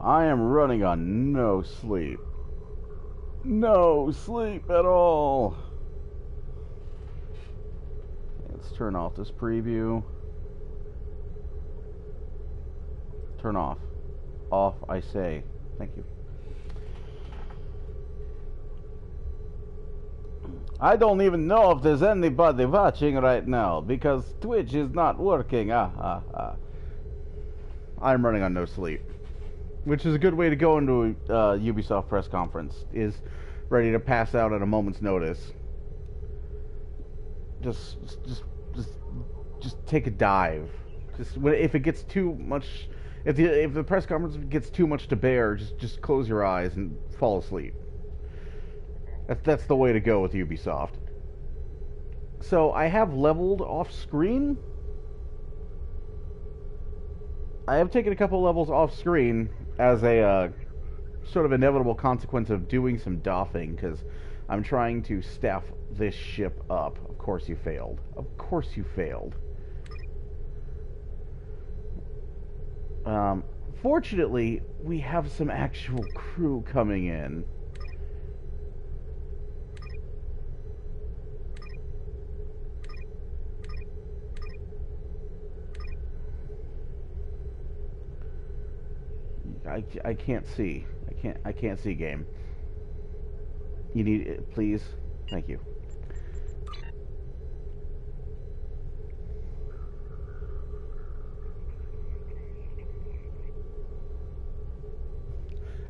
I am running on no sleep. No sleep at all. Let's turn off this preview. Turn off. Off, I say. Thank you. I don't even know if there's anybody watching right now because Twitch is not working. I'm running on no sleep, which is a good way to go into a Ubisoft press conference. Is ready to pass out at a moment's notice. Just take a dive. Just if it gets too much, if the press conference gets too much to bear, just close your eyes and fall asleep. That's the way to go with Ubisoft. So I have leveled off screen. I have taken a couple levels off screen as a sort of inevitable consequence of doing some doffing, because I'm trying to staff this ship up. Of course you failed. Of course you failed. Fortunately, we have some actual crew coming in. I can't see. I can't see, game. You need it, please. Thank you.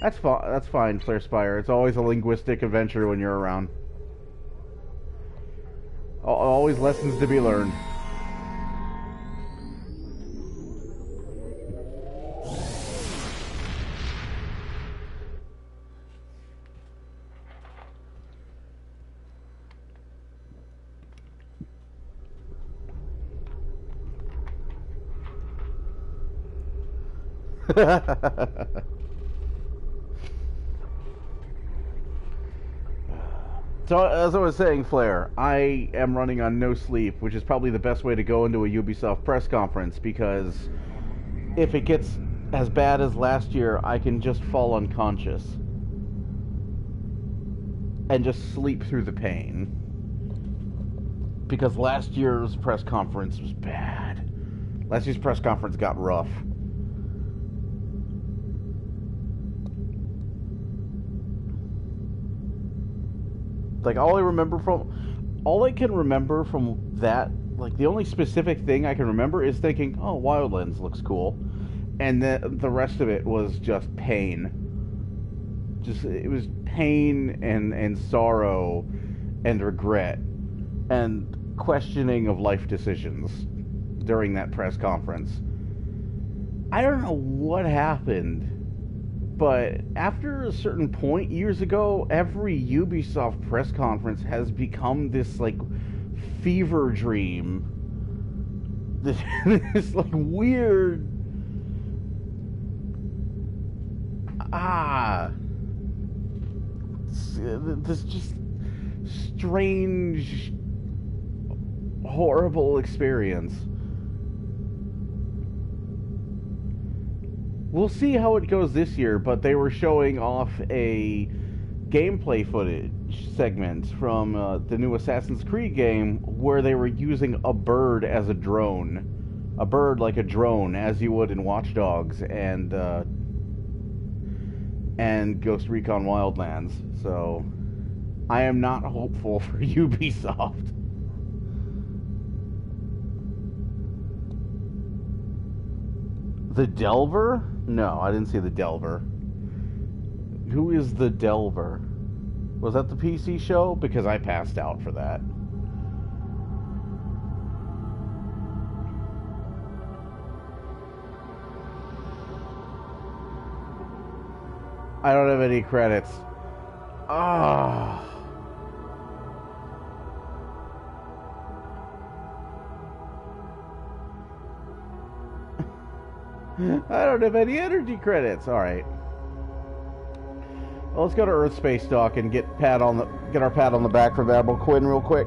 That's fine. That's fine, Flare Spire. It's always a linguistic adventure when you're around. Always lessons to be learned. So, as I was saying, Flare, I am running on no sleep, which is probably the best way to go into a Ubisoft press conference, because if it gets as bad as last year, I can just fall unconscious and just sleep through the pain. Because last year's press conference was bad. Last year's press conference got rough. Like, all I can remember from that, like, the only specific thing I can remember is thinking, oh, Wildlands looks cool. And then the rest of it was just pain. It was pain and sorrow and regret and questioning of life decisions during that press conference. I don't know what happened, but after a certain point years ago, every Ubisoft press conference has become this, like, fever dream. This like, weird... This just strange, horrible experience. We'll see how it goes this year, but they were showing off a gameplay footage segment from the new Assassin's Creed game where they were using a bird as a drone. A bird like a drone, as you would in Watch Dogs and Ghost Recon Wildlands. So, I am not hopeful for Ubisoft. The Delver? No, I didn't see the Delver. Who is the Delver? Was that the PC show? Because I passed out for that. I don't have any credits. Ah. I don't have any energy credits. All right. Well, let's go to Earth Space Dock and get our pat on the back for Admiral Quinn real quick.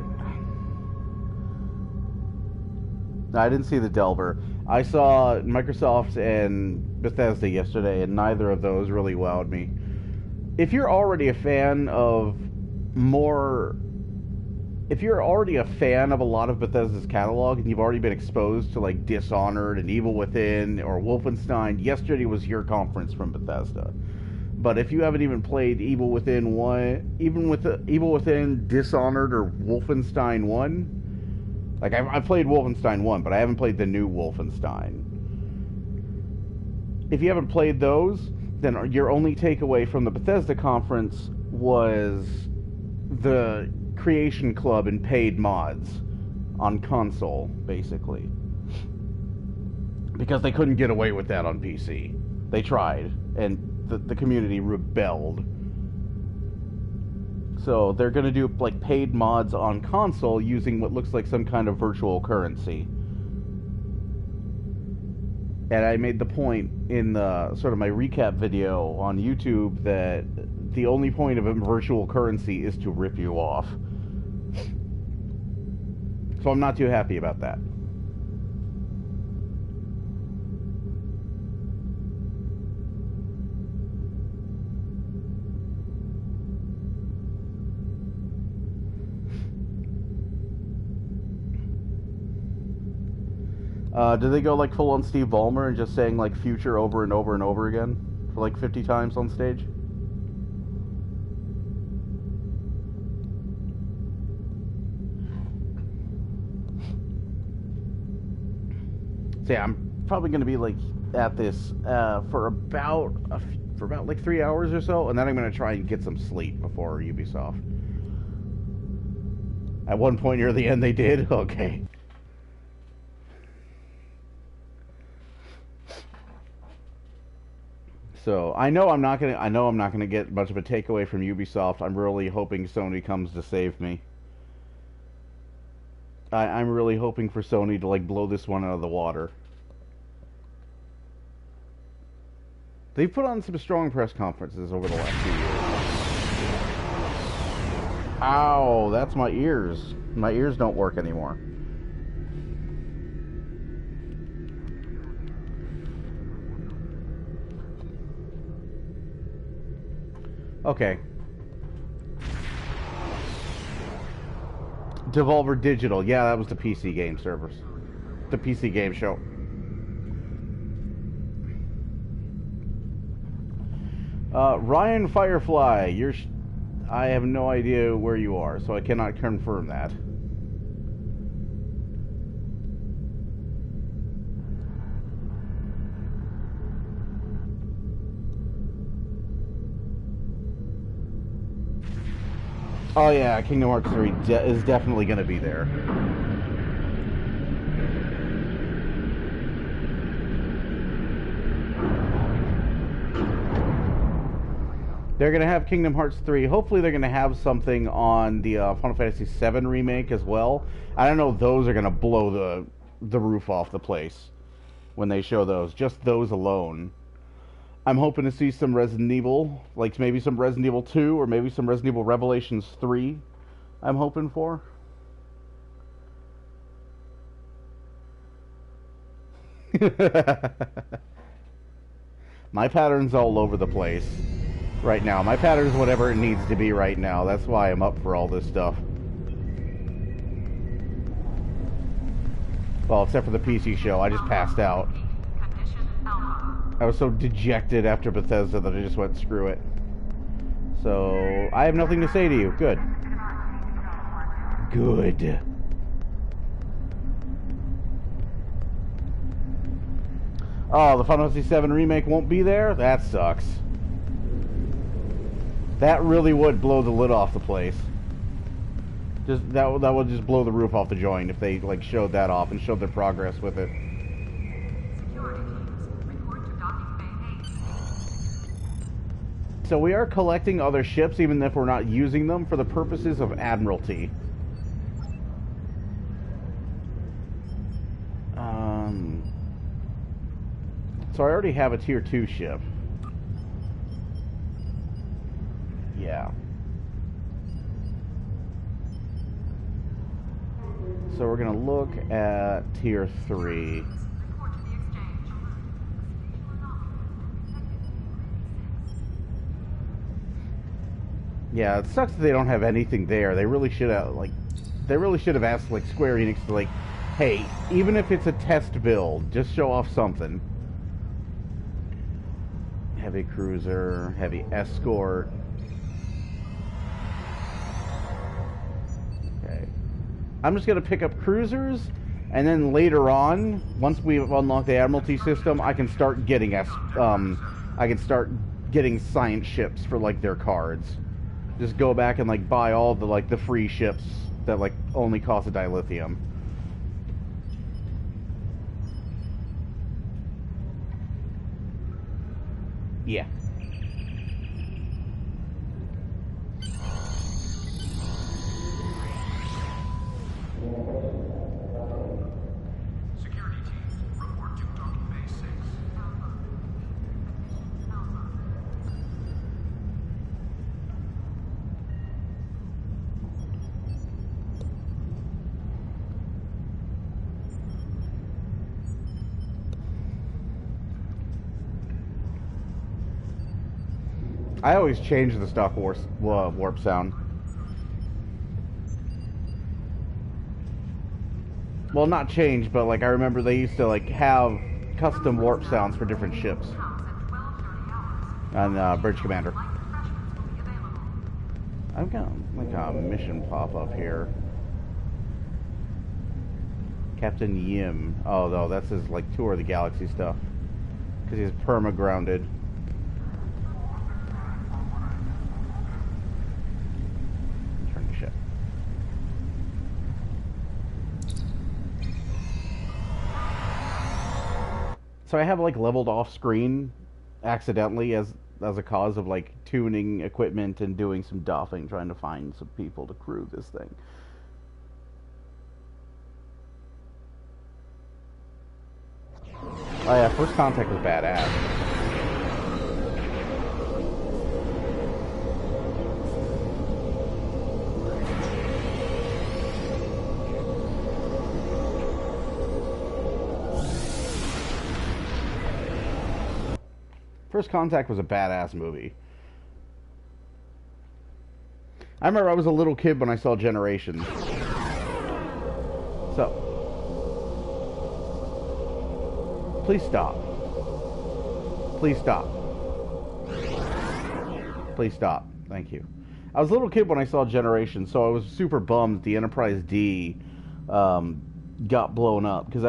No, I didn't see the Delver. I saw Microsoft and Bethesda yesterday, and neither of those really wowed me. If you're already a fan of if you're already a fan of a lot of Bethesda's catalog, and you've already been exposed to like Dishonored and Evil Within or Wolfenstein, yesterday was your conference from Bethesda. But if you haven't even played Evil Within 1, even with Evil Within, Dishonored, or Wolfenstein 1, like I've played Wolfenstein 1, but I haven't played the new Wolfenstein. If you haven't played those, then your only takeaway from the Bethesda conference was the Creation Club and paid mods on console, basically. Because they couldn't get away with that on PC. They tried, and the community rebelled. So they're going to do like paid mods on console using what looks like some kind of virtual currency. And I made the point in the sort of my recap video on YouTube that the only point of a virtual currency is to rip you off. So I'm not too happy about that. Did they go like full on Steve Ballmer and just saying like future over and over and over again for like 50 times on stage? So yeah, I'm probably going to be like at this for about like 3 hours or so, and then I'm going to try and get some sleep before Ubisoft. At one point near the end, they did. Okay. So I know I'm not gonna get much of a takeaway from Ubisoft. I'm really hoping Sony comes to save me. I'm really hoping for Sony to like blow this one out of the water. They've put on some strong press conferences over the last 2 years. Ow, that's my ears. My ears don't work anymore. Okay. Devolver Digital. Yeah, that was the PC game servers. The PC game show. Ryan Firefly, I have no idea where you are, so I cannot confirm that. Oh yeah, Kingdom Hearts 3 is definitely going to be there. They're going to have Kingdom Hearts 3. Hopefully they're going to have something on the Final Fantasy VII remake as well. I don't know if those are going to blow the roof off the place when they show those. Just those alone. I'm hoping to see some Resident Evil, like maybe some Resident Evil 2 or maybe some Resident Evil Revelations 3. I'm hoping for. My pattern's all over the place right now. My pattern's whatever it needs to be right now. That's why I'm up for all this stuff. Well, except for the PC show. I just passed out. I was so dejected after Bethesda that I just went, screw it. So, I have nothing to say to you. Good. Good. Oh, the Final Fantasy VII Remake won't be there? That sucks. That really would blow the lid off the place. Just that would just blow the roof off the joint if they like showed that off and showed their progress with it. So we are collecting other ships even if we're not using them for the purposes of Admiralty. So I already have a tier 2 ship. Yeah. So we're gonna look at tier 3. Yeah, it sucks that they don't have anything there. They really should have, like, they really should have asked, like, Square Enix to, like, hey, even if it's a test build, just show off something. Heavy cruiser, heavy escort. Okay. I'm just gonna pick up cruisers, and then later on, once we've unlocked the Admiralty system, I can start getting science ships for, like, their cards. Just go back and, like, buy all the, like, the free ships that, like, only cost a dilithium. Yeah. Security teams, report to docking bay 6. I always change the stock warp sound. Well, not change, but, like, I remember they used to, like, have custom warp sounds for different ships on Bridge Commander. I've got, like, a mission pop up here. Captain Yim. Oh, no, that's his, like, Tour of the Galaxy stuff. Because he's perma-grounded. Turn the ship. So I have, like, leveled off screen accidentally as a cause of, like, tuning equipment and doing some doffing, trying to find some people to crew this thing. Oh yeah, First Contact was badass. First Contact was a badass movie. I remember I was a little kid when I saw Generations. So, please stop. Please stop. Please stop. Thank you. I was a little kid when I saw Generations, so I was super bummed the Enterprise D got blown up, because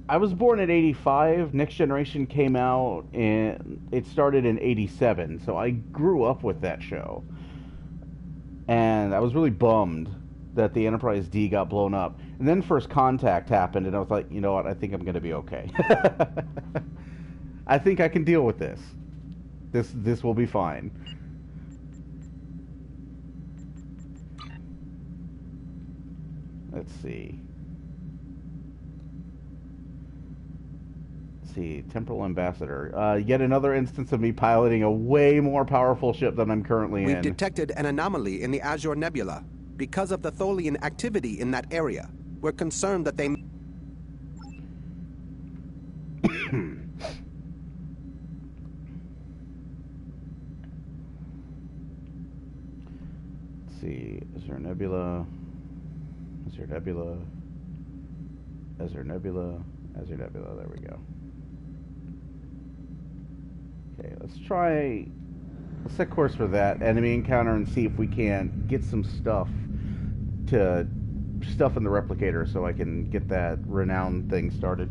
I was born in '85. Next Generation came out, and it started in '87. So I grew up with that show, and I was really bummed that the Enterprise D got blown up. And then First Contact happened, and I was like, you know what? I think I'm going to be okay. I think I can deal with this. This will be fine. Let's see. Temporal Ambassador. Yet another instance of me piloting a way more powerful ship than I'm currently in. We've detected an anomaly in the Azure Nebula. Because of the Tholian activity in that area, we're concerned that they... Let's see. Azure Nebula. Azure Nebula. Azure Nebula. Azure Nebula. There we go. Okay, let's set course for that enemy encounter and see if we can get some stuff in the replicator so I can get that renown thing started.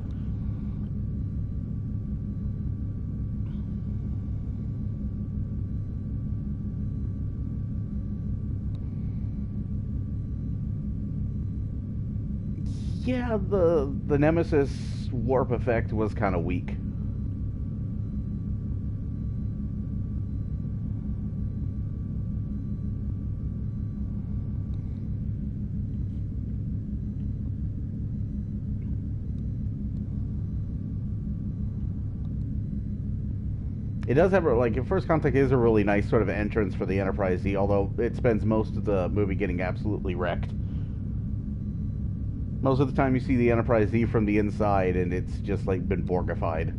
Yeah, the Nemesis warp effect was kind of weak. It does have, like, First Contact is a really nice sort of entrance for the Enterprise D, although it spends most of the movie getting absolutely wrecked. Most of the time you see the Enterprise D from the inside, and it's just, like, been Borgified.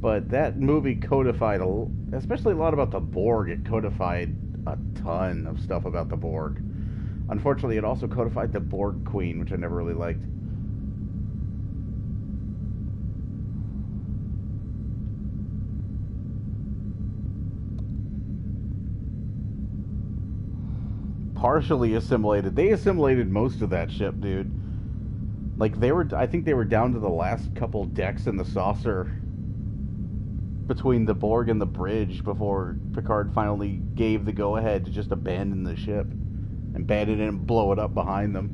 But that movie codified, especially a lot about the Borg. It codified a ton of stuff about the Borg. Unfortunately, it also codified the Borg Queen, which I never really liked. Partially assimilated. They assimilated most of that ship, dude. Like, I think they were down to the last couple decks in the saucer between the Borg and the bridge before Picard finally gave the go-ahead to just abandon the ship and abandon it and blow it up behind them.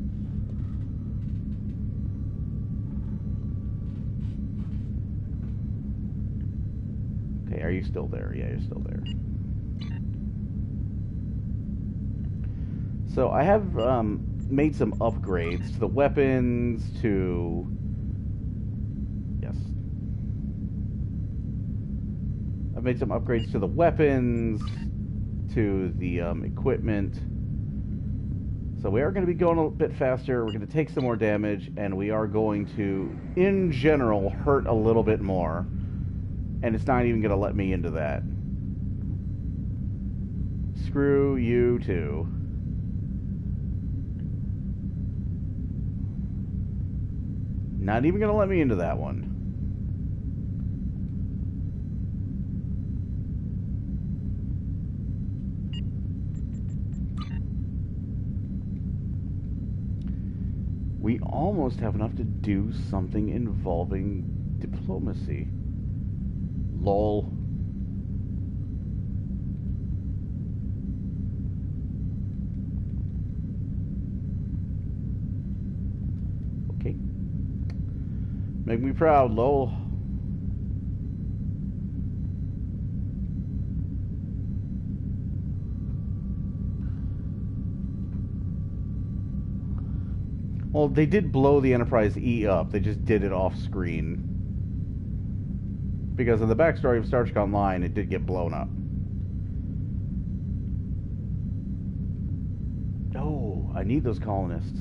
Okay, are you still there? Yeah, you're still there. So I have made some upgrades to the weapons, to... Yes. I've made some upgrades to the weapons, to the equipment. So we are going to be going a bit faster, we're going to take some more damage, and we are going to, in general, hurt a little bit more. And it's not even going to let me into that. Screw you too. Not even going to let me into that one. We almost have enough to do something involving diplomacy. Lol. Okay. Make me proud, lol. Well, they did blow the Enterprise E up. They just did it off screen. Because in the backstory of Star Trek Online, it did get blown up. Oh, I need those colonists.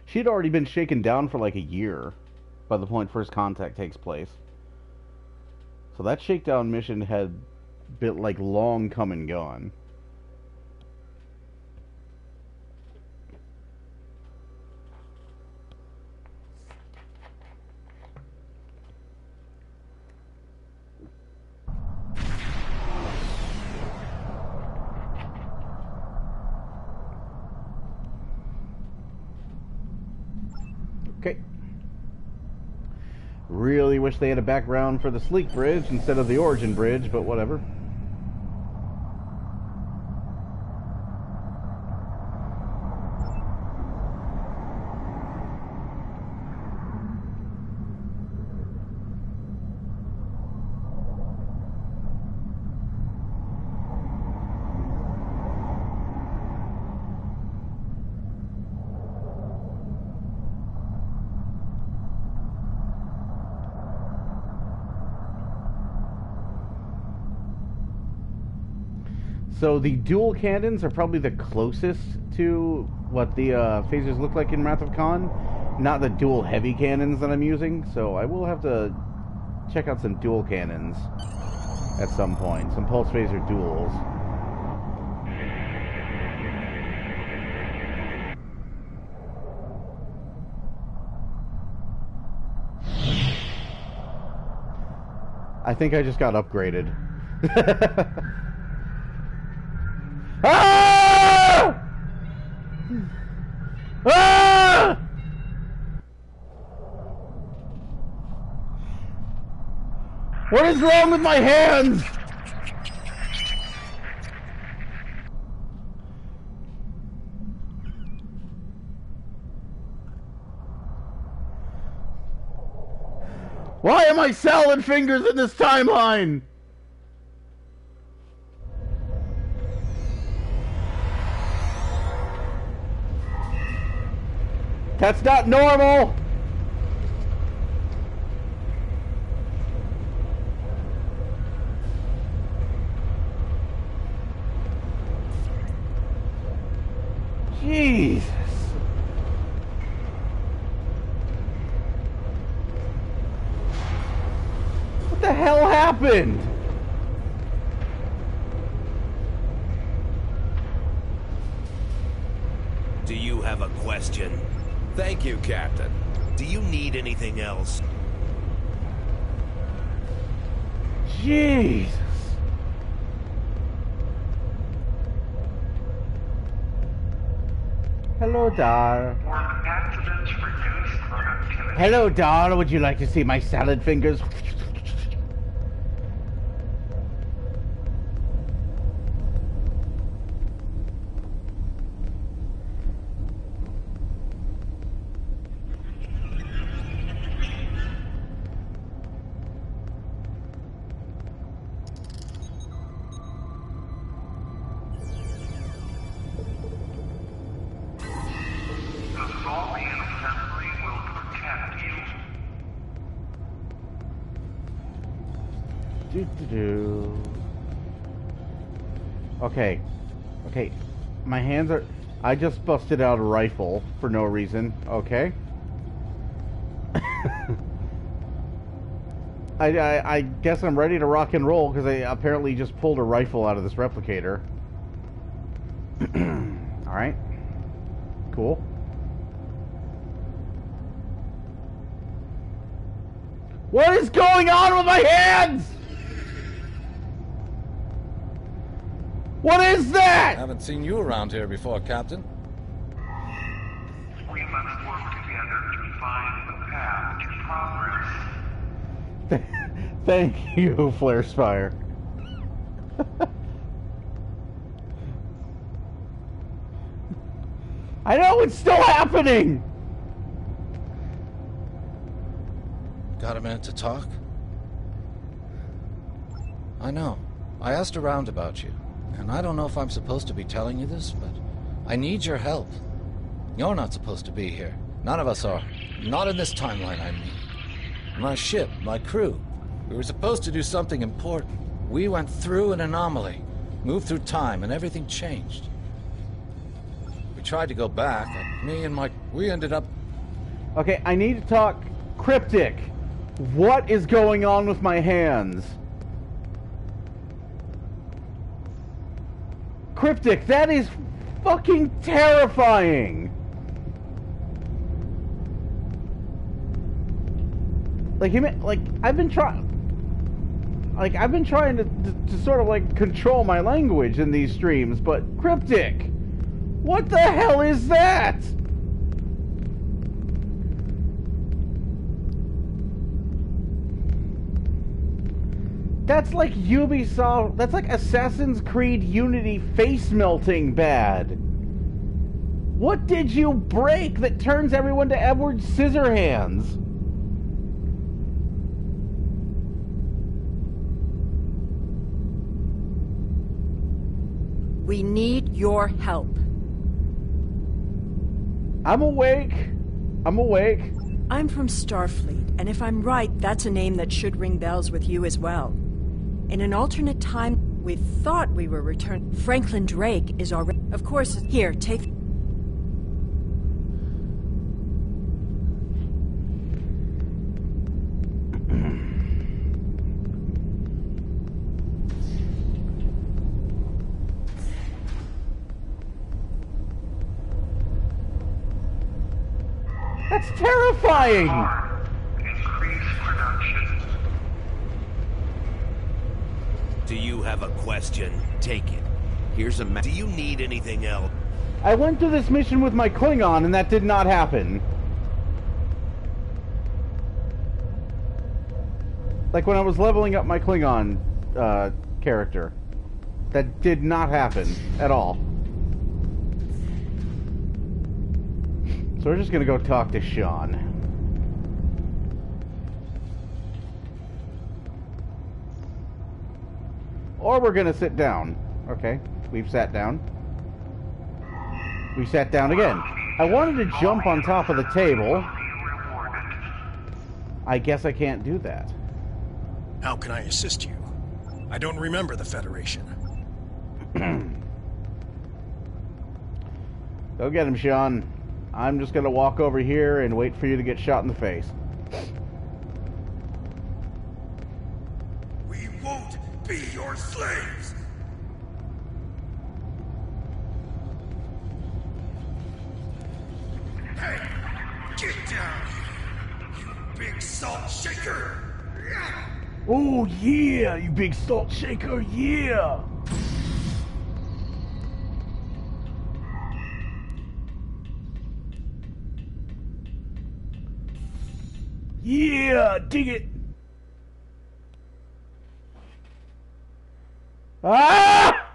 She'd already been shaken down for like a year by the point First Contact takes place. So that shakedown mission had been like long come and gone. Okay. Really wish they had a background for the Sleek Bridge instead of the Origin Bridge, but whatever. So the dual cannons are probably the closest to what the phasers look like in Wrath of Khan, not the dual heavy cannons that I'm using. So I will have to check out some dual cannons at some point, some pulse phaser duels. I think I just got upgraded. Ah! Ah! What is wrong with my hands? Why am I salad fingers in this timeline? That's not normal! Jesus. What the hell happened? Do you have a question? Thank you, Captain. Do you need anything else? Jesus. Hello, Dar. Were accidents reduced productivity? Hello, Dar. Would you like to see my salad fingers? The Tholian assembly will protect you. Do. Okay. Okay. My hands are... I just busted out a rifle for no reason. Okay. I guess I'm ready to rock and roll because I apparently just pulled a rifle out of this replicator. Alright. Cool. What is going on with my hands? What is that? Haven't seen you around here before, Captain. We must work together to find the path to progress. Thank you, Flare Spire. I know it's still happening. Got a minute to talk? I know. I asked around about you, and I don't know if I'm supposed to be telling you this, but I need your help. You're not supposed to be here. None of us are. Not in this timeline, I mean. My ship, my crew. We were supposed to do something important. We went through an anomaly, moved through time, and everything changed. We tried to go back, but me and we ended up... Okay, I need to talk cryptic. What is going on with my hands? Cryptic, that is fucking terrifying. I've been trying to sort of like control my language in these streams, but cryptic, what the hell is that? That's like Ubisoft, that's like Assassin's Creed Unity face melting bad. What did you break that turns everyone to Edward Scissorhands? We need your help. I'm awake. I'm from Starfleet, and if I'm right, that's a name that should ring bells with you as well. In an alternate time, we thought we were returned. Franklin Drake is already... Of course, here, take... That's terrifying! Increase production. Do you have a question? Take it. Here's a map. Do you need anything else? I went through this mission with my Klingon and that did not happen. Like when I was leveling up my Klingon character. That did not happen at all. So we're just gonna go talk to Sean. or we're gonna sit down. Okay, we've sat down. We sat down again. I wanted to jump on top of the table. I guess I can't do that. How can I assist you? I don't remember the Federation. Go get him, Sean. I'm just gonna walk over here and wait for you to get shot in the face. We won't be your slaves! Hey! Get down here! You big salt shaker! Oh yeah, you big salt shaker, yeah! Yeah, dig it! Ah!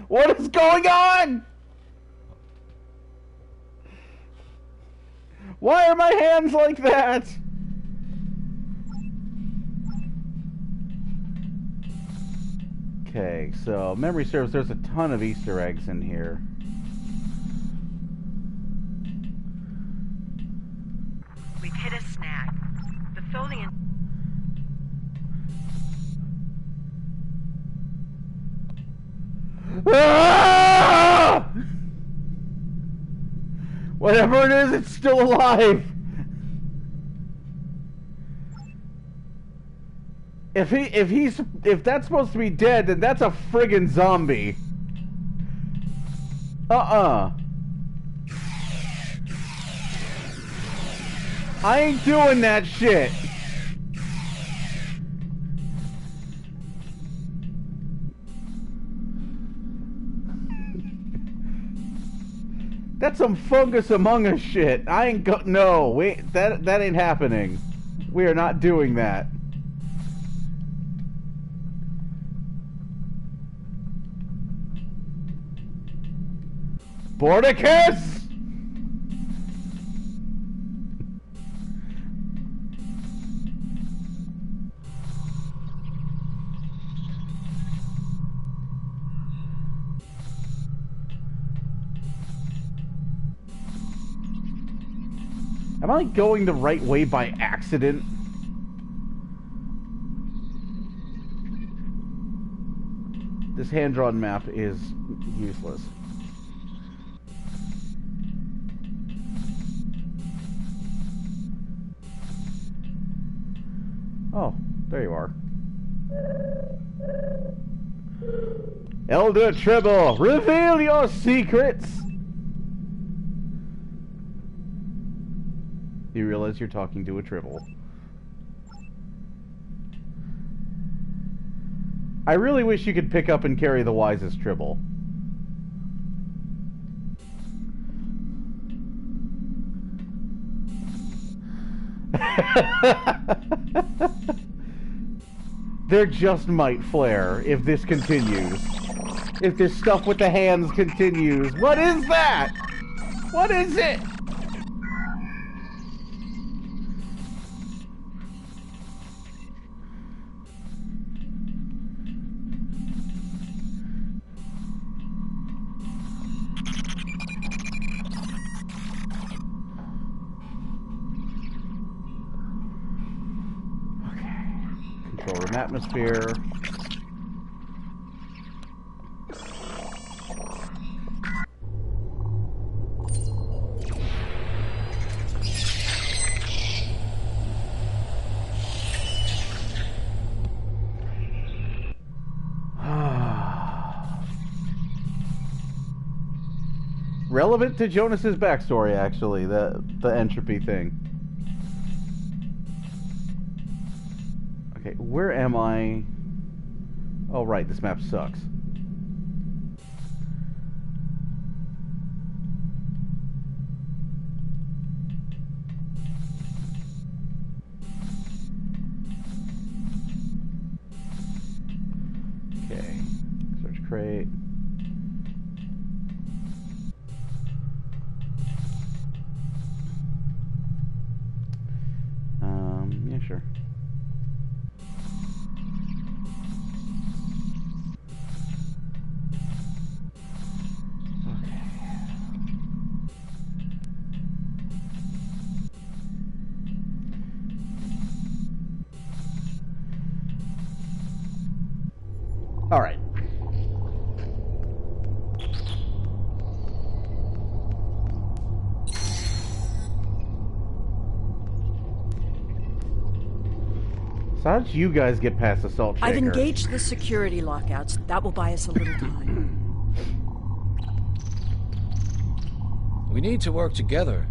What is going on? Why are my hands like that? Okay, so memory serves, there's a ton of Easter eggs in here. We've hit a snag. The Tholian... Ah! Whatever it is, it's still alive. If that's supposed to be dead, then that's a friggin' zombie. I ain't doing that shit. That's some Fungus Among Us shit. I ain't go. No, wait. That ain't happening. We are not doing that. Borticus! Am I going the right way by accident? This hand-drawn map is useless. Oh, there you are. Elder Tribble, reveal your secrets! You realize you're talking to a Tribble. I really wish you could pick up and carry the wisest Tribble. There just might flare if this continues. If this stuff with the hands continues. What is that? What is it? Atmosphere. Relevant to Jonas's backstory, actually, the entropy thing. Okay, where am I? Oh, right, this map sucks. Okay, search crate. Yeah, sure. So how did you guys get past the salt shaker? I've engaged the security lockouts. That will buy us a little time. We need to work together.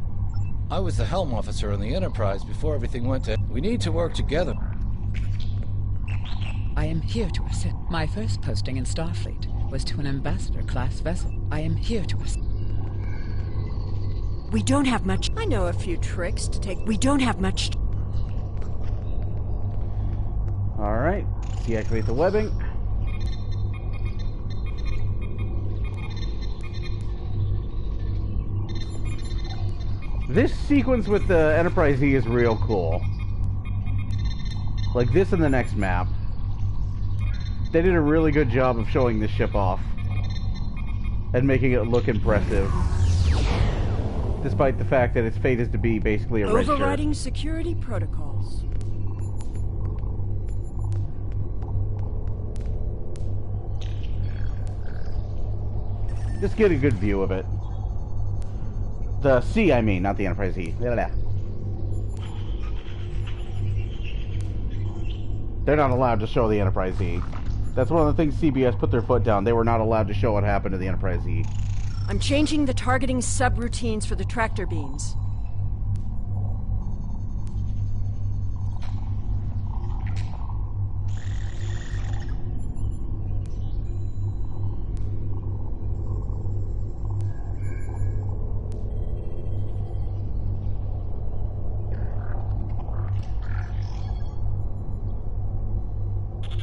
I was the helm officer on the Enterprise before everything went to... We need to work together. I am here to assist. My first posting in Starfleet was to an ambassador-class vessel. I am here to assist. We don't have much... I know a few tricks to take... We don't have much... Alright, deactivate the webbing. This sequence with the Enterprise E is real cool. Like this in the next map. They did a really good job of showing this ship off. And making it look impressive. Despite the fact that its fate is to be basically a red shirt. Overriding security protocols. Just get a good view of it. The C, I mean, not the Enterprise E. They're not allowed to show the Enterprise E. That's one of the things CBS put their foot down. They were not allowed to show what happened to the Enterprise E. I'm changing the targeting subroutines for the tractor beams.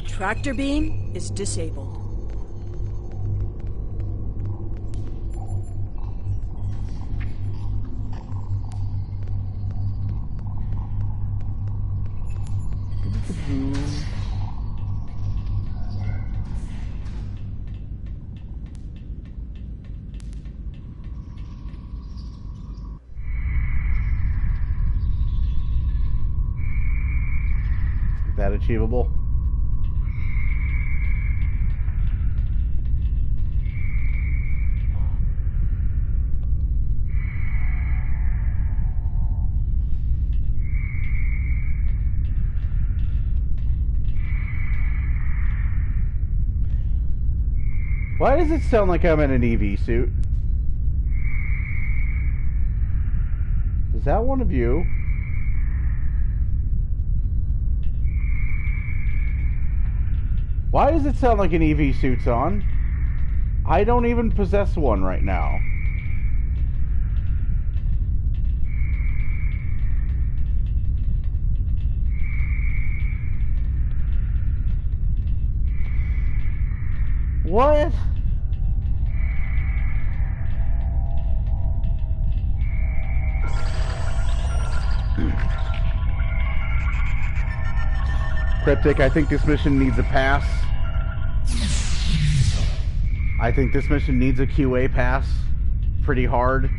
Tractor beam is disabled. Is that achievable? Why does it sound like I'm in an EV suit? Is that one of you? Why does it sound like an EV suit's on? I don't even possess one right now. What? Cryptic, I think this mission needs a pass. I think this mission needs a QA pass. Pretty hard.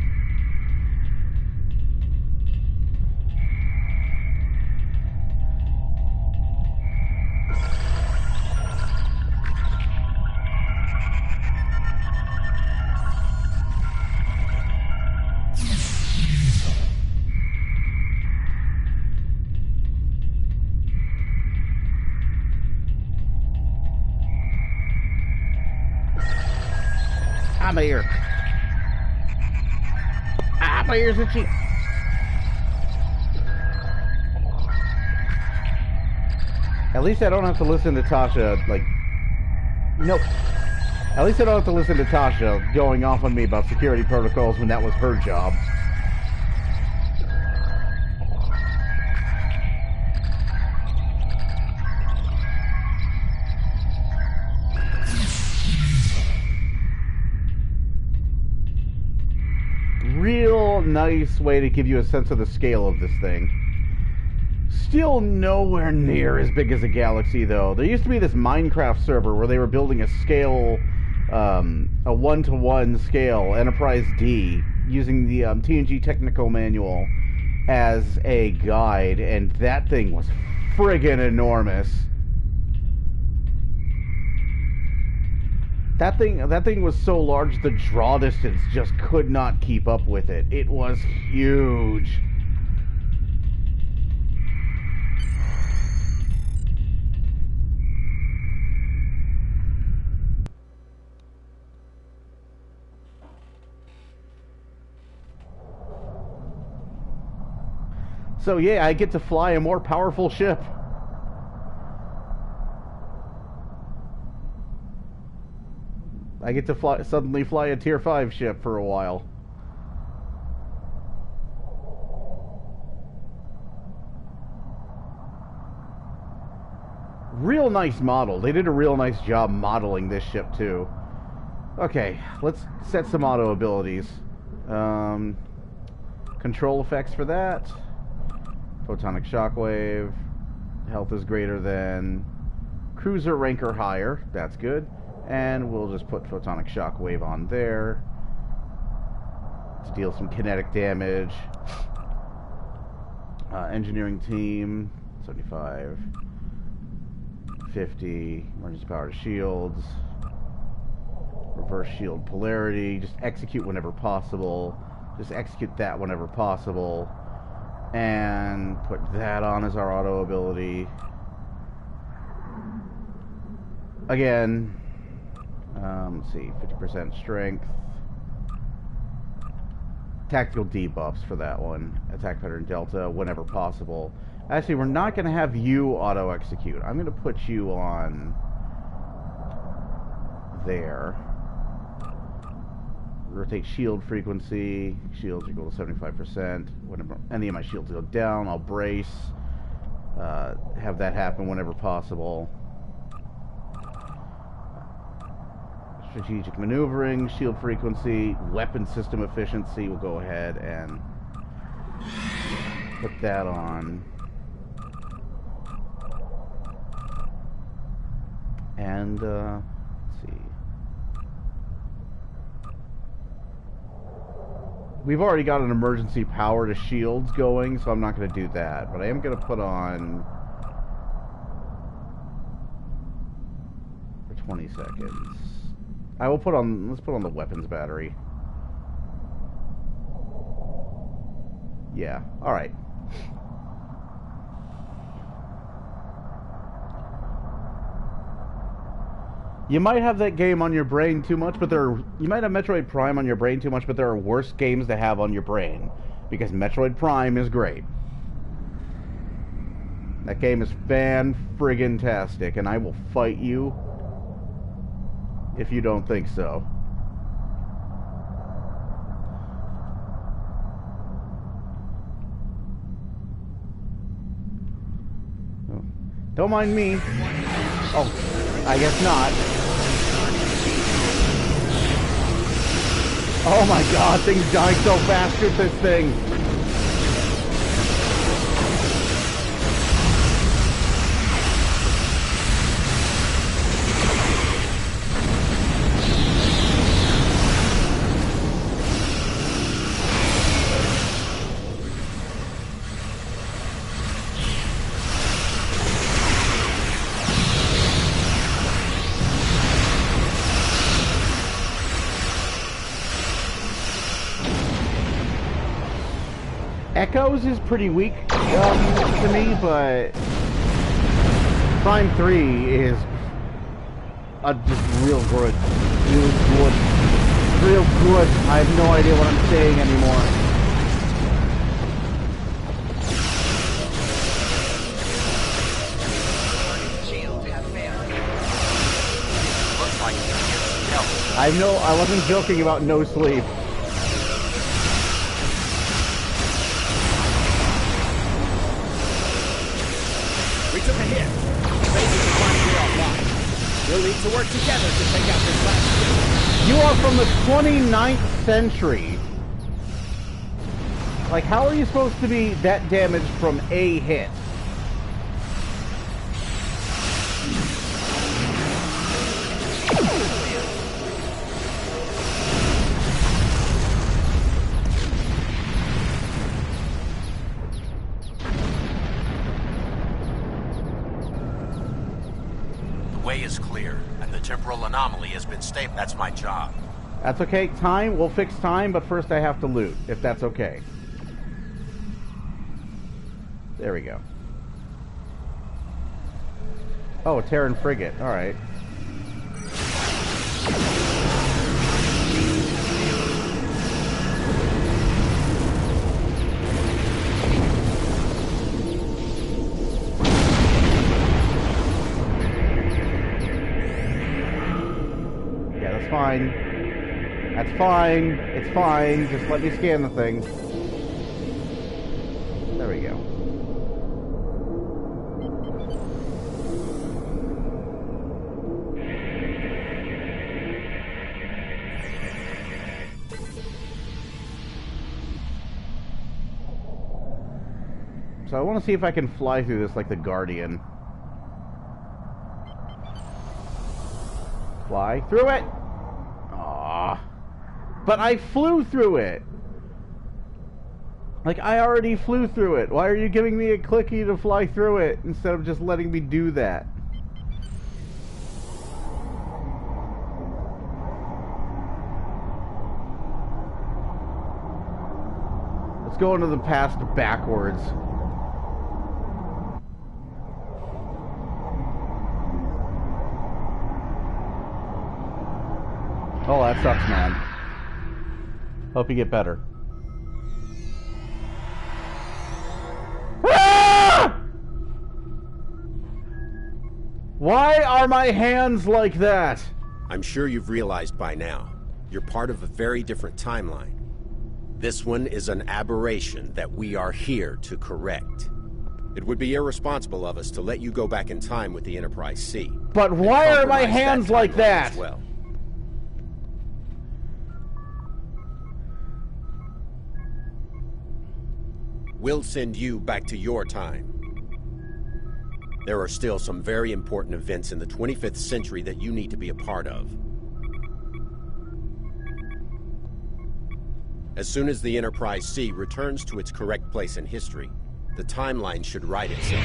Ah, my ear. Ah, my ear's itchy. At least I don't have to listen to Tasha, like... Nope. At least I don't have to listen to Tasha going off on me about security protocols when that was her job. Real nice way to give you a sense of the scale of this thing. Still nowhere near as big as a galaxy, though. There used to be this Minecraft server where they were building a scale, a 1-to-1 scale, Enterprise D, using the TNG Technical Manual as a guide, and that thing was friggin' enormous. That thing was so large, the draw distance just could not keep up with it. It was huge. So yeah, I get to fly a more powerful ship. I get to suddenly fly a tier 5 ship for a while. Real nice model. They did a real nice job modeling this ship too. Okay, let's set some auto abilities. Control effects for that. Photonic shockwave. Health is greater than cruiser rank or higher. That's good. And we'll just put photonic shockwave on there to deal some kinetic damage. Engineering team 75, 50. Emergency power to shields. Reverse shield polarity. Just execute whenever possible. Just execute that whenever possible. And put that on as our auto ability. Again, let's see, 50% strength. Tactical debuffs for that one. Attack pattern delta whenever possible. Actually, we're not going to have you auto execute. I'm going to put you on there. Rotate shield frequency. Shields equal to 75%. Whenever any of my shields go down, I'll brace. Have that happen whenever possible. Strategic maneuvering, shield frequency, weapon system efficiency. We'll go ahead and put that on. And let's see. We've already got an emergency power to shields going, so I'm not going to do that. But I am going to put on for 20 seconds. I will put on, let's put on the weapons battery. Yeah, alright. You might have that game on your brain too much, but you might have Metroid Prime on your brain too much, but there are worse games to have on your brain. Because Metroid Prime is great. That game is fan-friggin-tastic, and I will fight you if you don't think so. Don't mind me. Oh, I guess not. Oh my god, things dying so fast with this thing. Echoes is pretty weak to me, but Prime 3 is just real good. Real good. I have no idea what I'm saying anymore. I wasn't joking about no sleep. Took a hit. Bases are finally offline. We'll need to work together to take out this last ship. You are from the 29th century. Like, how are you supposed to be that damaged from a hit? Anomaly has been stable. That's my job. That's okay. Time, we'll fix time, but first I have to loot, if that's okay. There we go. Oh, a Terran frigate. Alright. fine. That's fine. It's fine. Just let me scan the thing. There we go. So I want to see if I can fly through this like the Guardian. Fly through it! Aww. But I flew through it! Like, I already flew through it. Why are you giving me a clicky to fly through it instead of just letting me do that? Let's go into the past backwards. Oh, that sucks, man. Hope you get better. Ah! Why are my hands like that? I'm sure you've realized by now, you're part of a very different timeline. This one is an aberration that we are here to correct. It would be irresponsible of us to let you go back in time with the Enterprise C. But why are my hands like that? Well. We'll send you back to your time. There are still some very important events in the 25th century that you need to be a part of. As soon as the Enterprise C returns to its correct place in history, the timeline should right itself.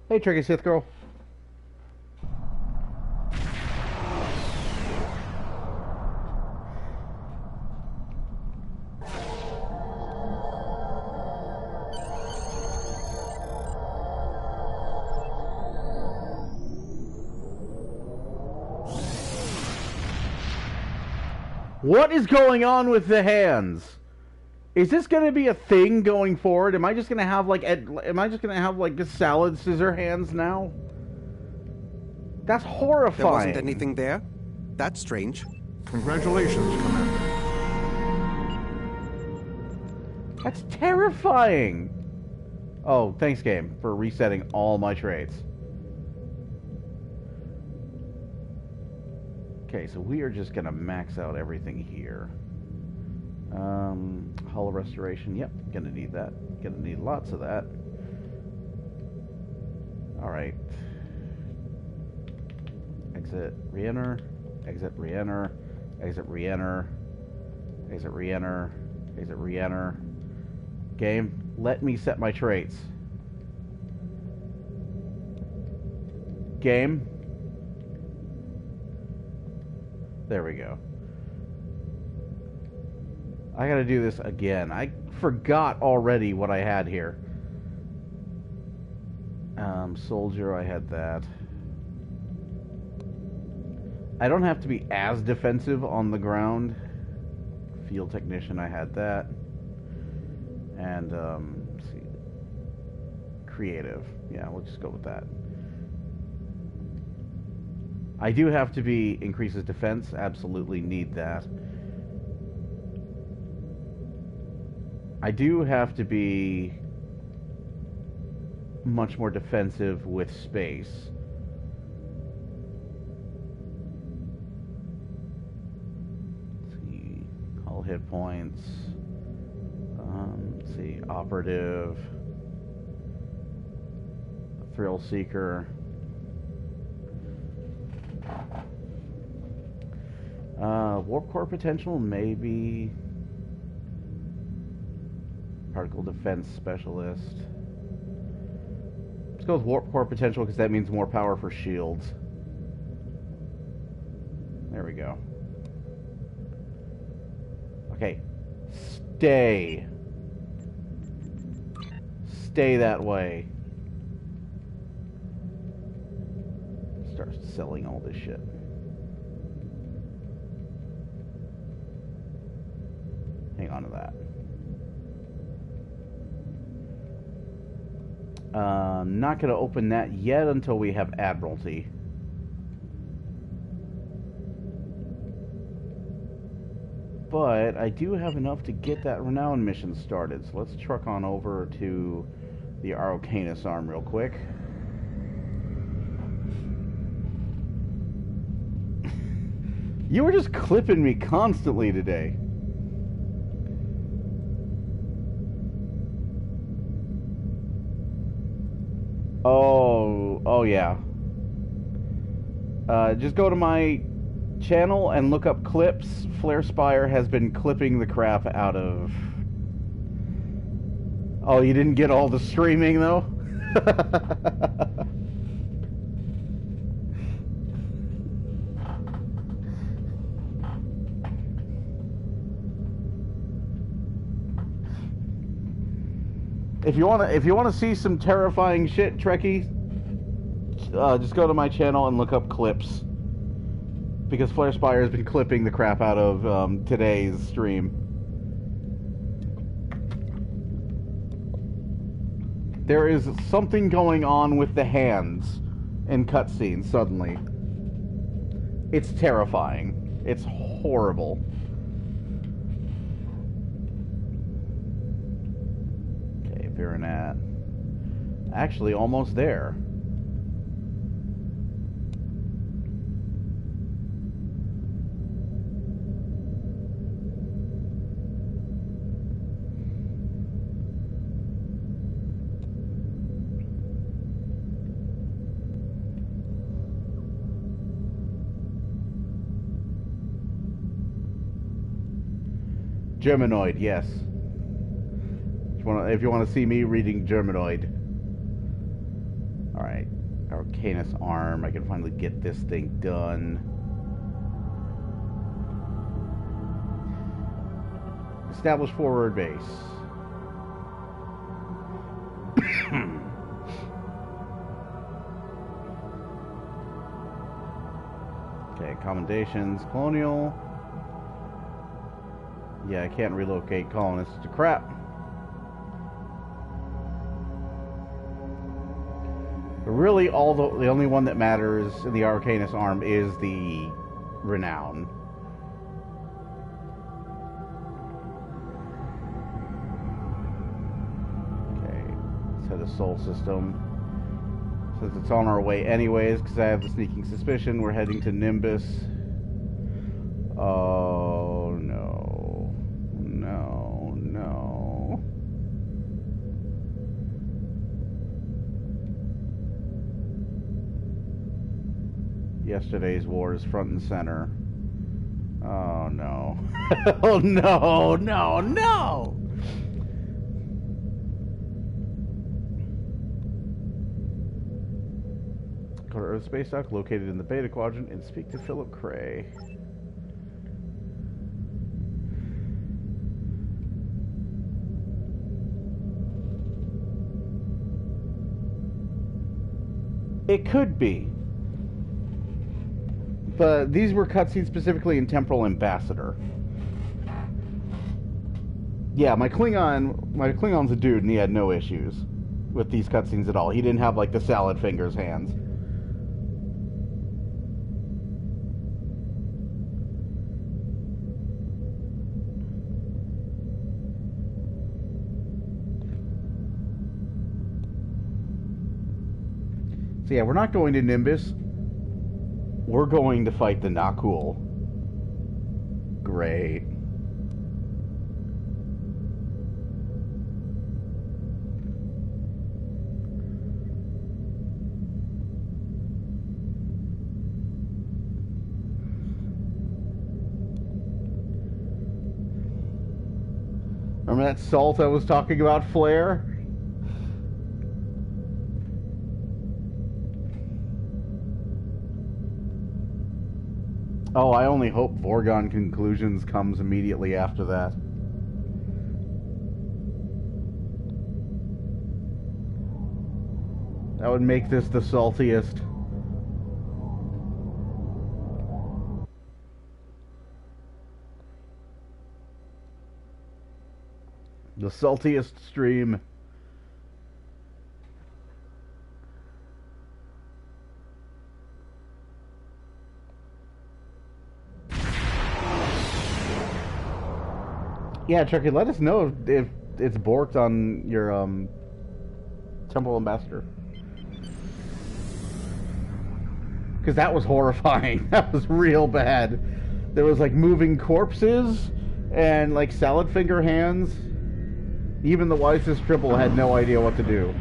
Hey, Tricky Sith Girl. What is going on with the hands? Is this going to be a thing going forward? Am I just going to have like this salad scissor hands now? That's horrifying. There wasn't anything there? That's strange. Congratulations, Commander. That's terrifying. Oh, thanks, game, for resetting all my traits. Okay, so we are just gonna max out everything here. Hull restoration, yep, gonna need that. Gonna need lots of that. Alright. Exit, re-enter, exit, re-enter, exit, re-enter, exit, re-enter, exit, re-enter. Game, let me set my traits. Game. There we go. I gotta do this again. I forgot already what I had here. Soldier, I had that. I don't have to be as defensive on the ground. Field technician, I had that. And, let's see. Creative. Yeah, we'll just go with that. I do have to be increases defense. Absolutely need that. I do have to be much more defensive with space. Let's see. All hit points. Let's see. Operative. Thrill Seeker. Warp core potential, maybe. Particle defense specialist. Let's go with warp core potential because that means more power for shields. There we go. Okay. Stay. Stay that way. Start selling all this shit. Hang on to that. Not going to open that yet until we have Admiralty. But I do have enough to get that Renown mission started. So let's truck on over to the RNGesus arm real quick. You were just clipping me constantly today. Oh yeah. Just go to my channel and look up clips. Flare Spire has been clipping the crap out of... Oh, you didn't get all the streaming though? If you wanna see some terrifying shit, Trekkie, just go to my channel and look up clips. Because Flare Spire has been clipping the crap out of today's stream. There is something going on with the hands in cutscenes suddenly. It's terrifying. It's horrible. Okay, Veronat. Actually, almost there. Germanoid, yes. If you want to see me reading Germanoid. Alright. RNGesus arm. I can finally get this thing done. Establish forward base. Okay, commendations. Colonial. Yeah, I can't relocate colonists to crap. But really, the only one that matters in the RNGesus arm is the Renown. Okay, let's head to Sol System. Since it's on our way anyways, because I have the sneaking suspicion we're heading to Nimbus. Oh no. No, no. Yesterday's war is front and center. Oh no. Oh no, no, no! Go to Earth Space Dock, located in the Beta Quadrant, and speak to Philip Cray. It could be. But these were cutscenes specifically in Temporal Ambassador. Yeah, my Klingon's a dude and he had no issues with these cutscenes at all. He didn't have like the salad fingers hands. So yeah, we're not going to Nimbus. We're going to fight the Nakul. Great. Remember that salt I was talking about, Flare? Oh, I only hope Vorgon Conclusions comes immediately after that. That would make this the saltiest. The saltiest stream. Yeah, Chucky, let us know if it's borked on your Temple Ambassador. Because that was horrifying. That was real bad. There was like moving corpses and like salad finger hands. Even the wisest Tribble had no idea what to do.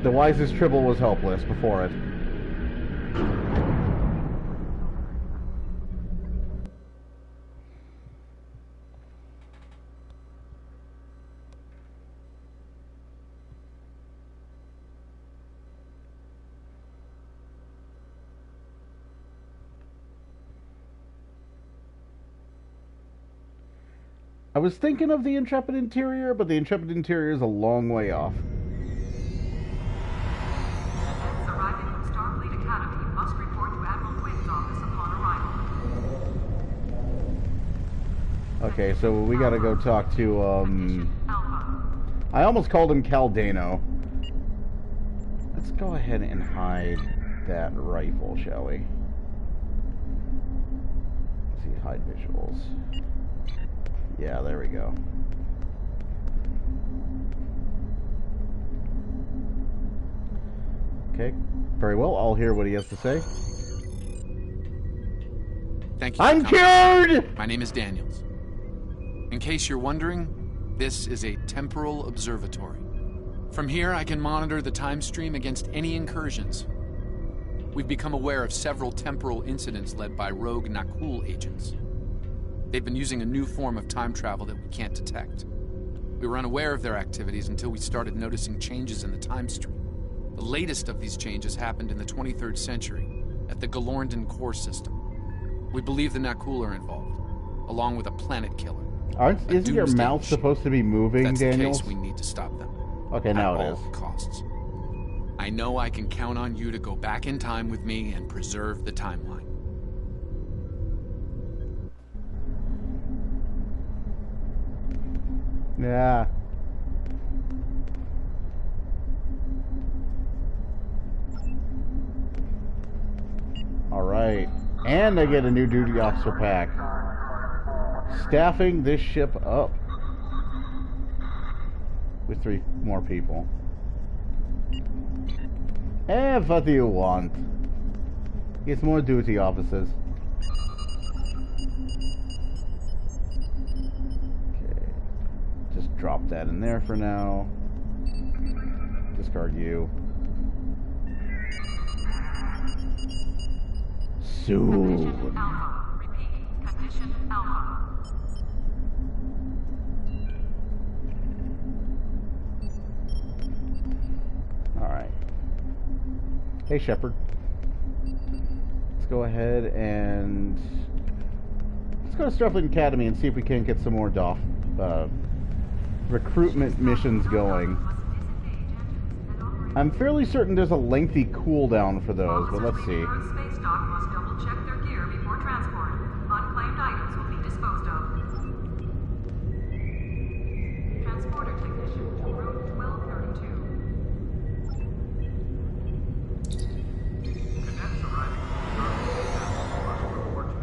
The wisest Tribble was helpless before it. I was thinking of the Intrepid interior, but the Intrepid interior is a long way off. Arriving from Starfleet Academy must report to Admiral Quinn's office upon arrival. Okay, so we gotta go talk to, I almost called him Caldano. Let's go ahead and hide that rifle, shall we? Let's see, hide visuals. Yeah, there we go. Okay, very well. I'll hear what he has to say. Thank you. I'm cured! My name is Daniels. In case you're wondering, this is a temporal observatory. From here, I can monitor the time stream against any incursions. We've become aware of several temporal incidents led by rogue Nakul agents. They've been using a new form of time travel that we can't detect. We were unaware of their activities until we started noticing changes in the time stream. The latest of these changes happened in the 23rd century at the Galorndon core system. We believe the Nakul are involved, along with a planet killer. Isn't your mouth supposed to be moving, Daniels? Daniels? That's the case, we need to stop them. Okay, now it is. At all costs. I know I can count on you to go back in time with me and preserve the timeline. Yeah. Alright. And I get a new duty officer pack. Staffing this ship up. With 3 more people. What do you want? It's more duty officers. Just drop that in there for now. Discard you. Soon. Condition Alpha. Repeat. Condition Alpha. Alright. Hey, Shepard. Let's go ahead and... let's go to Starfleet Academy and see if we can get some more recruitment missions going. I'm fairly certain there's a lengthy cooldown for those, but let's see. Space dock must double check their gear before transport. Unclaimed items will be disposed of. Transporter technician to room 1232. Cadets arriving must report to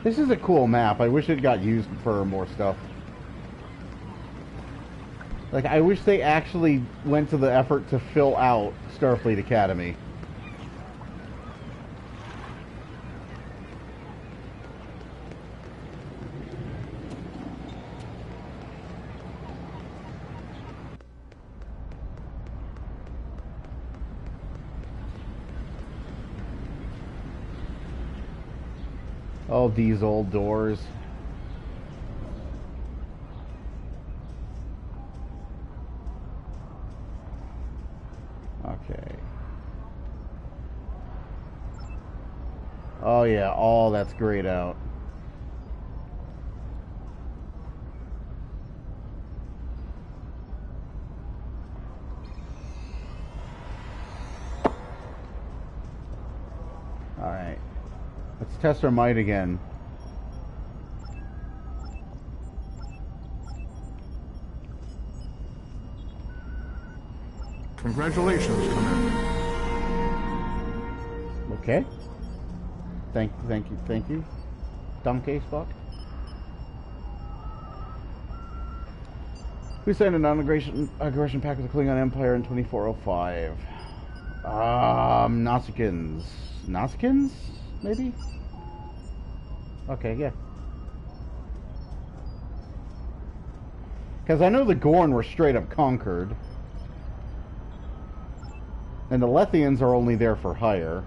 This is a cool map. I wish it got used for more stuff. Like, I wish they actually went to the effort to fill out Starfleet Academy. Oh, these old doors. Okay. Oh yeah, all that's grayed out. Let's test our might again. Congratulations, Commander. Okay. Thank you. Donkey Spock. Who signed a non-aggression pact with the Klingon Empire in 2405? Nausicaans. Nausicaans? Maybe? Okay, yeah. Because I know the Gorn were straight up conquered. And the Lethians are only there for hire.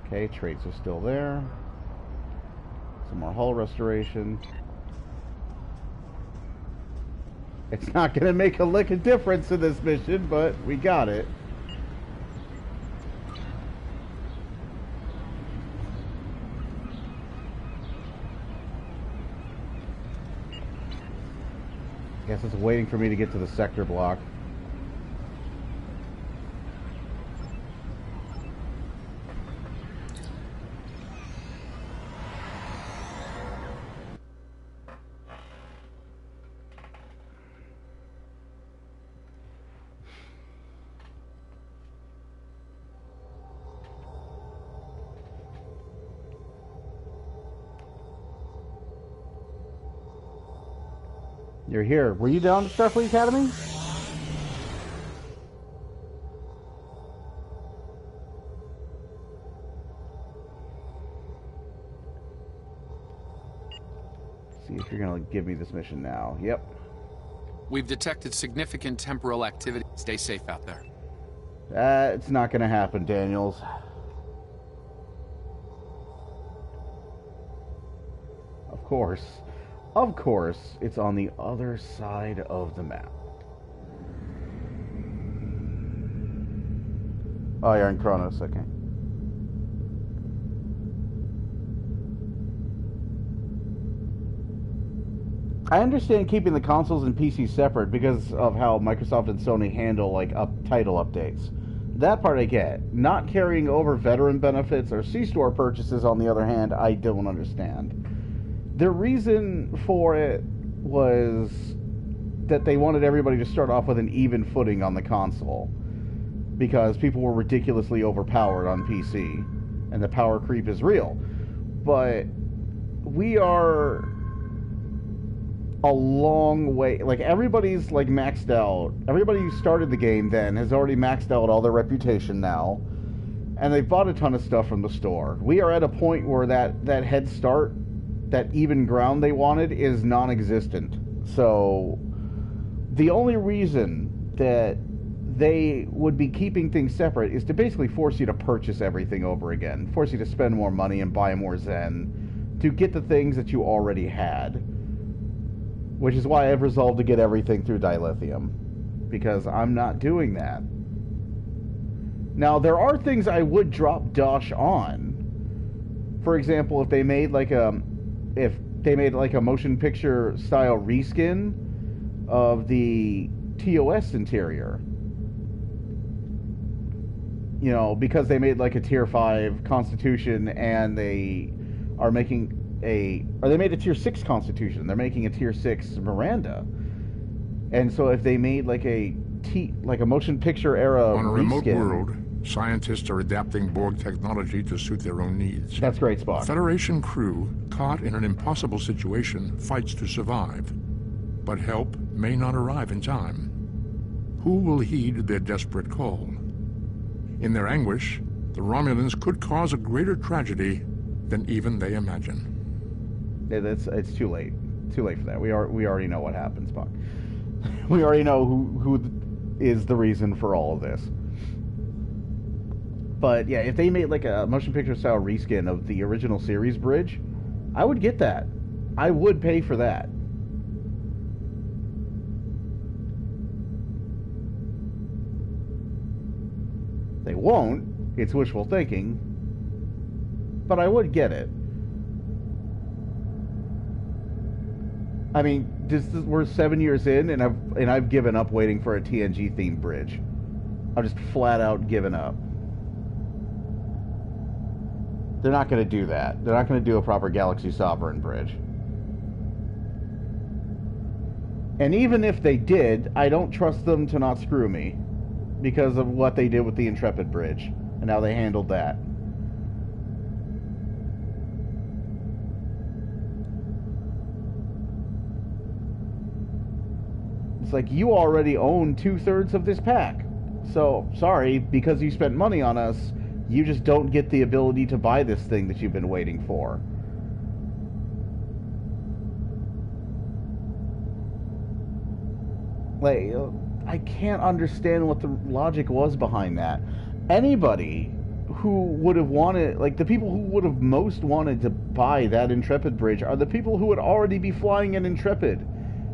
Okay, traits are still there. Some more hull restoration. It's not going to make a lick of difference in this mission, but we got it. Guess it's waiting for me to get to the sector block. You're here. Were you down at Starfleet Academy? See if you're gonna give me this mission now. Yep. We've detected significant temporal activity. Stay safe out there. It's not gonna happen, Daniels. Of course. Of course, it's on the other side of the map. Oh, you're in Kronos, okay. I understand keeping the consoles and PCs separate because of how Microsoft and Sony handle, like, title updates. That part I get. Not carrying over veteran benefits or C-Store purchases, on the other hand, I don't understand. The reason for it was that they wanted everybody to start off with an even footing on the console because people were ridiculously overpowered on PC and the power creep is real. But we are a long way, like everybody's like maxed out. Everybody who started the game then has already maxed out all their reputation now, and they've bought a ton of stuff from the store. We are at a point where that head start, that even ground they wanted, is non-existent. So the only reason that they would be keeping things separate is to basically force you to purchase everything over again, force you to spend more money and buy more Zen to get the things that you already had, which is why I've resolved to get everything through dilithium, because I'm not doing that. Now, there are things I would drop Dosh on. For example, if they made like a motion picture style reskin of the TOS interior, you know, because they made like a tier 5 Constitution and they are making they made a tier 6 Constitution, they're making a tier 6 Miranda. And so if they made like a motion picture era on a reskin, remote world, scientists are adapting Borg technology to suit their own needs. That's great, Spock. Federation crew, caught in an impossible situation, fights to survive. But help may not arrive in time. Who will heed their desperate call? In their anguish, the Romulans could cause a greater tragedy than even they imagine. It's too late. Too late for that. We already know what happens, Spock. We already know who is the reason for all of this. But yeah, if they made like a motion picture style reskin of the original series bridge, I would get that. I would pay for that. They won't. It's wishful thinking. But I would get it. I mean, we're 7 years in, and I've given up waiting for a TNG themed bridge. I've just flat out given up. They're not going to do that. They're not going to do a proper Galaxy Sovereign bridge. And even if they did, I don't trust them to not screw me because of what they did with the Intrepid bridge and how they handled that. It's like, you already own 2/3 of this pack. So, sorry, because you spent money on us, you just don't get the ability to buy this thing that you've been waiting for. Like, I can't understand what the logic was behind that. Anybody who would have wanted, like, the people who would have most wanted to buy that Intrepid bridge are the people who would already be flying an Intrepid,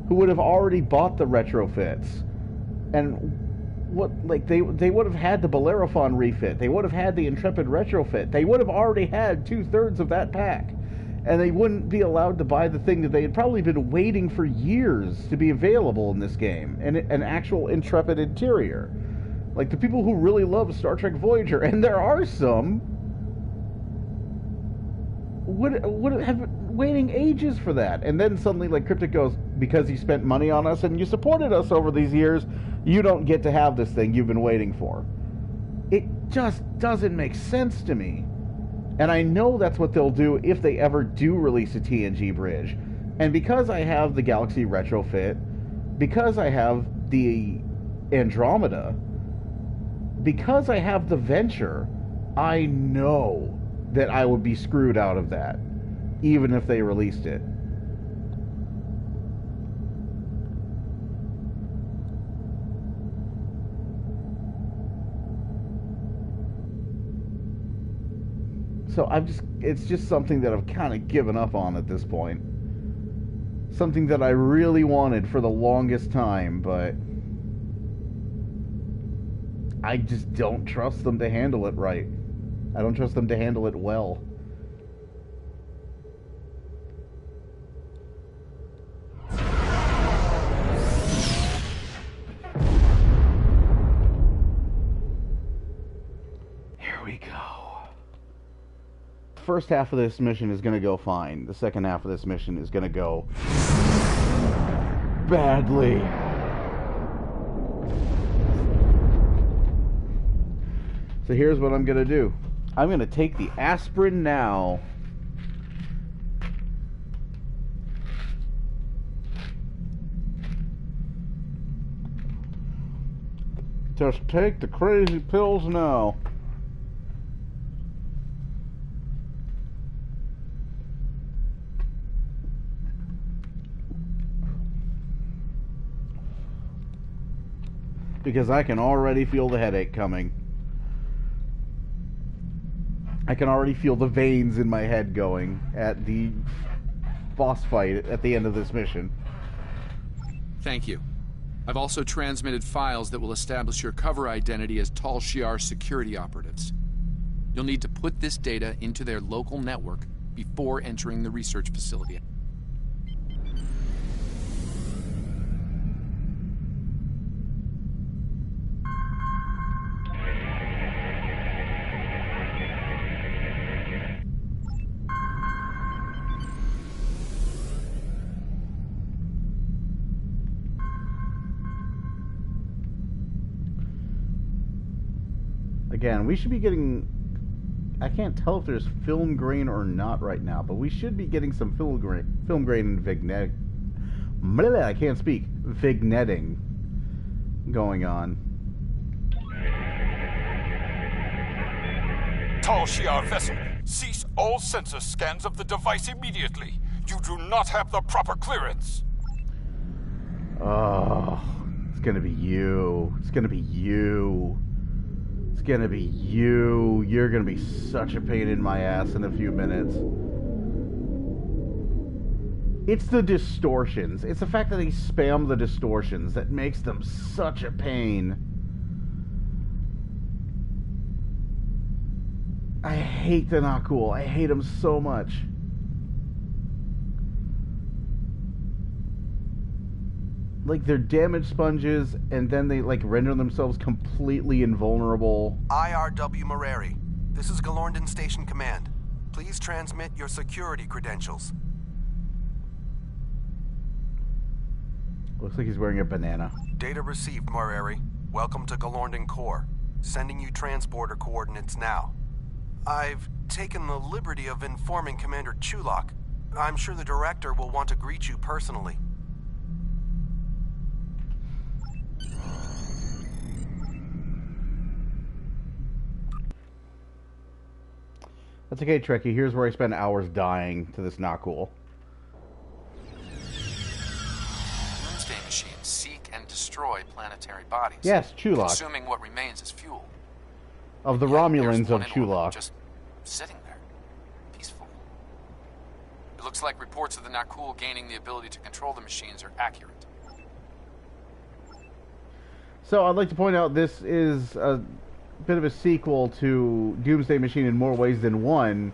who would have already bought the retrofits. And what, like, they would have had the Bellerophon refit, they would have had the Intrepid retrofit, they would have already had 2/3 of that pack. And they wouldn't be allowed to buy the thing that they had probably been waiting for years to be available in this game, an actual Intrepid interior. Like, the people who really love Star Trek Voyager, and there are some, would have been waiting ages for that. And then suddenly, like, Cryptic goes, because you spent money on us and you supported us over these years, you don't get to have this thing you've been waiting for. It just doesn't make sense to me. And I know that's what they'll do if they ever do release a TNG bridge. And because I have the Galaxy retrofit, because I have the Andromeda, because I have the Venture, I know that I would be screwed out of that, even if they released it. So it's just something that I've kind of given up on at this point. Something that I really wanted for the longest time, but I just don't trust them to handle it right. I don't trust them to handle it well. Here we go. First half of this mission is going to go fine. The second half of this mission is going to go badly. So here's what I'm going to do. I'm going to take the aspirin now. Just take the crazy pills now. Because I can already feel the headache coming. I can already feel the veins in my head going at the boss fight at the end of this mission. Thank you. I've also transmitted files that will establish your cover identity as Tal Shiar security operatives. You'll need to put this data into their local network before entering the research facility. Again, we should be getting... I can't tell if there's film grain or not right now, but we should be getting some film grain and vignette... I can't speak. Vignetting going on. Tal Shiar vessel, cease all sensor scans of the device immediately. You do not have the proper clearance. Oh, it's gonna be you. It's gonna be you. It's gonna be you. You're gonna be such a pain in my ass in a few minutes. It's the distortions. It's the fact that they spam the distortions that makes them such a pain. I hate the not cool. I hate them so much. like they're damage sponges, and then they like render themselves completely invulnerable. IRW Moreri, this is Galorndon Station Command. Please transmit your security credentials. Looks like he's wearing a banana. Data received, Moreri. Welcome to Galorndon Core. Sending you transporter coordinates now. I've taken the liberty of informing Commander Chulak. I'm sure the director will want to greet you personally. That's okay, Trekkie. Here's where I spend hours dying to this not cool. Doomsday machines seek and destroy planetary bodies. Yes, Chulak. Consuming what remains as fuel. Of the Romulans of Chulak. Just sitting there, peaceful. It looks like reports of the Nakul gaining the ability to control the machines are accurate. So I'd like to point out this is a bit of a sequel to Doomsday Machine in more ways than one.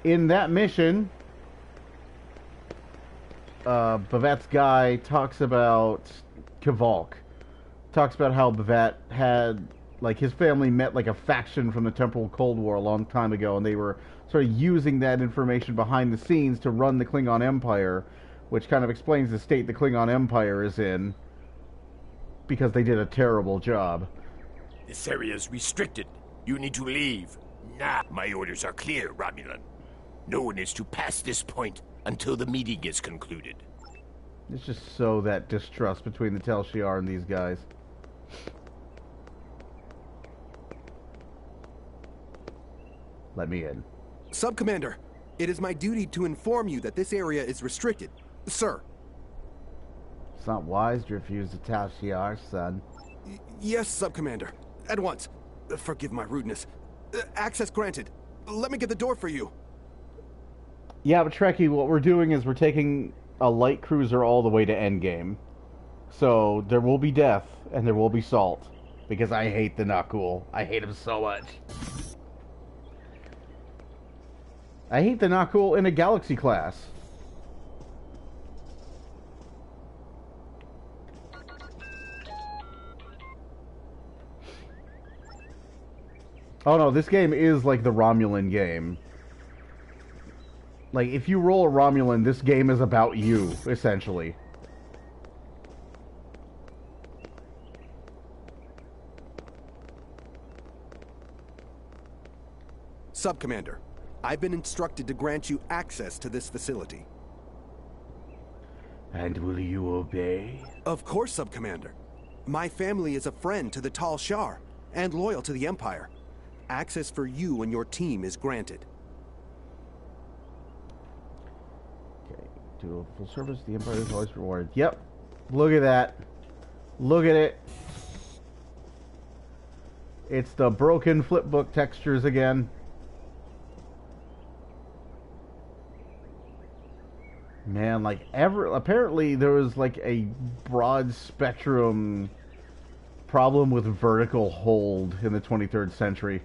In that mission, Bavat's guy talks about Kavalk. Talks about how Bavat had, like, his family met like a faction from the Temporal Cold War a long time ago, and they were sort of using that information behind the scenes to run the Klingon Empire, which kind of explains the state the Klingon Empire is in, because they did a terrible job. This area is restricted. You need to leave. Nah, my orders are clear, Romulan. No one is to pass this point until the meeting is concluded. It's just so that distrust between the Tel Shiar and these guys. Let me in. Subcommander, it is my duty to inform you that this area is restricted. Sir. It's not wise to refuse the Tel Shiar, son. Yes, Subcommander. At once. Forgive my rudeness. Access granted. Let me get the door for you. Yeah, but Trekkie, what we're doing is we're taking a light cruiser all the way to Endgame. So there will be death, and there will be salt. Because I hate the Nakul. I hate him so much. I hate the Nakul in a Galaxy class. Oh no, this game is like the Romulan game. Like, if you roll a Romulan, this game is about you, essentially. Subcommander, I've been instructed to grant you access to this facility. And will you obey? Of course, Subcommander. My family is a friend to the Tal Shar, and loyal to the Empire. Access for you and your team is granted. Okay, do a full service. The Empire is always rewarded. Yep. Look at that. Look at it. It's the broken flipbook textures again. Man, like, apparently there was like a broad spectrum problem with vertical hold in the 23rd century.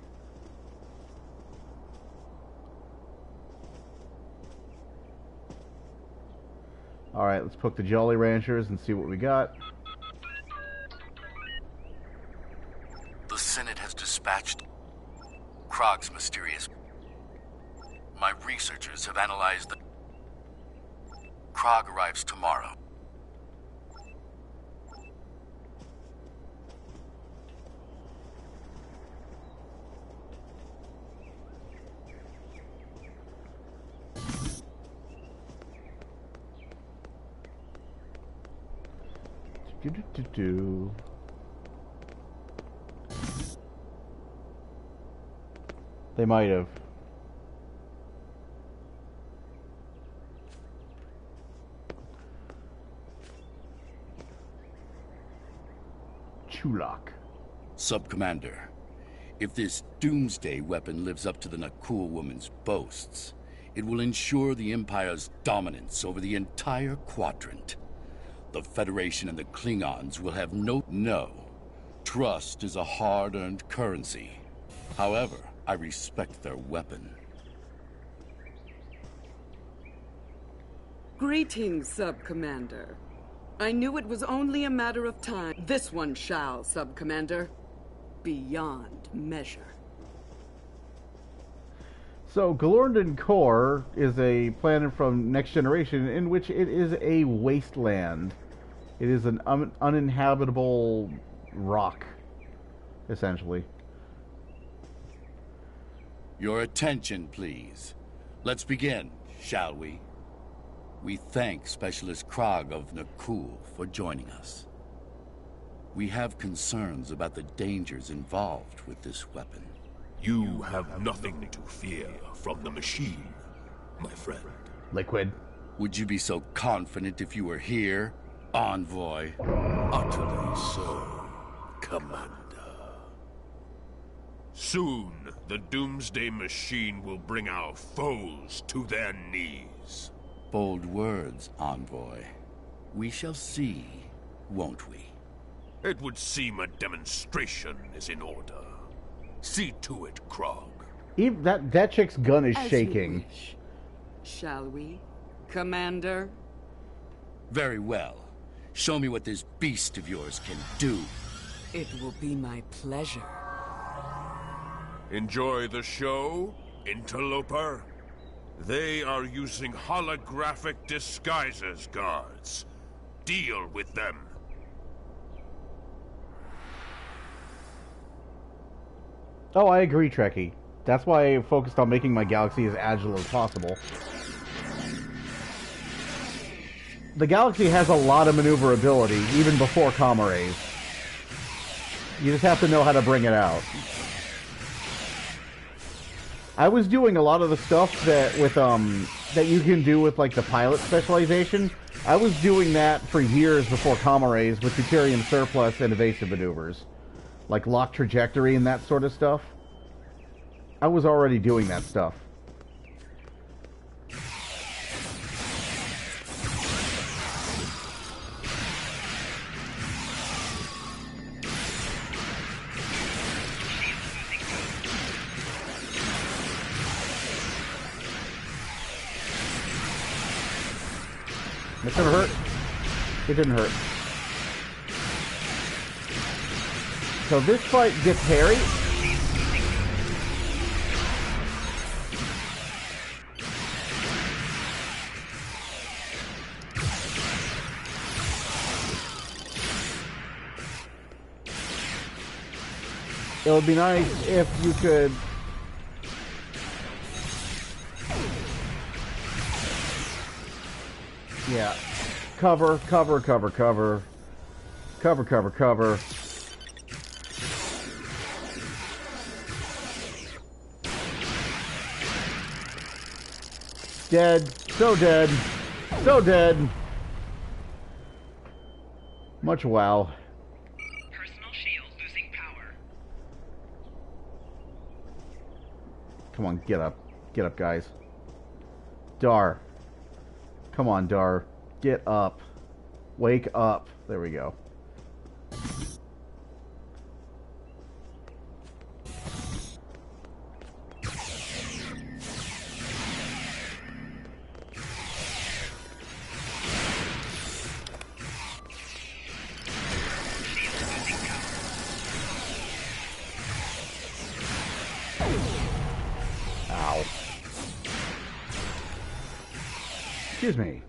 Alright, let's poke the Jolly Ranchers and see what we got. The Senate has dispatched Krog's mysterious. My researchers have analyzed the... Krog arrives tomorrow. They might have. Chulak. Subcommander, if this doomsday weapon lives up to the Nakul woman's boasts, it will ensure the Empire's dominance over the entire quadrant. The Federation and the Klingons will have no. Trust is a hard-earned currency. However, I respect their weapon. Greetings, Sub-Commander. I knew it was only a matter of time. This one shall, Sub-Commander. Beyond measure. So, Galorndon Core is a planet from Next Generation in which it is a wasteland. It is an uninhabitable rock, essentially. Your attention, please. Let's begin, shall we? We thank Specialist Krog of Nakul for joining us. We have concerns about the dangers involved with this weapon. You have nothing to fear from the machine, my friend. Liquid. Would you be so confident if you were here, Envoy? Utterly so, Commander. Soon, the Doomsday Machine will bring our foes to their knees. Bold words, Envoy. We shall see, won't we? It would seem a demonstration is in order. See to it, Krog. Even that chick's gun is As shaking. you wish. Shall we, Commander? Very well. Show me what this beast of yours can do. It will be my pleasure. Enjoy the show, interloper? They are using holographic disguises, guards. Deal with them. Oh, I agree, Trekkie. That's why I focused on making my Galaxy as agile as possible. The Galaxy has a lot of maneuverability, even before Gamma Rays. You just have to know how to bring it out. I was doing a lot of the stuff that with that you can do with like the pilot specialization. I was doing that for years before Gamma Rays with Deuterium Surplus and evasive maneuvers. Like lock trajectory and that sort of stuff. I was already doing that stuff. This never hurt. It didn't hurt. So this fight gets hairy. It would be nice if you could... Yeah. Cover, cover, cover, cover. Cover, cover, cover. Dead. So dead. So dead. Much wow. Personal shield losing power. Come on, get up. Get up, guys. Dar. Come on, Dar. Get up. Wake up. There we go. Ow. Excuse me.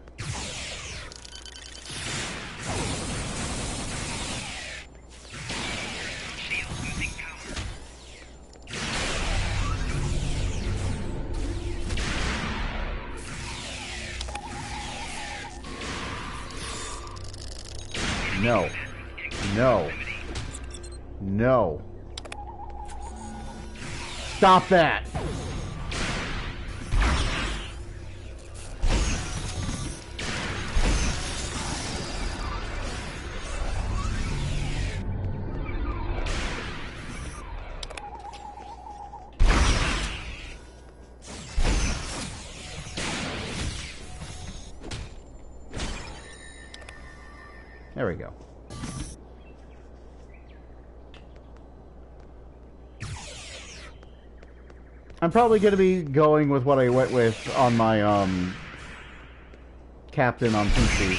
No. No. No. Stop that! There we go. I'm probably going to be going with what I went with on my, Captain on PC.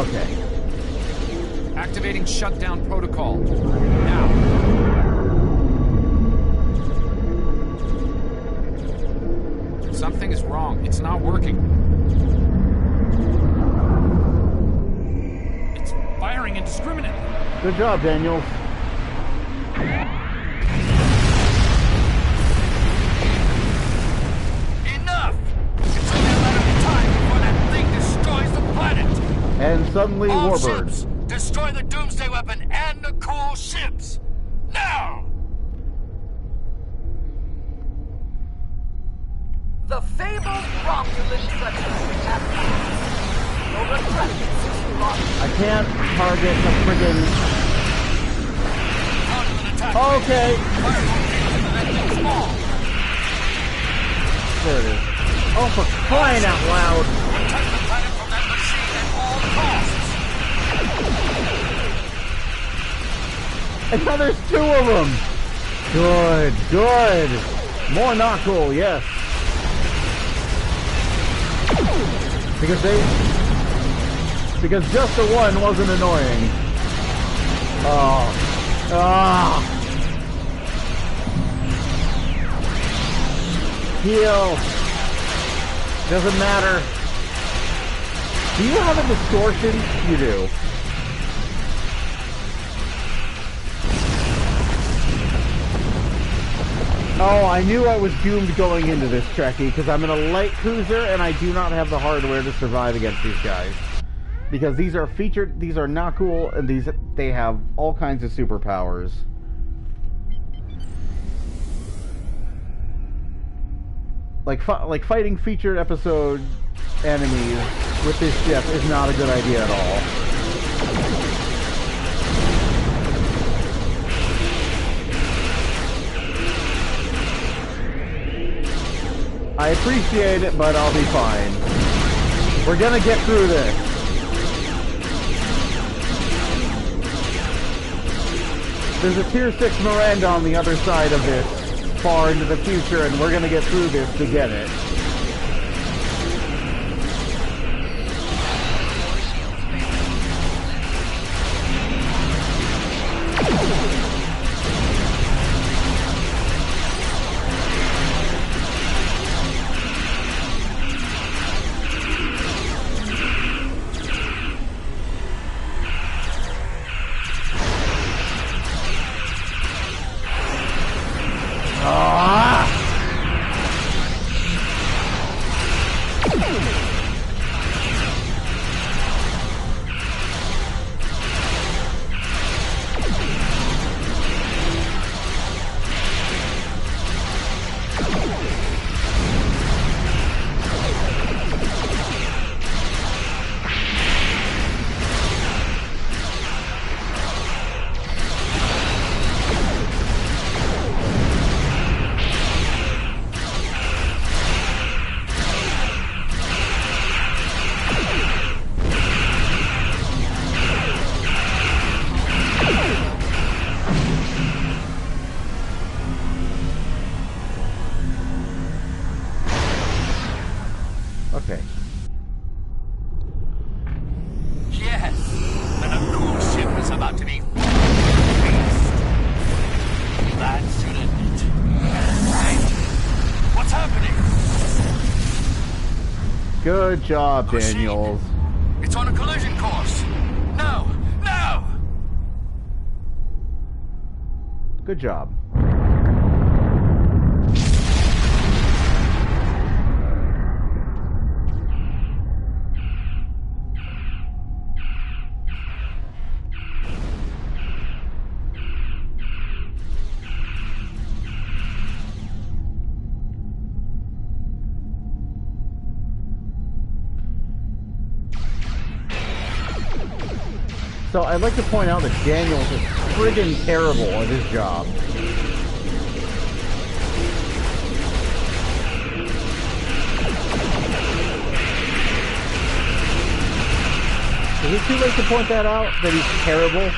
Okay. Activating shutdown protocol. Now. Something is wrong. It's not working. It's firing indiscriminately. Good job, Daniels. Enough! It's only a matter of time before that thing destroys the planet! And suddenly, All Warbird. ships, destroy the Doomsday Weapon and the cool ships! Now! The fabled Romulan treachery has passed. No regrets since you lost. I can't target the friggin'... Okay. There it is. Oh, for crying out loud! Protect the planet from that machine at all costs! And now there's 2 of them! Good, good! More not cool, yes. Because just the one wasn't annoying. Oh. Ah. Heal. Doesn't matter. Do you have a distortion? You do. Oh, I knew I was doomed going into this, Trekkie, because I'm in a light cruiser and I do not have the hardware to survive against these guys. Because these are featured, these are not cool, and they have all kinds of superpowers. Like fighting featured episode enemies with this ship is not a good idea at all. I appreciate it, but I'll be fine. We're gonna get through this. There's a Tier 6 Miranda on the other side of this, far into the future, and we're gonna get through this to get it. Okay. Yes! And a cool ship is about to be released. That's should end it. Right? What's happening? Good job, Daniels. It's on a collision course. No! No! Good job. So I'd like to point out that Daniels is friggin' terrible at his job. Is it too late to point that out? That he's terrible?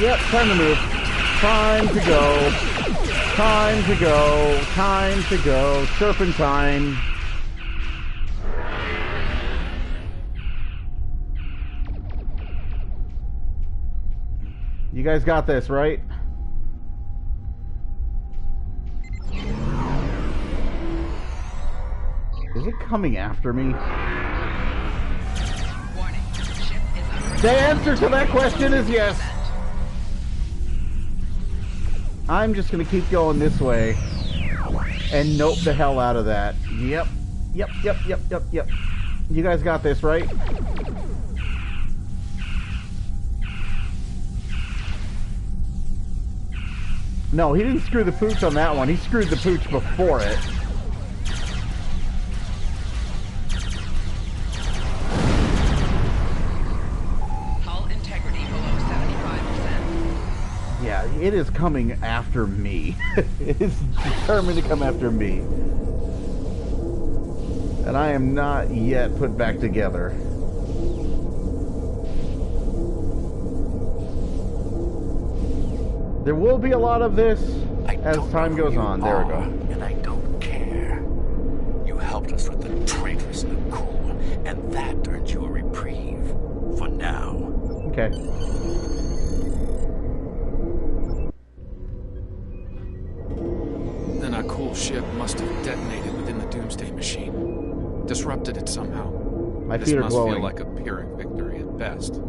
Yep, time to move. Time to go. Time to go. Time to go. Serpentine. You guys got this, right? Is it coming after me? The answer to that question is yes. I'm just gonna keep going this way and nope the hell out of that. Yep. Yep. You guys got this, right? No, he didn't screw the pooch on that one. He screwed the pooch before it. Hull integrity below 75%. Yeah, it is coming after me. It is determined to come after me. And I am not yet put back together. There will be a lot of this as time goes on. There we go. And I don't care. You helped us with the traitorous Nakul, and that earned you a reprieve. For now. Okay. The Nakul ship must have detonated within the Doomsday machine. Disrupted it somehow. My this feet are must glowing. feel like a Pyrrhic victory at best.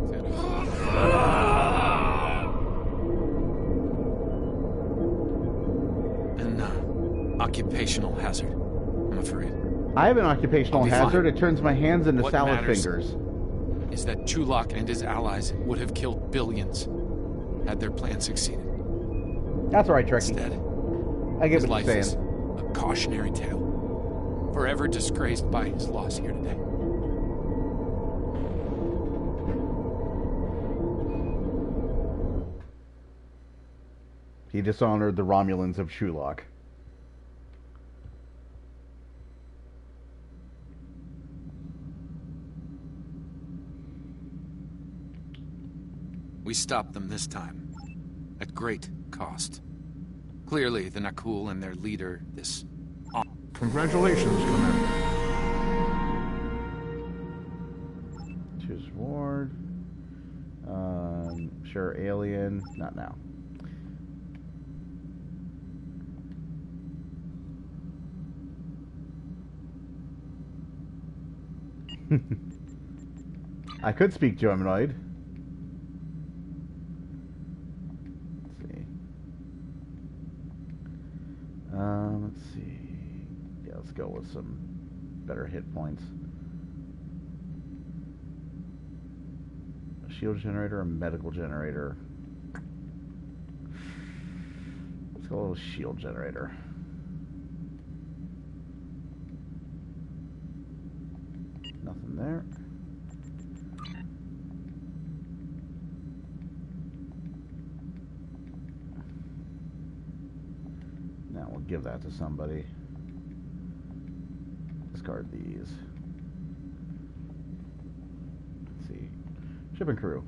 Occupational hazard, I'm afraid. I have an occupational hazard. Fine. It turns my hands into What salad matters fingers. Is that Chulak and his allies would have killed billions had their plan succeeded. That's right, Trekkie. Instead, I get his what life you're is saying. a cautionary tale, forever disgraced by his loss here today. He dishonored the Romulans of Chulak. We stopped them this time, at great cost. Clearly, the Nakul and their leader, this... Congratulations, Commander. Choose Ward. Sure, Alien. Not now. I could speak Germanoid. Let's see. Yeah, let's go with some better hit points. A shield generator, a medical generator. Let's go with a shield generator. Nothing there. Now we'll give that to somebody. Discard these. Let's see. Ship and crew.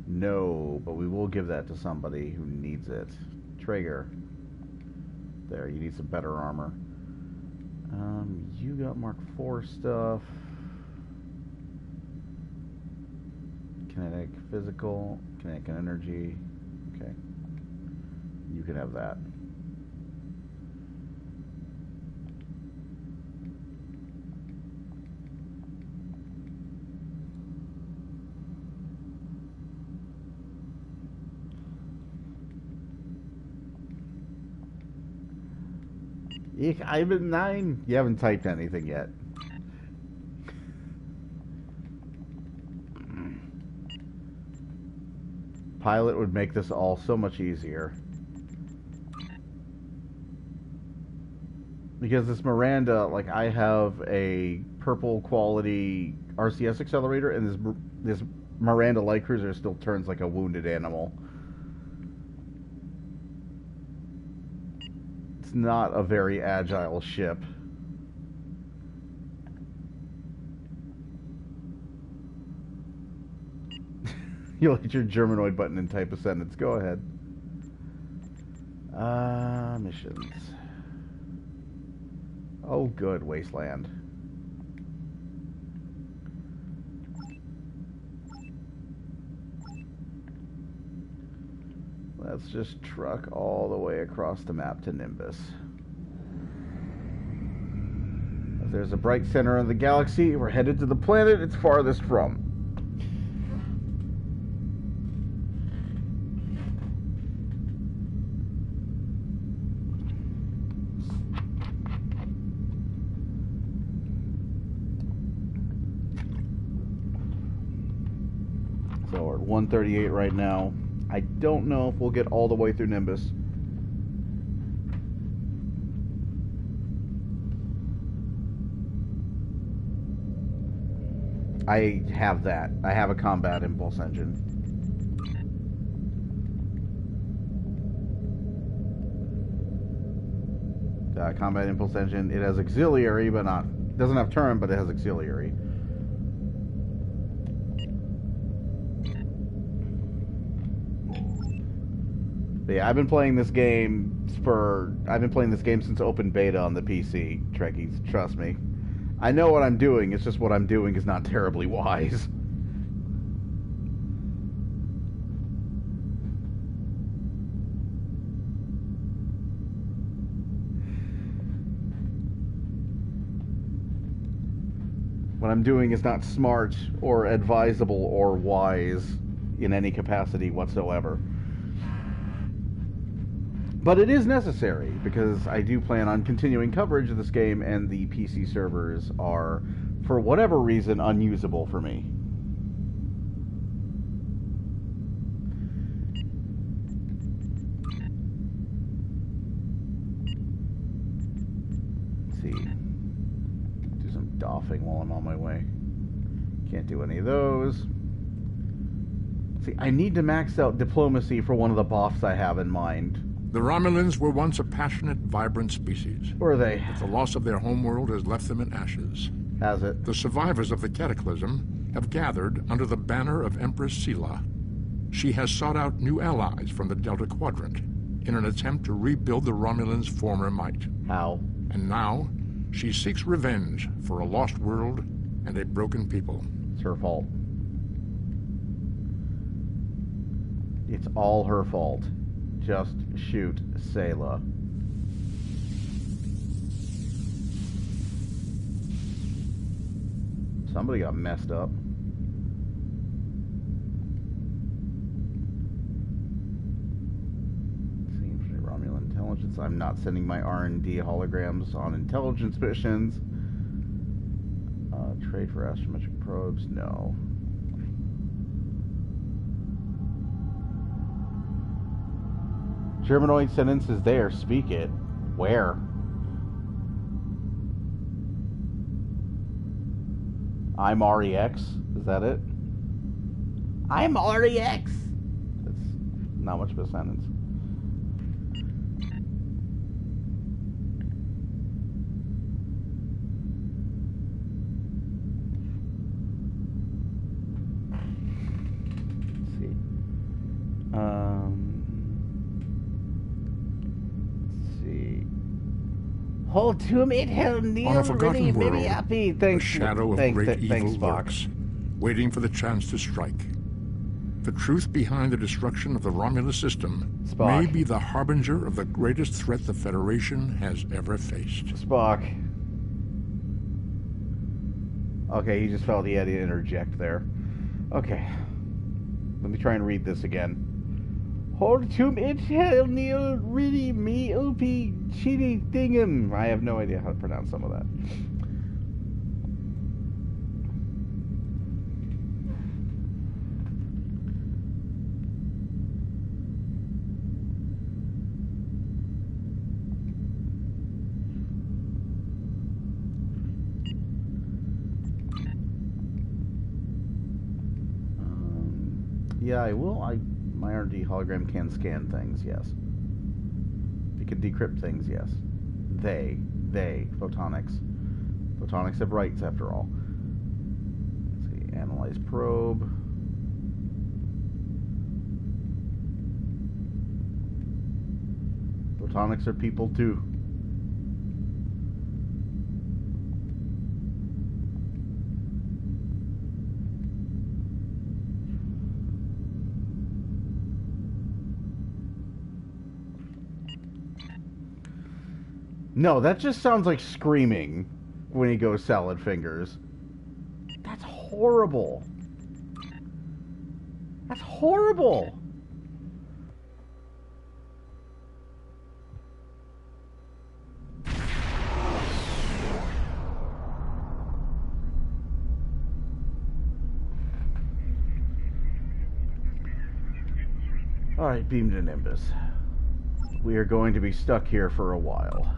No, but we will give that to somebody who needs it. Traeger. There, you need some better armor. You got Mark IV stuff. Kinetic, physical, kinetic and energy. Okay. You can have that. Ivan 9. You haven't typed anything yet. Pilot would make this all so much easier. Because this Miranda, like, I have a purple quality RCS accelerator, and this Miranda light cruiser still turns like a wounded animal. It's not a very agile ship. You'll hit your Germanoid button and type a sentence. Go ahead. Missions. Oh, good. Wasteland. Let's just truck all the way across the map to Nimbus. If there's a bright center of the galaxy, we're headed to the planet it's farthest from. So we're at 138 right now. I don't know if we'll get all the way through Nimbus. I have that. I have a combat impulse engine. Combat impulse engine. It has auxiliary, but not... doesn't have turn, but it has auxiliary. But yeah, I've been playing this game since open beta on the PC, Trekkies. Trust me. I know what I'm doing, it's just what I'm doing is not terribly wise. What I'm doing is not smart or advisable or wise in any capacity whatsoever. But it is necessary, because I do plan on continuing coverage of this game, and the PC servers are, for whatever reason, unusable for me. Let's see. Do some doffing while I'm on my way. Can't do any of those. See, I need to max out diplomacy for one of the buffs I have in mind. The Romulans were once a passionate, vibrant species. Were they? But the loss of their homeworld has left them in ashes. Has it? The survivors of the Cataclysm have gathered under the banner of Empress Sela. She has sought out new allies from the Delta Quadrant in an attempt to rebuild the Romulans' former might. How? And now, she seeks revenge for a lost world and a broken people. It's her fault. It's all her fault. Just shoot Sela. Somebody got messed up. Seems Romulan intelligence. I'm not sending my R&D holograms on intelligence missions. Trade for astrometric probes? No. Germanoid sentence is there. Speak it. Where? I'm REX? Is that it? I'm REX! That's not much of a sentence. Let's see. Hold to him, it held Neil. On a forgotten world, happy. Thanks, the shadow of great evil lurks, waiting for the chance to strike. The truth behind the destruction of the Romulus system may be the harbinger of the greatest threat the Federation has ever faced. Spock. Okay, he just felt he had to interject there. Okay. Let me try and read this again. Hold to it, hell, Neil, really, me, opie, chitty, dingum. I have no idea how to pronounce some of that. Yeah, I will. My R&D hologram can scan things, yes. It can decrypt things, yes. They, photonics. Photonics have rights, after all. Let's see, analyze probe. Photonics are people too. No, that just sounds like screaming when he goes salad fingers. That's horrible. That's horrible. Alright, beam to Nimbus. We are going to be stuck here for a while.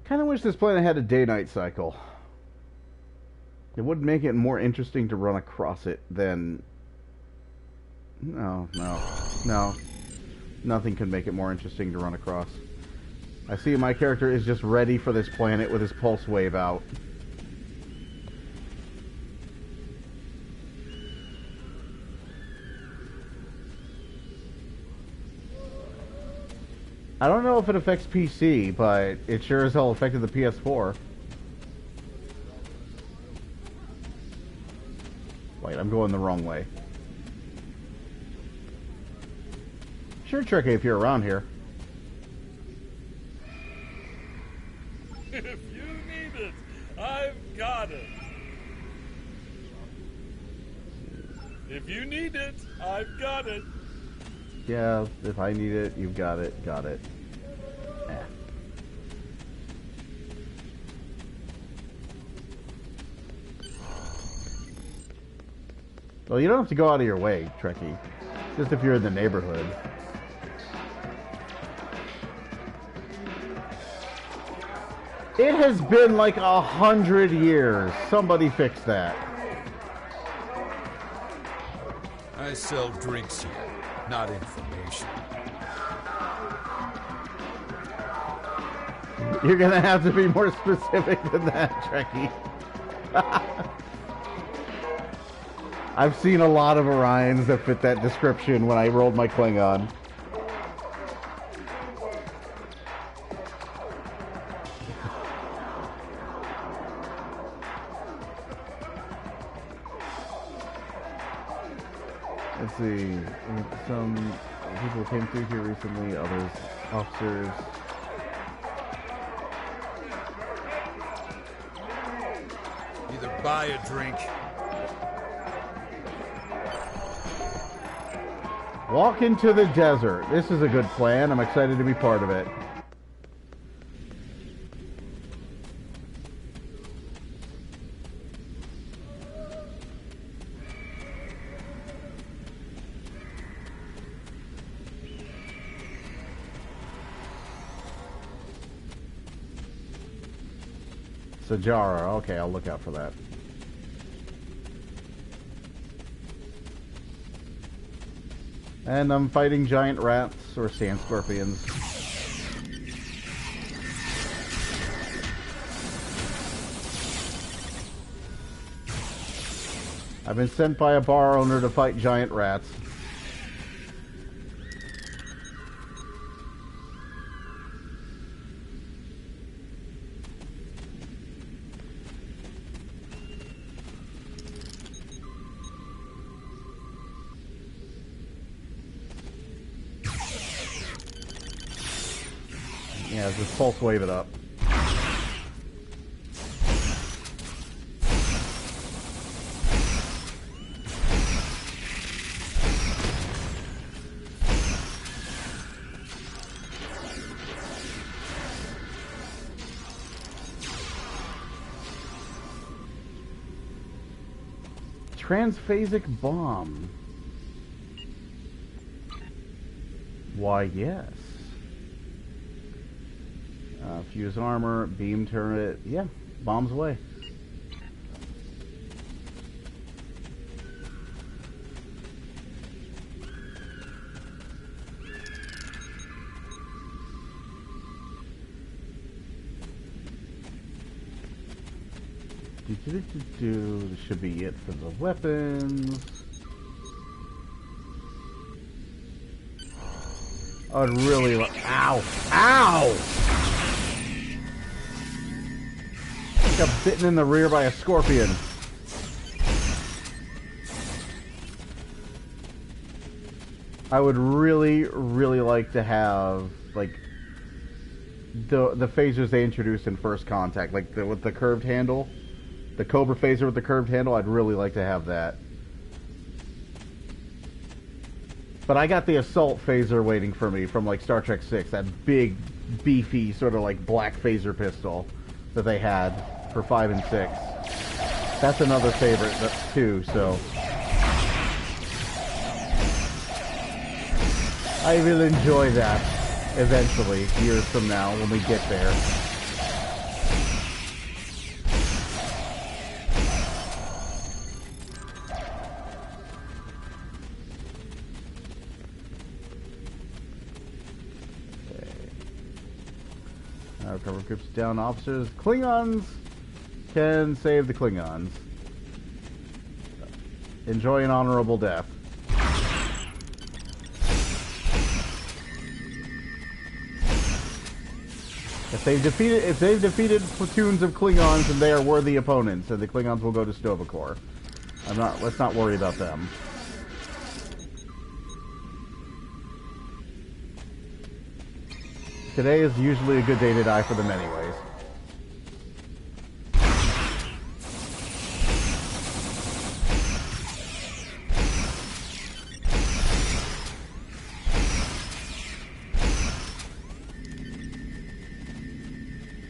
Kind of wish this planet had a day-night cycle. It would make it more interesting to run across it than... No. Nothing could make it more interesting to run across. I see my character is just ready for this planet with his pulse wave out. I don't know if it affects PC, but it sure as hell affected the PS4. Wait, I'm going the wrong way. Sure, Tricky, if you're around here. If you need it, I've got it. If you need it, I've got it. Yeah, if I need it, you've got it. Got it. Well, you don't have to go out of your way, Trekkie. Just if you're in the neighborhood. It has been like 100 years. Somebody fix that. I sell drinks here, not information. You're gonna have to be more specific than that, Trekkie. I've seen a lot of Orions that fit that description when I rolled my Klingon. Let's see. Some people came through here recently, others, officers. Either buy a drink. Walk into the desert. This is a good plan. I'm excited to be part of it. Sajara. Okay, I'll look out for that. And I'm fighting giant rats or sand scorpions. I've been sent by a bar owner to fight giant rats. Yeah, just pulse wave it up. Transphasic bomb. Why, yes. Fuse armor, beam turret. Yeah, bombs away. This should be it for the weapons. I'd really ow! Ow! I got bitten in the rear by a scorpion. I would really, really like to have, like, the phasers they introduced in First Contact, like with the curved handle. The Cobra phaser with the curved handle, I'd really like to have that. But I got the Assault phaser waiting for me from, like, Star Trek 6. That big, beefy, sort of, like, black phaser pistol that they had for 5 and 6. That's another favorite, too, so... I will enjoy that eventually, years from now, when we get there. Okay. Now recover groups down officers. Klingons can save the Klingons. Enjoy an honorable death. If they've defeated platoons of Klingons, and they are worthy opponents, and the Klingons will go to Sto-vo-kor. Let's not worry about them. Today is usually a good day to die for them anyways.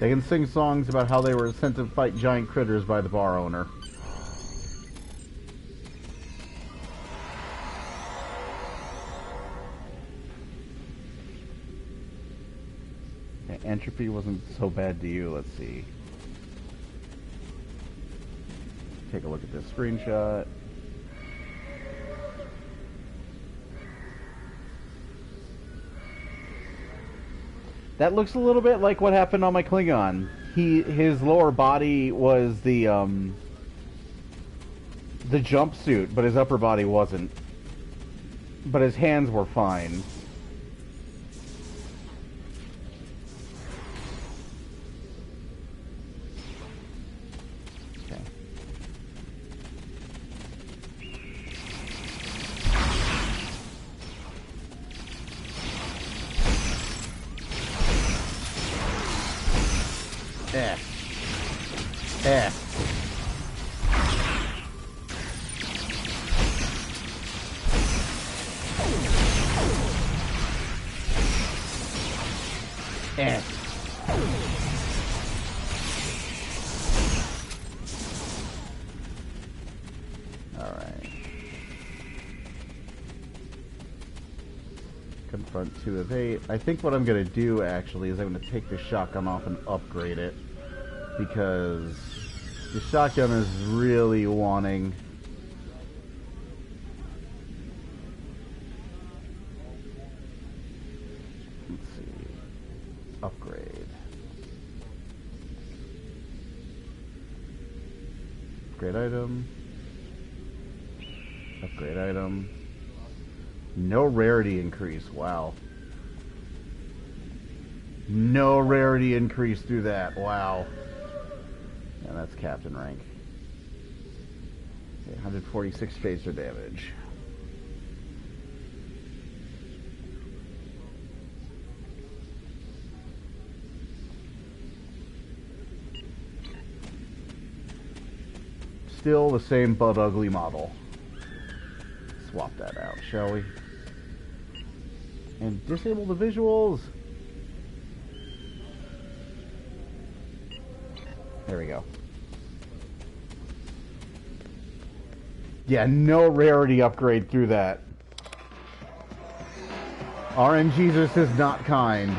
They can sing songs about how they were sent to fight giant critters by the bar owner. Okay, entropy wasn't so bad to you. Let's see. Take a look at this screenshot. That looks a little bit like what happened on my Klingon. His lower body was the jumpsuit, but his upper body wasn't. But his hands were fine. Okay. Alright. Confront 2 of 8. I think what I'm going to do, actually, is I'm going to take the shotgun off and upgrade it. Because the shotgun is really wanting... Let's see. Upgrade. Upgrade item. Upgrade item. No rarity increase. Wow. No rarity increase through that. Wow. And that's captain rank. Okay, 146 phaser damage. Still the same butt ugly model. Swap that out, shall we? And disable the visuals. There we go. Yeah, no rarity upgrade through that. RNGesus is not kind.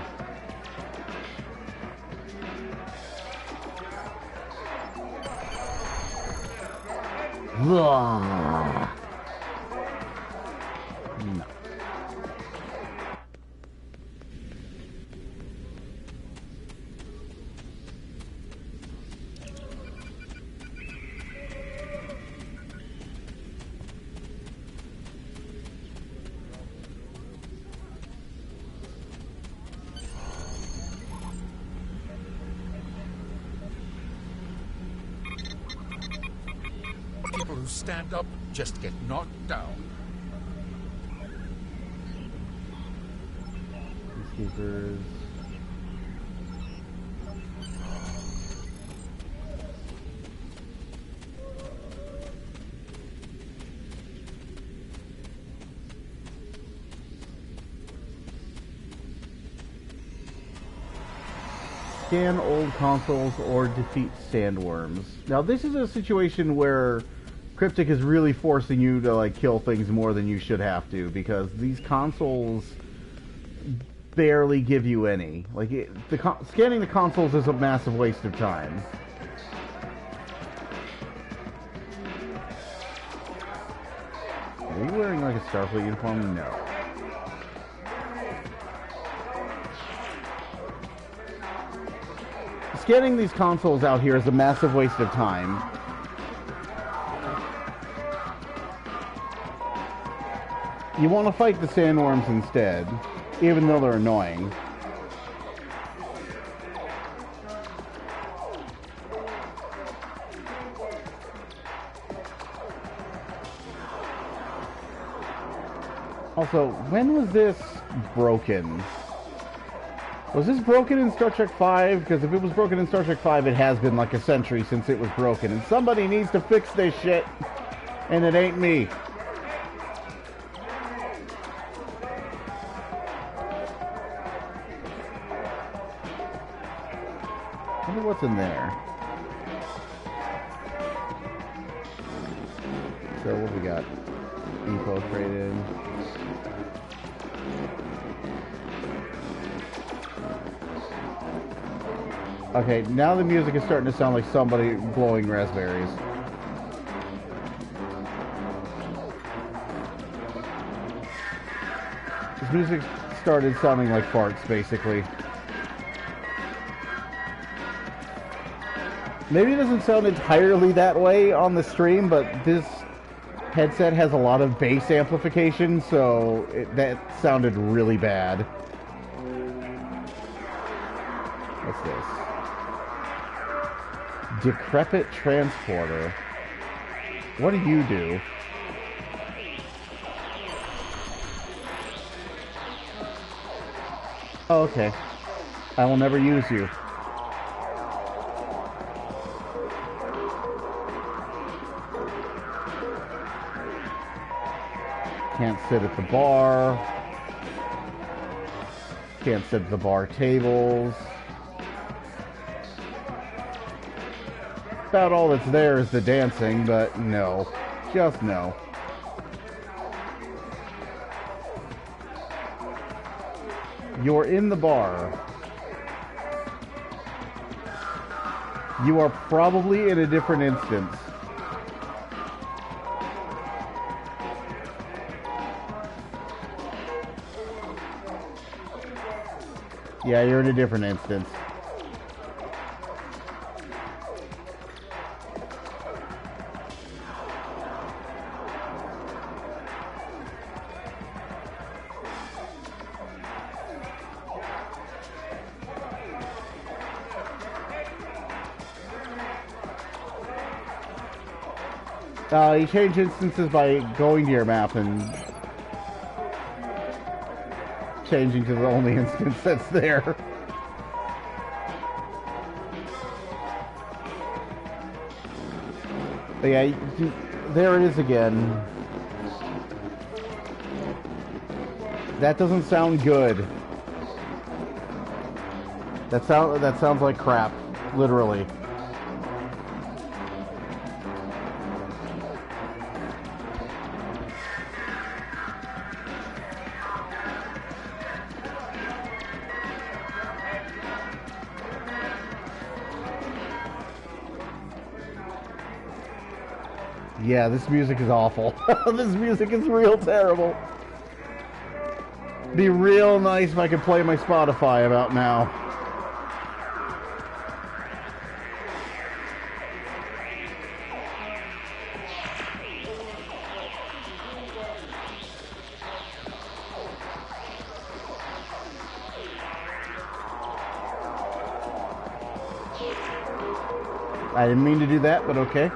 Ugh. No. People who stand up just get knocked down. Peacekeepers. Scan old consoles or defeat sandworms. Now this is a situation where Cryptic is really forcing you to like kill things more than you should have to, because these consoles barely give you any. Like scanning the consoles is a massive waste of time. Are you wearing like a Starfleet uniform? No. Scanning these consoles out here is a massive waste of time. You want to fight the sandworms instead, even though they're annoying. Also, when was this broken? Was this broken in Star Trek V? Because if it was broken in Star Trek V, it has been like a century since it was broken. And somebody needs to fix this shit. And it ain't me. I wonder what's in there. So what we got? Info traded. Okay, now the music is starting to sound like somebody blowing raspberries. This music started sounding like farts, basically. Maybe it doesn't sound entirely that way on the stream, but this headset has a lot of bass amplification, so that sounded really bad. What's this? Decrepit transporter. What do you do? Oh, okay. I will never use you. Can't sit at the bar. Can't sit at the bar tables. About all that's there is the dancing, but no. Just no. You're in the bar. You are probably in a different instance. Yeah, you're in a different instance. You change instances by going to your map and changing to the only instance that's there. But yeah, there it is again. That doesn't sound good. That sounds like crap, literally. Yeah, this music is awful. This music is real terrible. Be real nice if I could play my Spotify about now. I didn't mean to do that, but okay.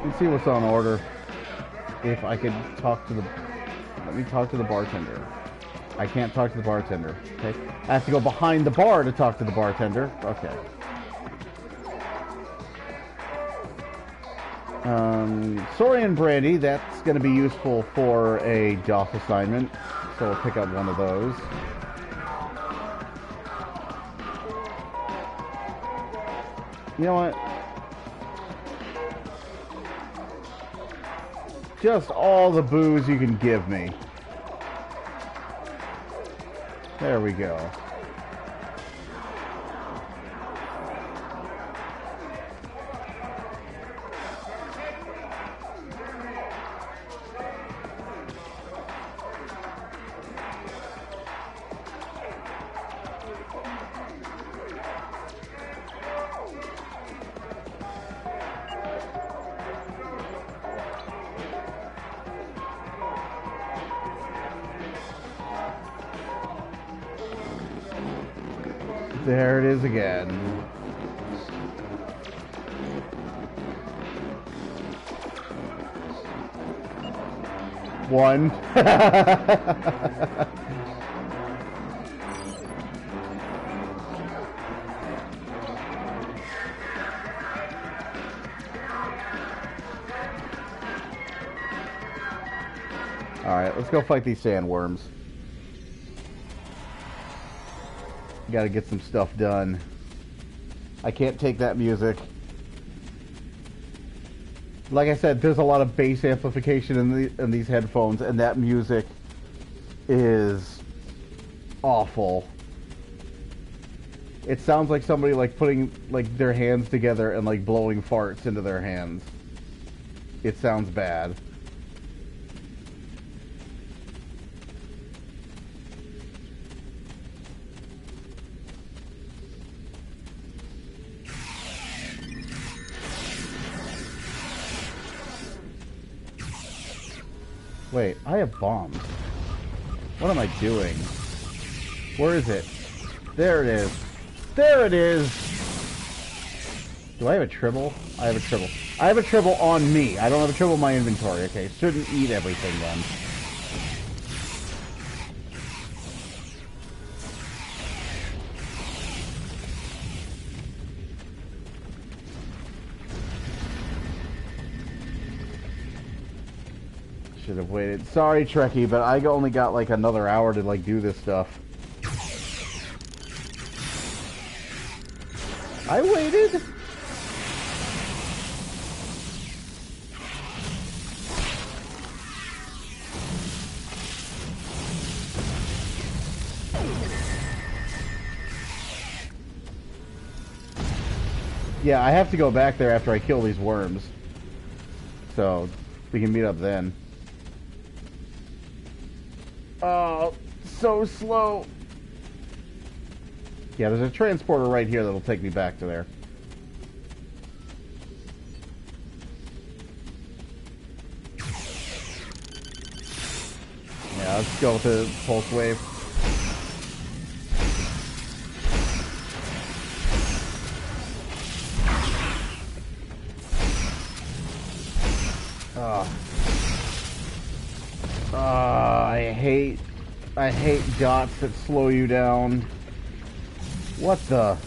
Let's see what's on order. If I could talk to the... Let me talk to the bartender. I can't talk to the bartender. Okay. I have to go behind the bar to talk to the bartender. Okay. Saurian brandy, that's going to be useful for a DOS assignment. So we'll pick up one of those. You know what? Just all the booze you can give me. There we go. There it is again. One. Alright, let's go fight these sandworms. Gotta get some stuff done. I can't take that music. Like I said, there's a lot of bass amplification in these headphones, and that music is awful. It sounds like somebody like putting like their hands together and like blowing farts into their hands. It sounds bad. Wait, I have bombs. What am I doing? Where is it? There it is. There it is! Do I have a tribble? I have a tribble. I have a tribble on me. I don't have a tribble in my inventory. Okay, shouldn't eat everything then. Should have waited. Sorry, Trekkie, but I only got like another hour to like do this stuff. I waited. Yeah, I have to go back there after I kill these worms. So, we can meet up then. Oh, so slow. Yeah, there's a transporter right here that'll take me back to there. Yeah, let's go with the pulse wave. I hate dots that slow you down. What the?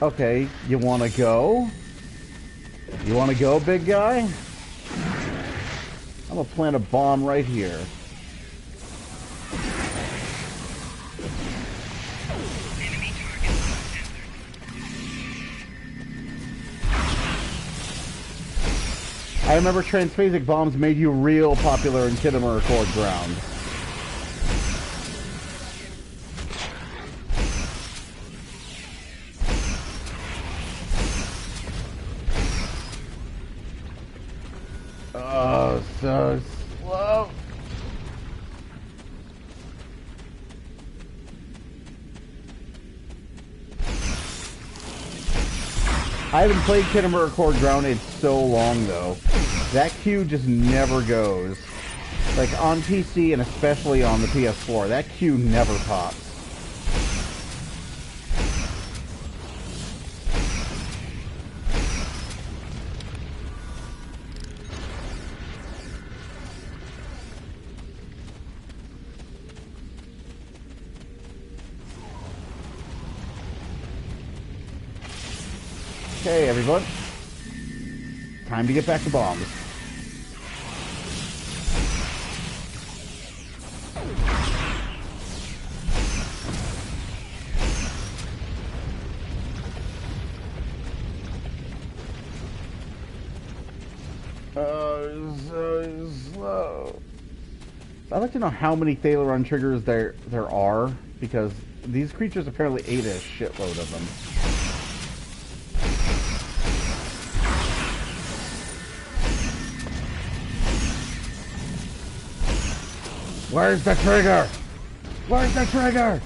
Okay, you wanna go? You wanna go, big guy? I'm gonna plant a bomb right here. I remember transphasic bombs made you real popular in Kittimer Accord Ground. Oh, so slow. I haven't played Kittimer Accord Ground in so long, though. That queue just never goes. Like, on PC and especially on the PS4, that queue never pops. Okay, everyone. Time to get back to bombs. So slow. I'd like to know how many Thalaron triggers there are, because these creatures apparently ate a shitload of them. Where's the trigger? Where's the trigger?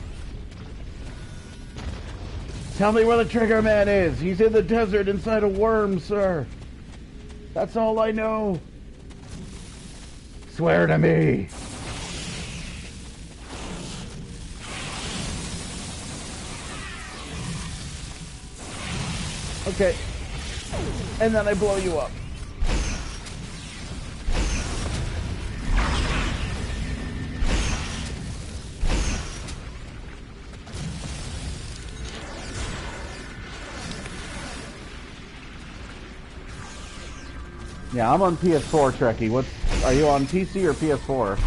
Tell me where the trigger man is. He's in the desert inside a worm, sir. That's all I know. Swear to me. Okay. And then I blow you up. Yeah, I'm on PS4, Trekkie. Are you on PC or PS4?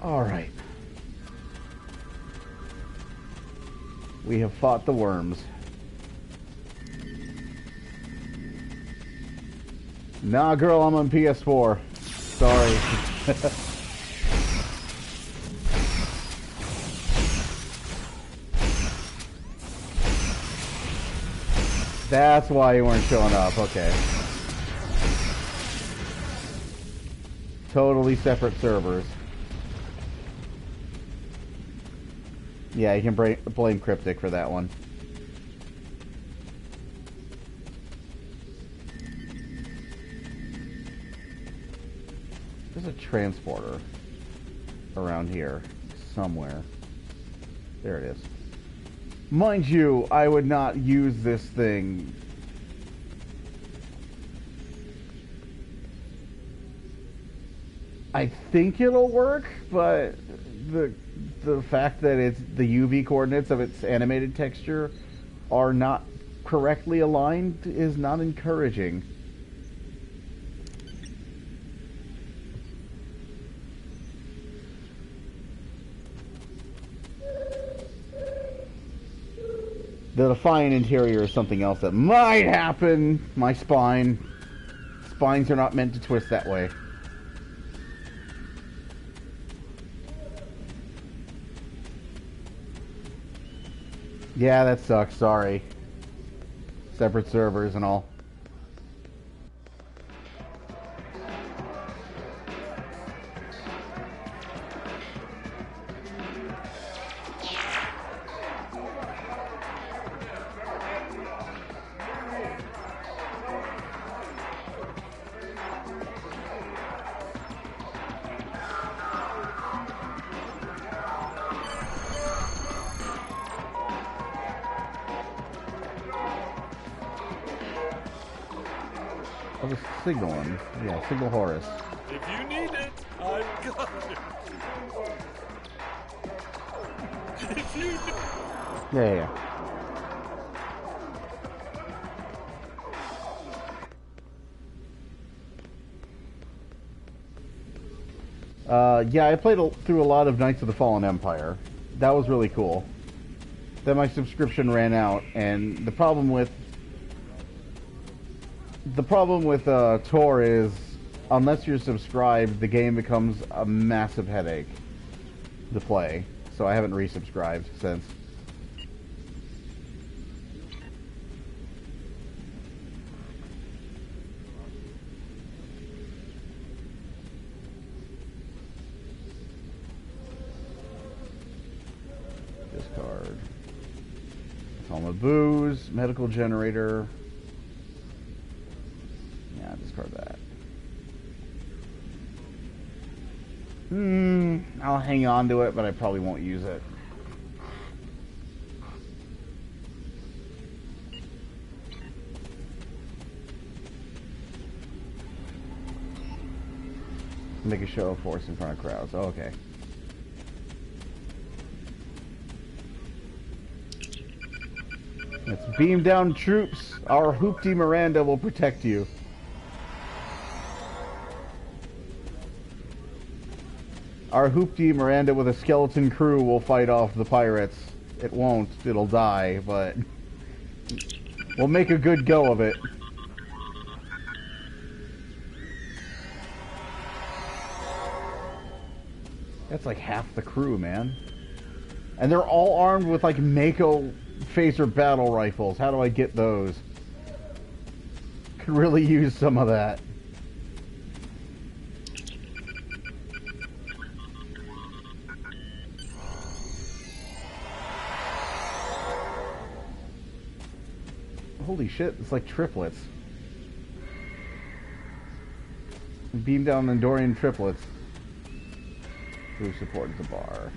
Alright. We have fought the worms. Nah, girl, I'm on PS4. Sorry. That's why you weren't showing up, okay. Totally separate servers. Yeah, you can blame Cryptic for that one. There's a transporter around here somewhere. There it is. Mind you, I would not use this thing. I think it'll work, but the fact that it's the UV coordinates of its animated texture are not correctly aligned is not encouraging. The Defiant interior is something else that might happen. My spine. Spines are not meant to twist that way. Yeah, that sucks. Sorry. Separate servers and all. I'll just signal him. Yeah, signal Horus. If you need it, I've got it. If you need... Yeah. Yeah, I played through a lot of Knights of the Fallen Empire. That was really cool. Then my subscription ran out, and the problem with Tor is, unless you're subscribed, the game becomes a massive headache to play. So I haven't resubscribed since. Discard. Helmet booze, medical generator. Yeah, discard that. I'll hang on to it, but I probably won't use it. Make a show of force in front of crowds. Oh, okay. Let's beam down troops. Our Hoopty Miranda will protect you. Our Hoopty Miranda with a skeleton crew will fight off the pirates. It won't. It'll die, but we'll make a good go of it. That's like half the crew, man. And they're all armed with like Mako phaser battle rifles. How do I get those? Could really use some of that. Holy shit, it's like triplets. Beam down Andorian triplets. Who supported the bar?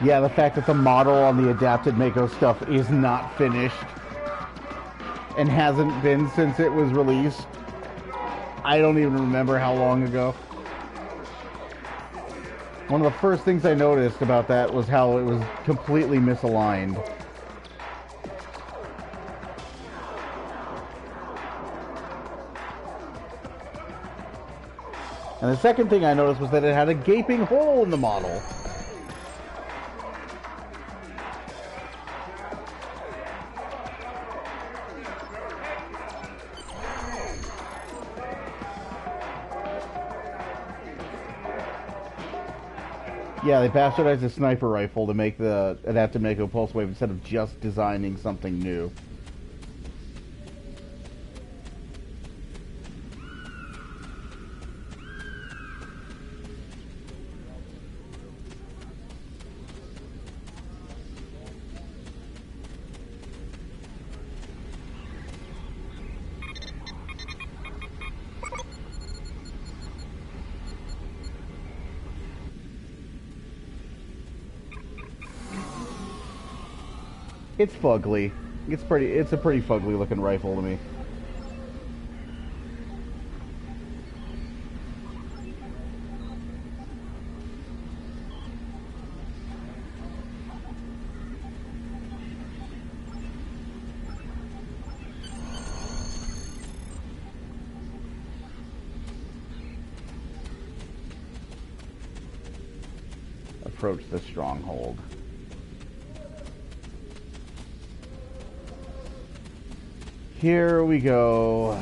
Yeah, the fact that the model on the adapted Mako stuff is not finished and hasn't been since it was released. I don't even remember how long ago. One of the first things I noticed about that was how it was completely misaligned. And the second thing I noticed was that it had a gaping hole in the model. Yeah, they bastardized the sniper rifle to make the adapted Mako pulse wave instead of just designing something new. It's fugly. It's a pretty fugly looking rifle to me. Approach the stronghold. Here we go.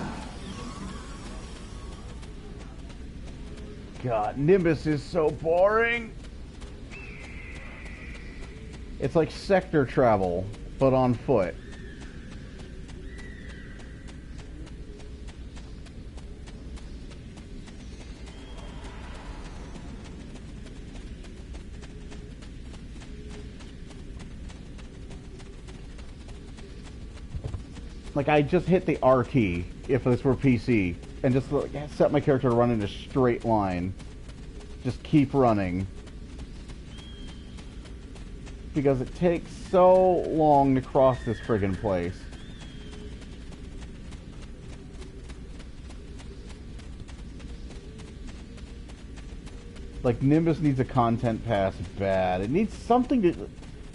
God, Nimbus is so boring. It's like sector travel, but on foot. Like, I just hit the R key, if this were PC, and just like, set my character to run in a straight line. Just keep running. Because it takes so long to cross this friggin' place. Like, Nimbus needs a content pass bad. It needs something to...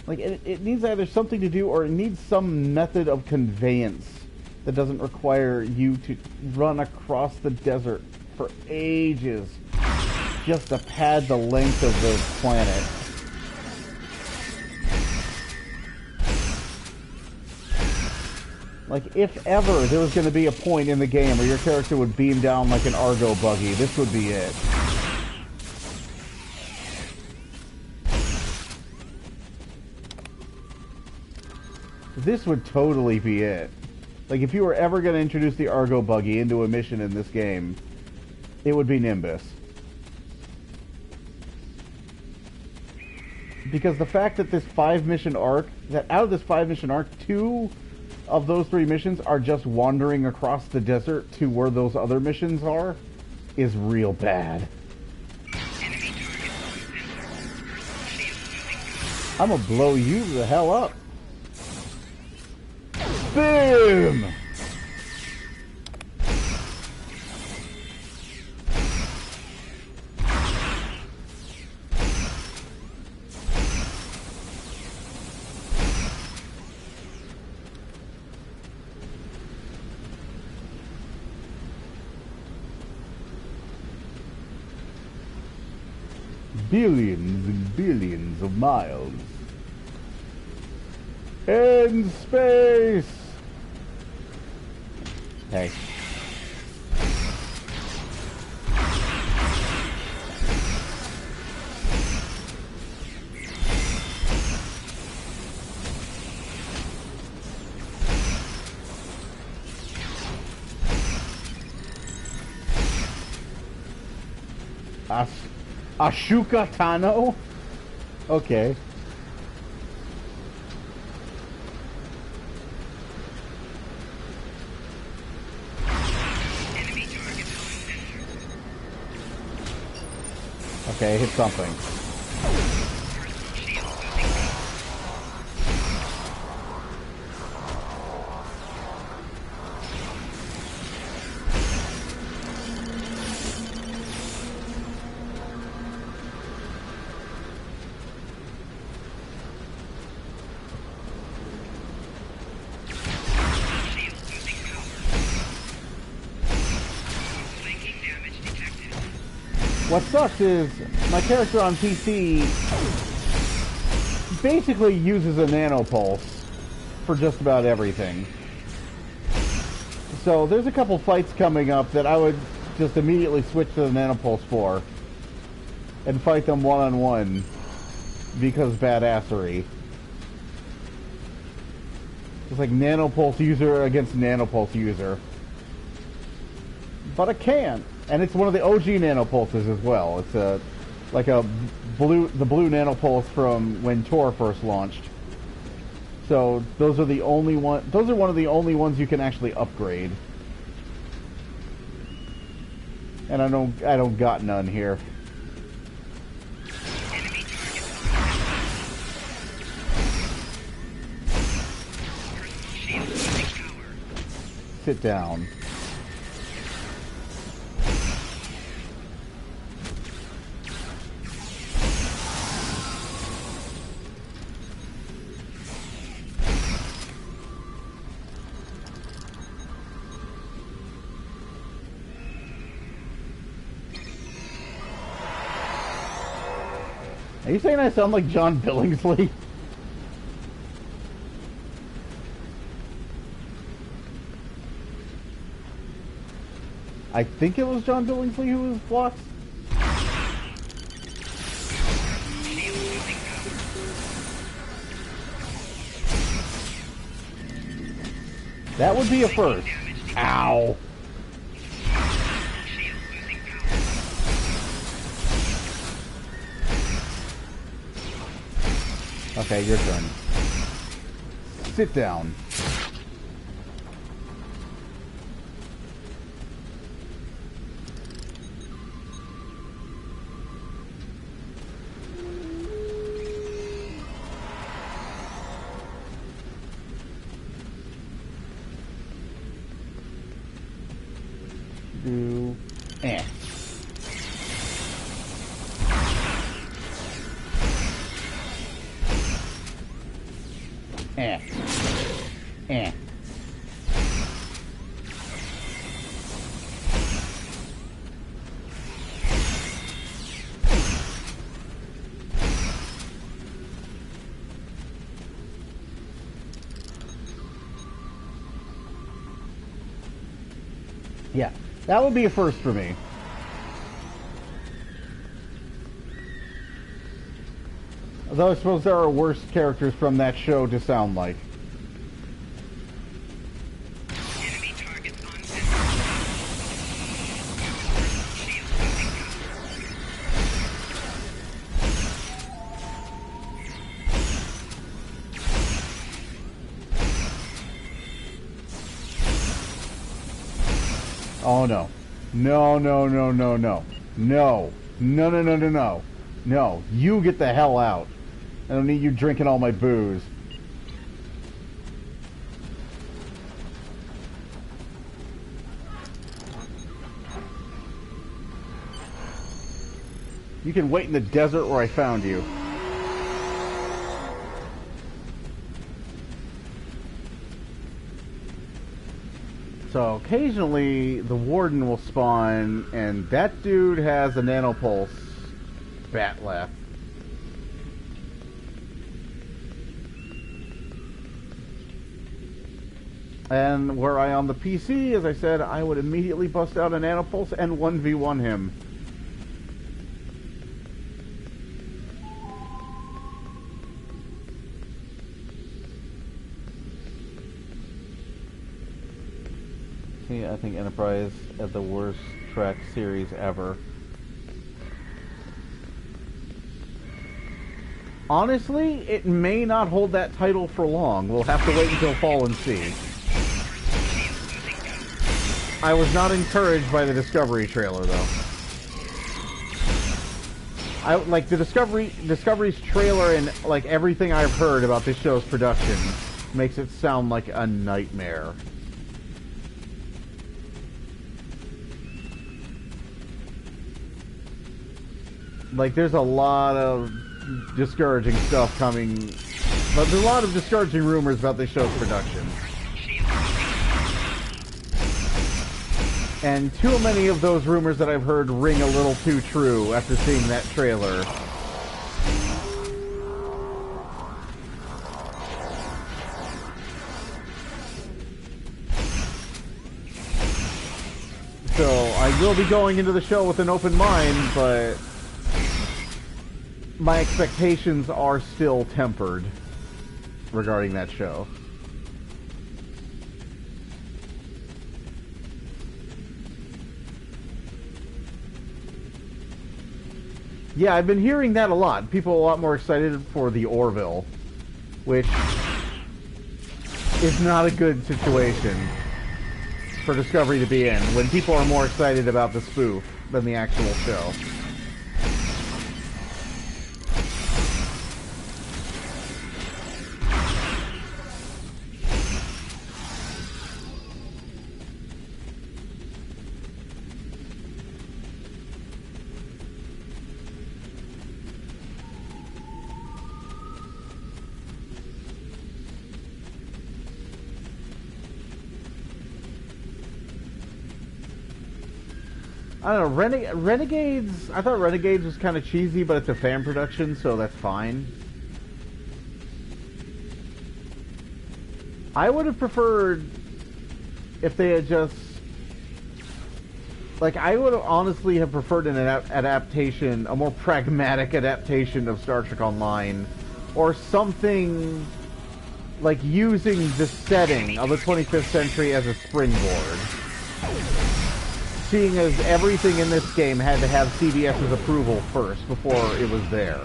Like, it needs either something to do or it needs some method of conveyance that doesn't require you to run across the desert for ages just to pad the length of the planet. Like, if ever there was going to be a point in the game where your character would beam down like an Argo buggy, this would be it. This would totally be it. Like, if you were ever going to introduce the Argo buggy into a mission in this game, it would be Nimbus. because the fact that this 5-mission arc, that out of this 5-mission arc, 2 of those 3 missions are just wandering across the desert to where those other missions are, is real bad. I'm gonna blow you the hell up. Boom! Billions and billions of miles. In space! Hey. Ashoka Tano? Okay. Okay, hit something. What sucks is my character on PC basically uses a nanopulse for just about everything. So there's a couple fights coming up that I would just immediately switch to the nanopulse for and fight them one-on-one because badassery. It's like nanopulse user against nanopulse user. But I can't. And it's one of the OG nanopulses as well. It's the blue nanopulse from when Tor first launched. So those are the only one. Those are one of the only ones you can actually upgrade. And I don't got none here. Sit down. Are you saying I sound like John Billingsley? I think it was John Billingsley who was Floss. That would be a first. Ow. Okay, your turn. Sit down. Do eh. Eh. Eh. Yeah, that would be a first for me. Although I suppose there are worse characters from that show to sound like. Oh no. No, no, no, no, no. No. No, no, no, no, no. No. You get the hell out. I don't need you drinking all my booze. You can wait in the desert where I found you. So occasionally the warden will spawn, and that dude has a nanopulse bat left. And were I on the PC, as I said, I would immediately bust out a nanopulse and 1v1 him. I think Enterprise had the worst Trek series ever. Honestly, it may not hold that title for long. We'll have to wait until fall and see. I was not encouraged by the Discovery trailer, though. I like the Discovery's trailer, and like everything I've heard about this show's production makes it sound like a nightmare. Like, there's a lot of discouraging stuff coming, but there's a lot of discouraging rumors about this show's production. And too many of those rumors that I've heard ring a little too true after seeing that trailer. So, I will be going into the show with an open mind, but my expectations are still tempered regarding that show. Yeah, I've been hearing that a lot. People are a lot more excited for the Orville, which is not a good situation for Discovery to be in, when people are more excited about the spoof than the actual show. I don't know, Renegades, I thought Renegades was kind of cheesy, but it's a fan production, so that's fine. I would have preferred if they had just... Like, I would have honestly have preferred an adaptation, a more pragmatic adaptation of Star Trek Online, or something like using the setting of the 25th century as a springboard. Seeing as everything in this game had to have CBS's approval first before it was there.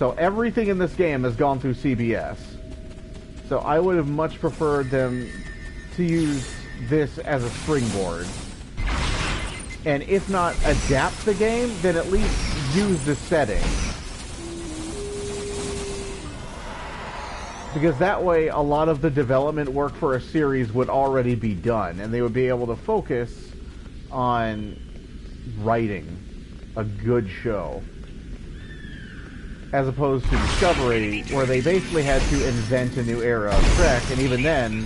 So everything in this game has gone through CBS. So I would have much preferred them to use this as a springboard. And if not adapt the game, then at least use the setting. Because that way a lot of the development work for a series would already be done, and they would be able to focus on writing a good show, as opposed to Discovery, where they basically had to invent a new era of Trek, and even then,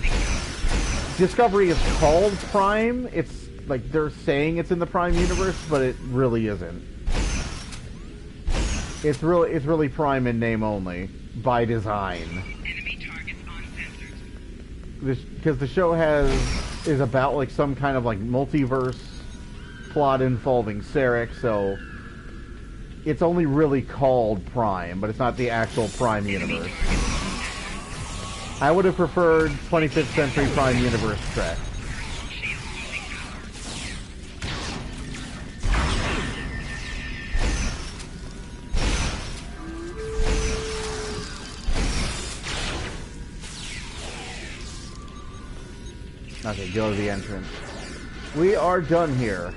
Discovery is called Prime. It's like they're saying it's in the Prime universe, but it really isn't. It's really Prime in name only, by design. Because the show is about like some kind of like multiverse plot involving Sarek, so it's only really called Prime, but it's not the actual Prime universe. I would have preferred 25th century Prime universe Trek. Okay, go to the entrance. We are done here.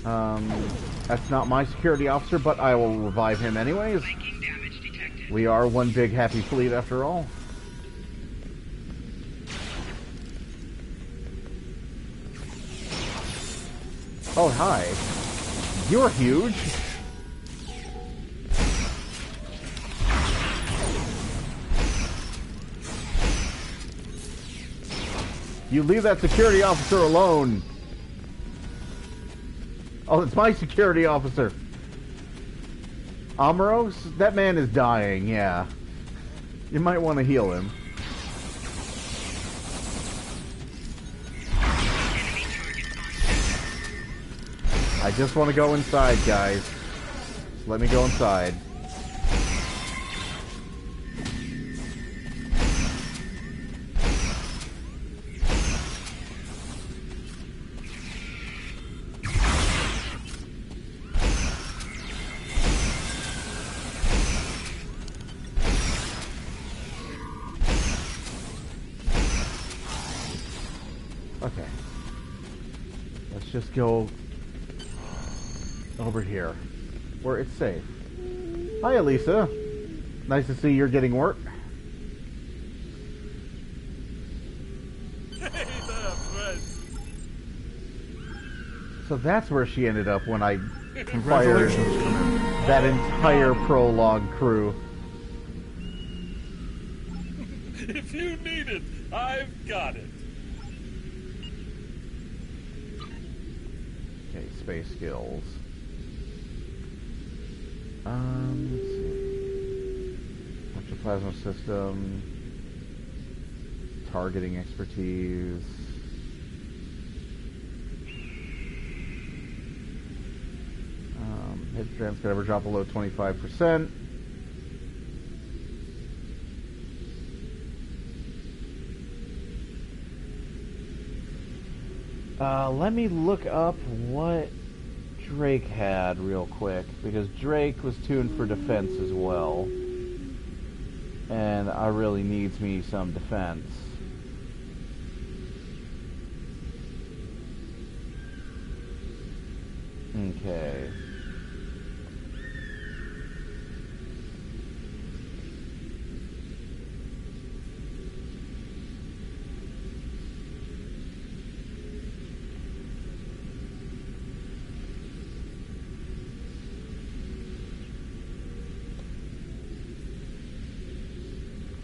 That's not my security officer, but I will revive him anyways. We are one big happy fleet after all. Oh, hi. You're huge. You leave that security officer alone. Oh, it's my security officer. Amaros? That man is dying, yeah. You might want to heal him. I just want to go inside, guys. Just let me go inside. Okay. Let's just go over here, where it's safe. Hi, Elisa. Nice to see you're getting work. Hey there, friend. So that's where she ended up when I fired that entire prologue crew. If you need it, I've got it. Okay, space skills. Let's see. Ectoplasma system. Targeting expertise. Hit strength could ever drop below 25%. Let me look up what Drake had real quick, because Drake was tuned for defense as well, and I really needs me some defense. Okay.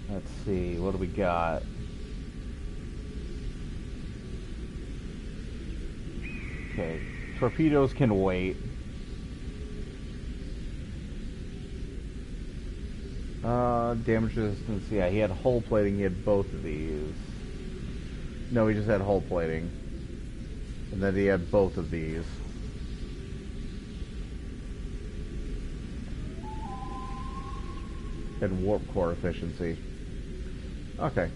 Let's see, what do we got? Okay, torpedoes can wait. Damage resistance, yeah, he had hull plating, he had both of these. No, he just had hull plating. And then he had both of these. And warp core efficiency. Okay.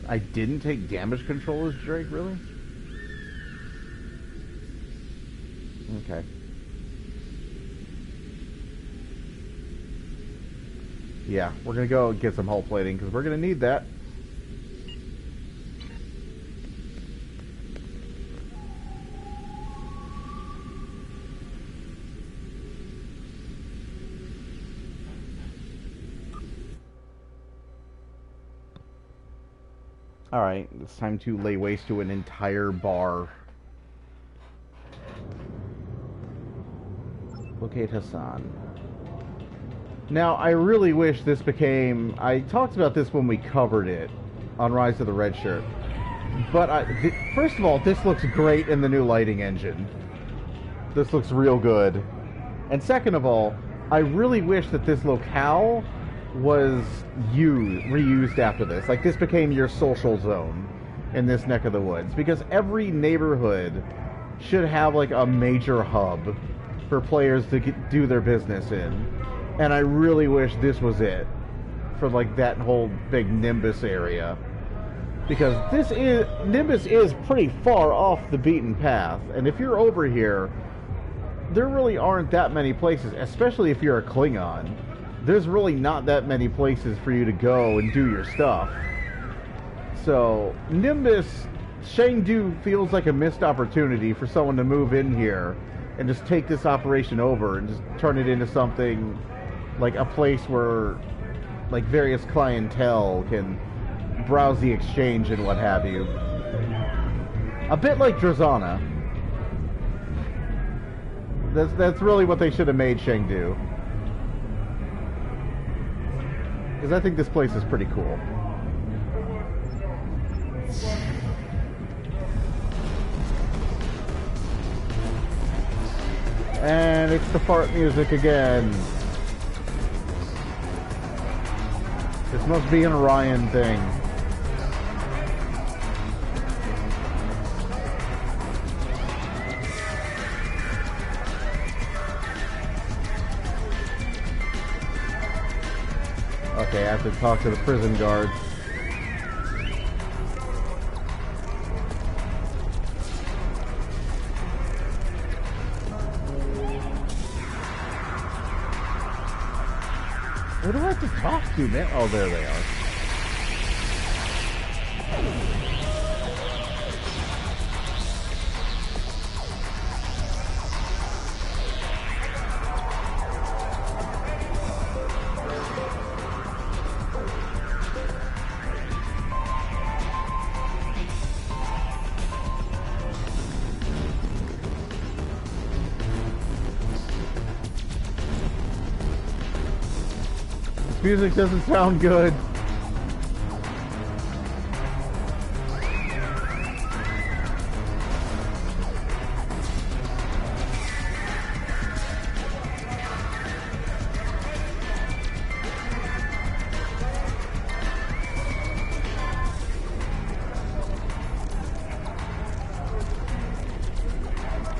I didn't take damage control as Drake, really? Okay. Yeah, we're gonna go get some hull plating because we're gonna need that. Alright, it's time to lay waste to an entire bar. Locate Hassan. Now, I really wish this became... I talked about this when we covered it on Rise of the Red Shirt. But, first of all, this looks great in the new lighting engine. This looks real good. And second of all, I really wish that this locale was reused after this. Like, this became your social zone in this neck of the woods. Because every neighborhood should have, like, a major hub for players to do their business in. And I really wish this was it for, like, that whole big Nimbus area. Because Nimbus is pretty far off the beaten path. And if you're over here, there really aren't that many places, especially if you're a Klingon, there's really not that many places for you to go and do your stuff. So, Nimbus, Chengdu feels like a missed opportunity for someone to move in here and just take this operation over and just turn it into something like a place where like various clientele can browse the exchange and what have you. A bit like Drazana. That's really what they should have made Chengdu. Because I think this place is pretty cool. And it's the fart music again. This must be an Orion thing. Okay, I have to talk to the prison guards. Who do I have to talk to, man? Oh, there they are. Music doesn't sound good.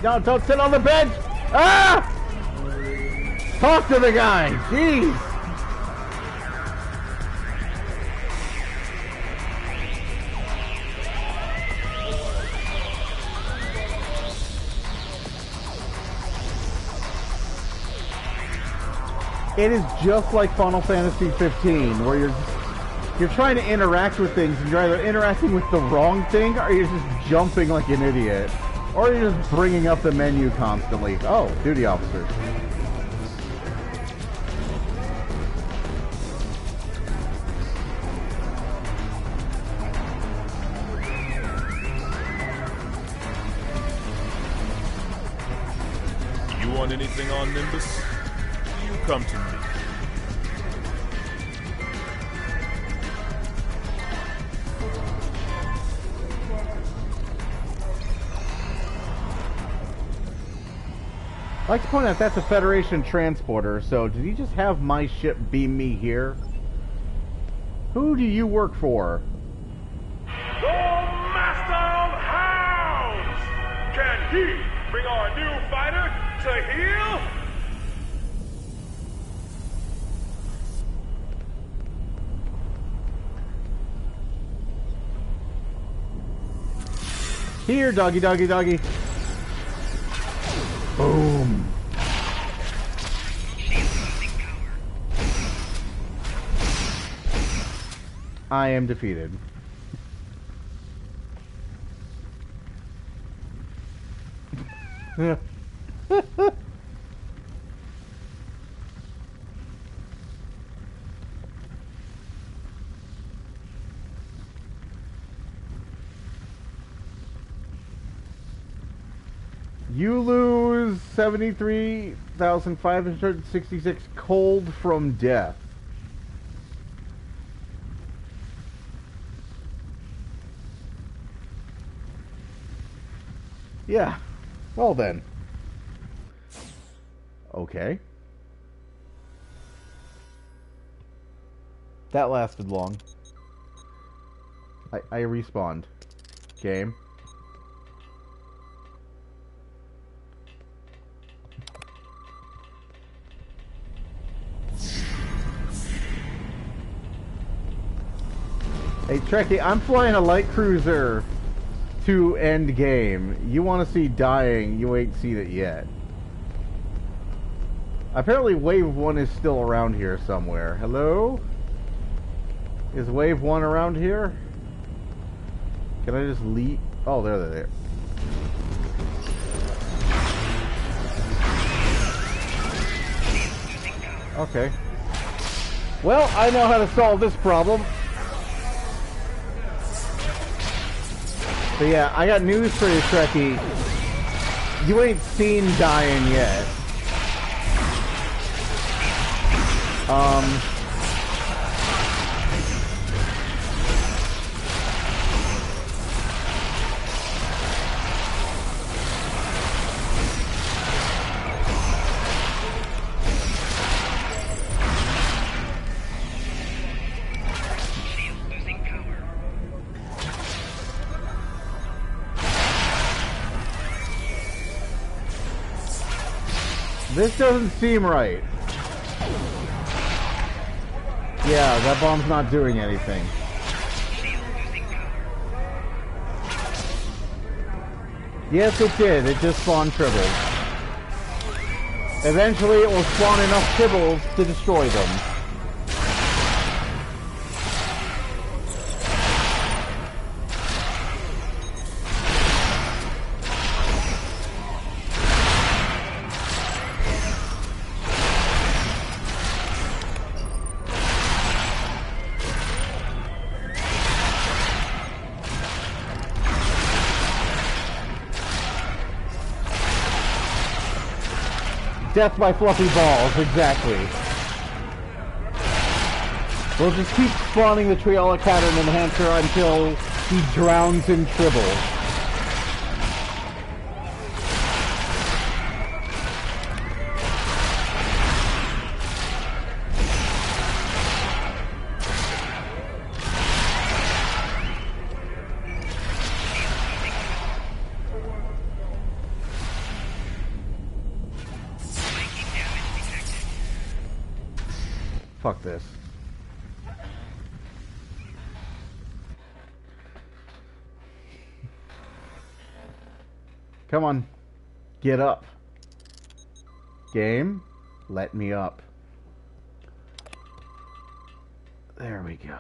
No, don't sit on the bench! Ah! Talk to the guy! Jeez! It is just like Final Fantasy 15, where you're trying to interact with things, and you're either interacting with the wrong thing, or you're just jumping like an idiot, or you're just bringing up the menu constantly. Oh, duty officers. You want anything on Nimbus? You come to me. I'd like to point out that's a Federation transporter, so did he just have my ship beam me here? Who do you work for? The Master of Hounds! Can he bring our new fighter to heel? Here, doggy, doggy, doggy. Boom. I am defeated. You lose 73,566 cold from death. Yeah. Well then. Okay. That lasted long. I respawned. Game. Hey Trekkie, I'm flying a light cruiser to end game. You want to see dying, you ain't seen it yet. Apparently Wave 1 is still around here somewhere. Hello? Is Wave 1 around here? Can I just leave? Oh, there they're there. Okay. Well, I know how to solve this problem. But yeah, I got news for you, Trekkie. You ain't seen dying yet. This doesn't seem right. Yeah, that bomb's not doing anything. Yes, it did. It just spawned tribbles. Eventually, it will spawn enough tribbles to destroy them. Death by fluffy balls, exactly. We'll just keep spawning the Triala Pattern Enhancer until he drowns in tribbles. Fuck this. Come on. Get up. Game, let me up. There we go.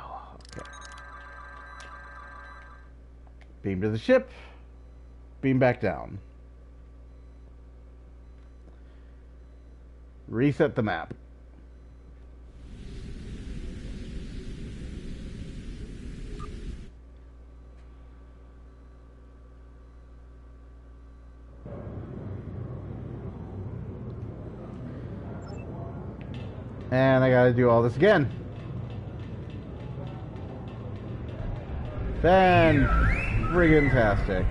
Okay. Beam to the ship. Beam back down. Reset the map. And I gotta do all this again. Fan-friggin-tastic.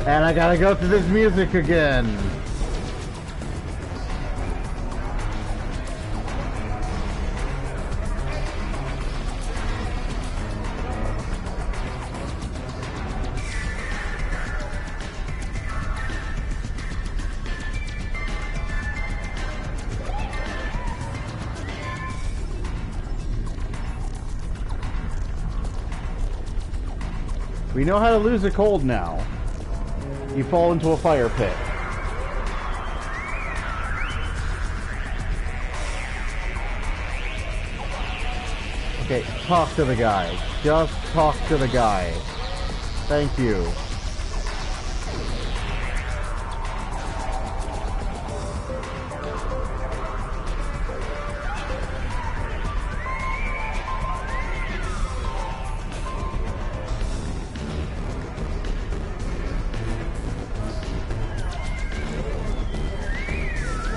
And I gotta go through this music again. We know how to lose a cold now. You fall into a fire pit. Okay, talk to the guy. Just talk to the guy. Thank you.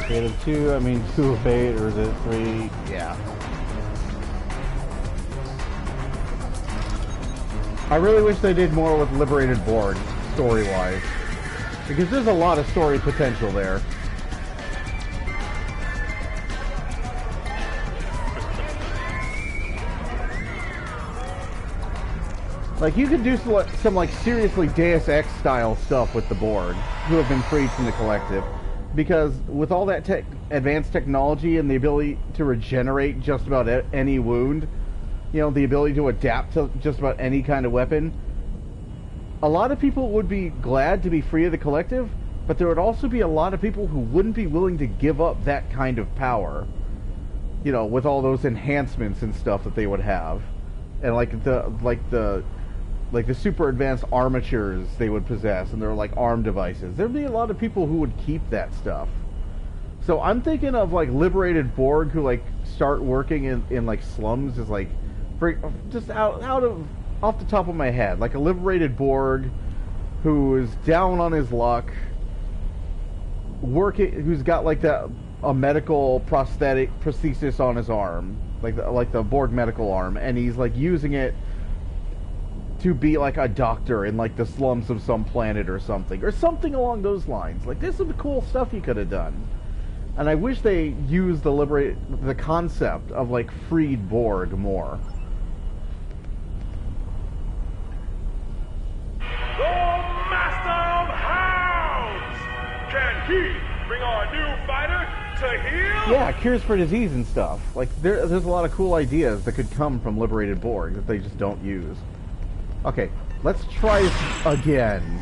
Okay, the 2, I mean 2 of 8, or is it 3? Yeah. I really wish they did more with Liberated Board, story-wise. Because there's a lot of story potential there. Like, you could do some like, seriously Deus Ex style stuff with the board, who have been freed from the collective. Because with all that advanced technology and the ability to regenerate just about any wound, you know, the ability to adapt to just about any kind of weapon, a lot of people would be glad to be free of the collective, but there would also be a lot of people who wouldn't be willing to give up that kind of power. You know, with all those enhancements and stuff that they would have, and like the super advanced armatures they would possess, and they're like arm devices. There'd be a lot of people who would keep that stuff. So I'm thinking of like liberated Borg who like start working in like slums, is like just out of off the top of my head, like a liberated Borg who is down on his luck, working, who's got like a medical prosthesis on his arm, like the Borg medical arm, and he's like using it to be like a doctor in like the slums of some planet or something along those lines. Like, there's some cool stuff he could have done, and I wish they used the concept of like freed Borg more. The Master of Hounds! Can he bring our new fighter to heal? Yeah, cures for disease and stuff. Like, there's a lot of cool ideas that could come from liberated Borg that they just don't use. Okay, let's try it again.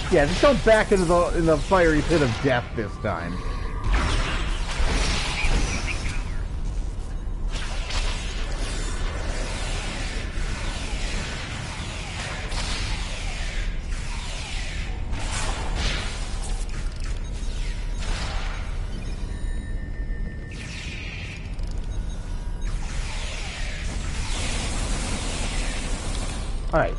Yeah, just go back into the fiery pit of death this time. All right.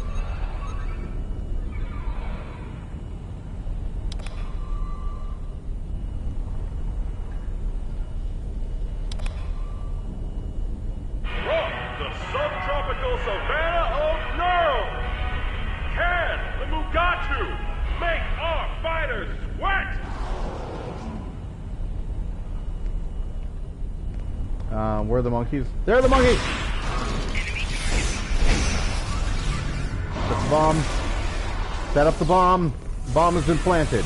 Where are the monkeys? There are the monkeys! Set the bomb. Set up the bomb. The bomb has been planted.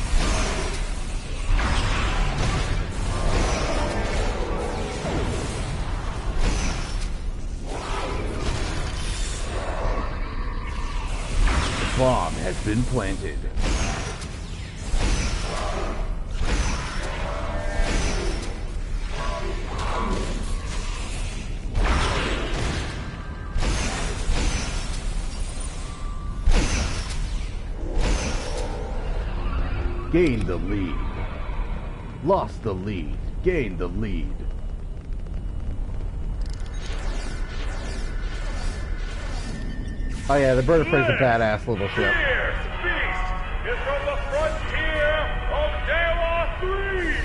The bomb has been planted. Gained the lead. Lost the lead. Gained the lead. Oh yeah, the bird of prey's a badass little ship. Fierce beast is from the frontier of Dewa 3.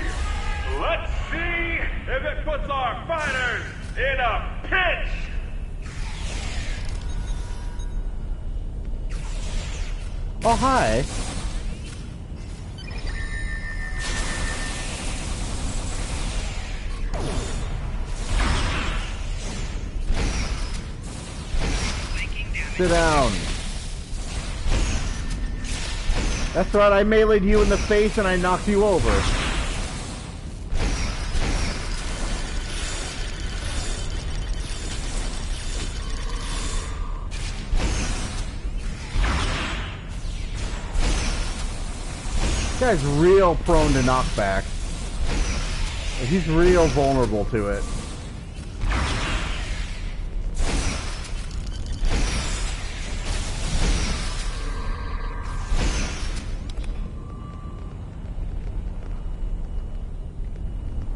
Let's see if it puts our fighters in a pinch. Oh hi. Sit down. That's right, I meleeed you in the face and I knocked you over. This guy's real prone to knockback. He's real vulnerable to it.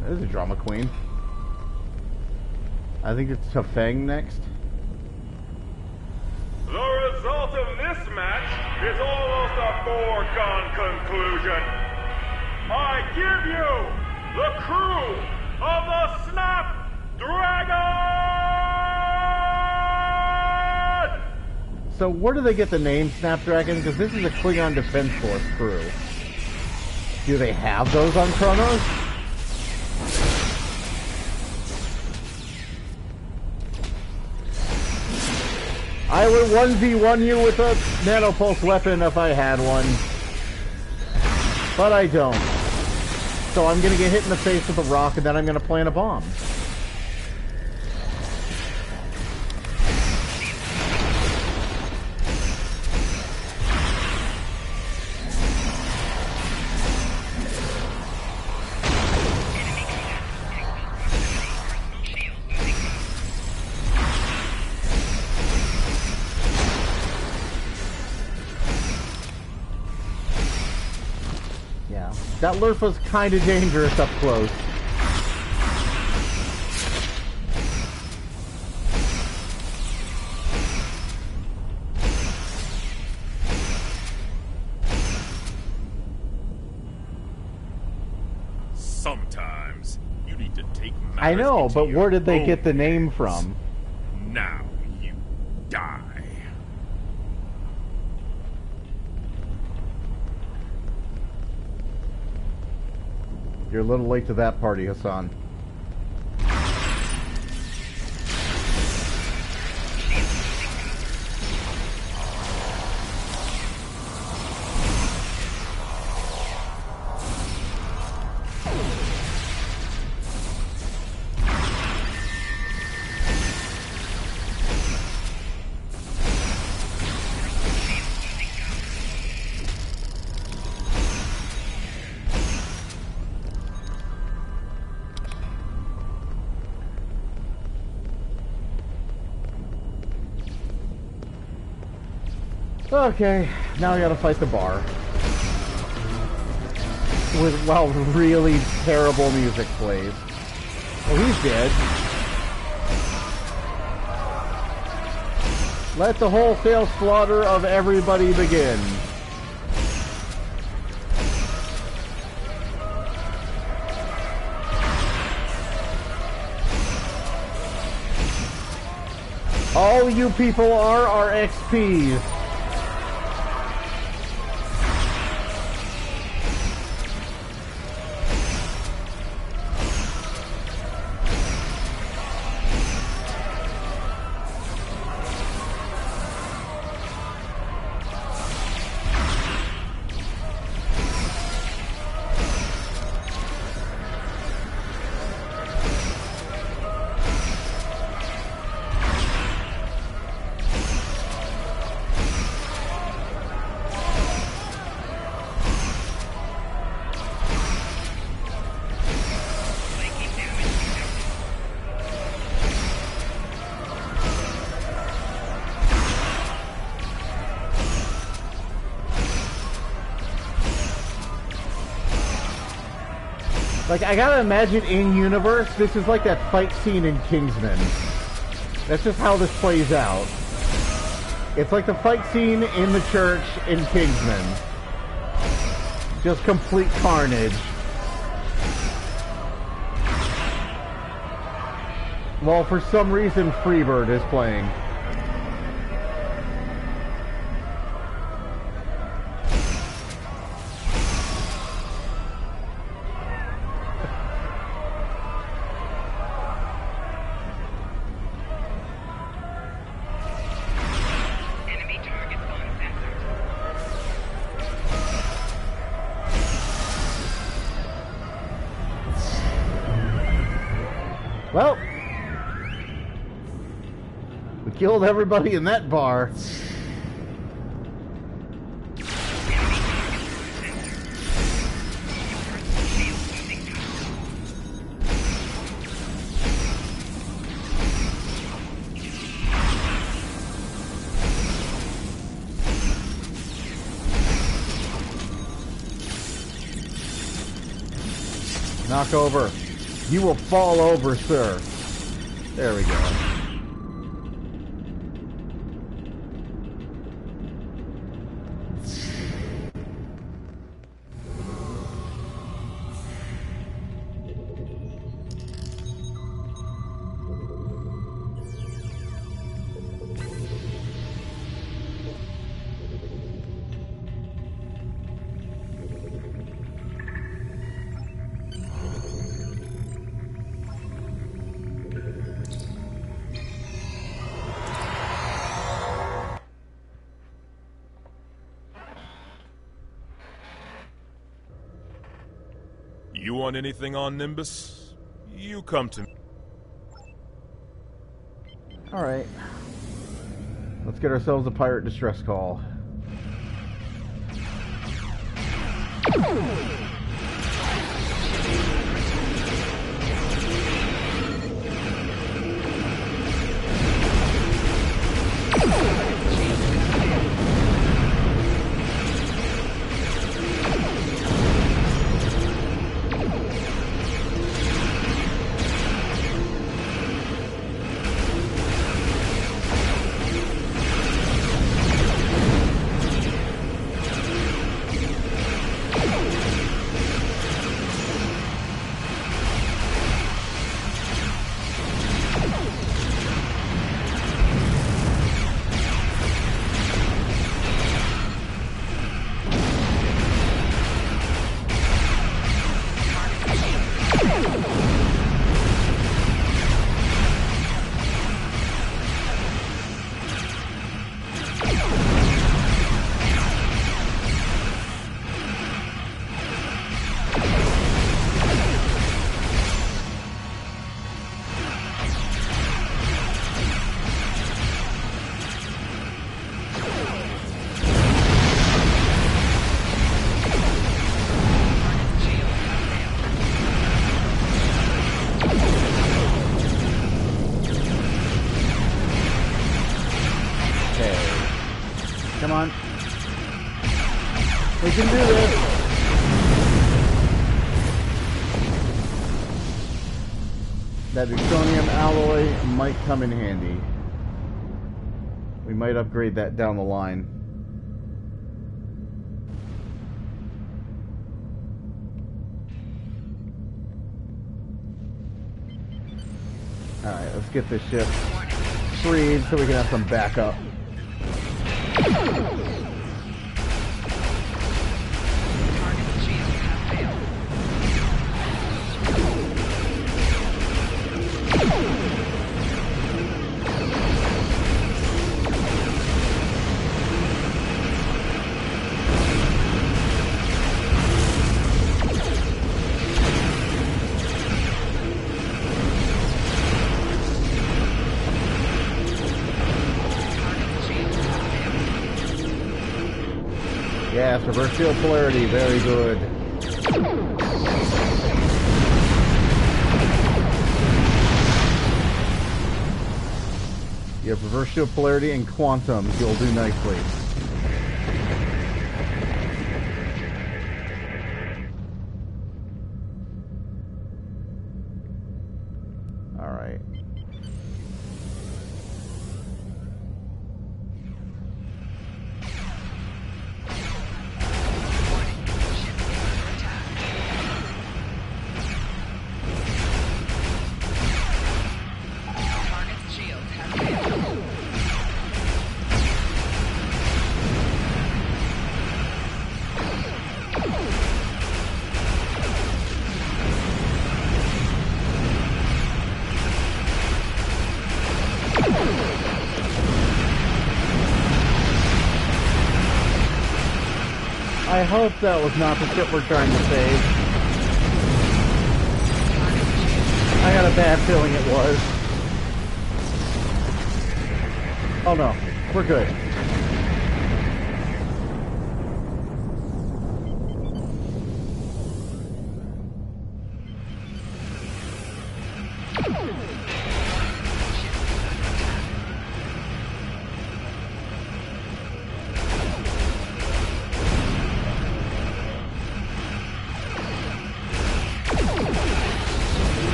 There's a drama queen. I think it's Tafeng next. The result of this match is almost a foregone conclusion. I give you the crew of the Snapdragon! So where do they get the name Snapdragon? Because this is a Klingon Defense Force crew. Do they have those on Kronos? I would 1v1 you with a nanopulse weapon if I had one. But I don't. So I'm gonna get hit in the face with a rock and then I'm gonna plant a bomb. That Lurf was kind of dangerous up close. Sometimes you need to take matters I know, into but your where did they own get the name hands. from? Now you die. You're a little late to that party, Hassan. Okay, now I gotta fight the bar. While really terrible music plays. Oh, he's dead. Let the wholesale slaughter of everybody begin. All you people are XPs. Like, I gotta imagine in universe, this is like that fight scene in Kingsman. That's just how this plays out. It's like the fight scene in the church in Kingsman. Just complete carnage. Well, for some reason, Freebird is playing. Well, we killed everybody in that bar. Knock over. You will fall over, sir. There we go. You want anything on Nimbus? You come to me. Alright. Let's get ourselves a pirate distress call. Come on. We can do this. That Victonium alloy might come in handy. We might upgrade that down the line. Alright, let's get this ship freed so we can have some backup. Yes, reverse shield polarity, very good. You have reverse shield polarity and quantum, you'll do nicely. Alright. I hope that was not the ship we're trying to save. I got a bad feeling it was. Oh no, we're good.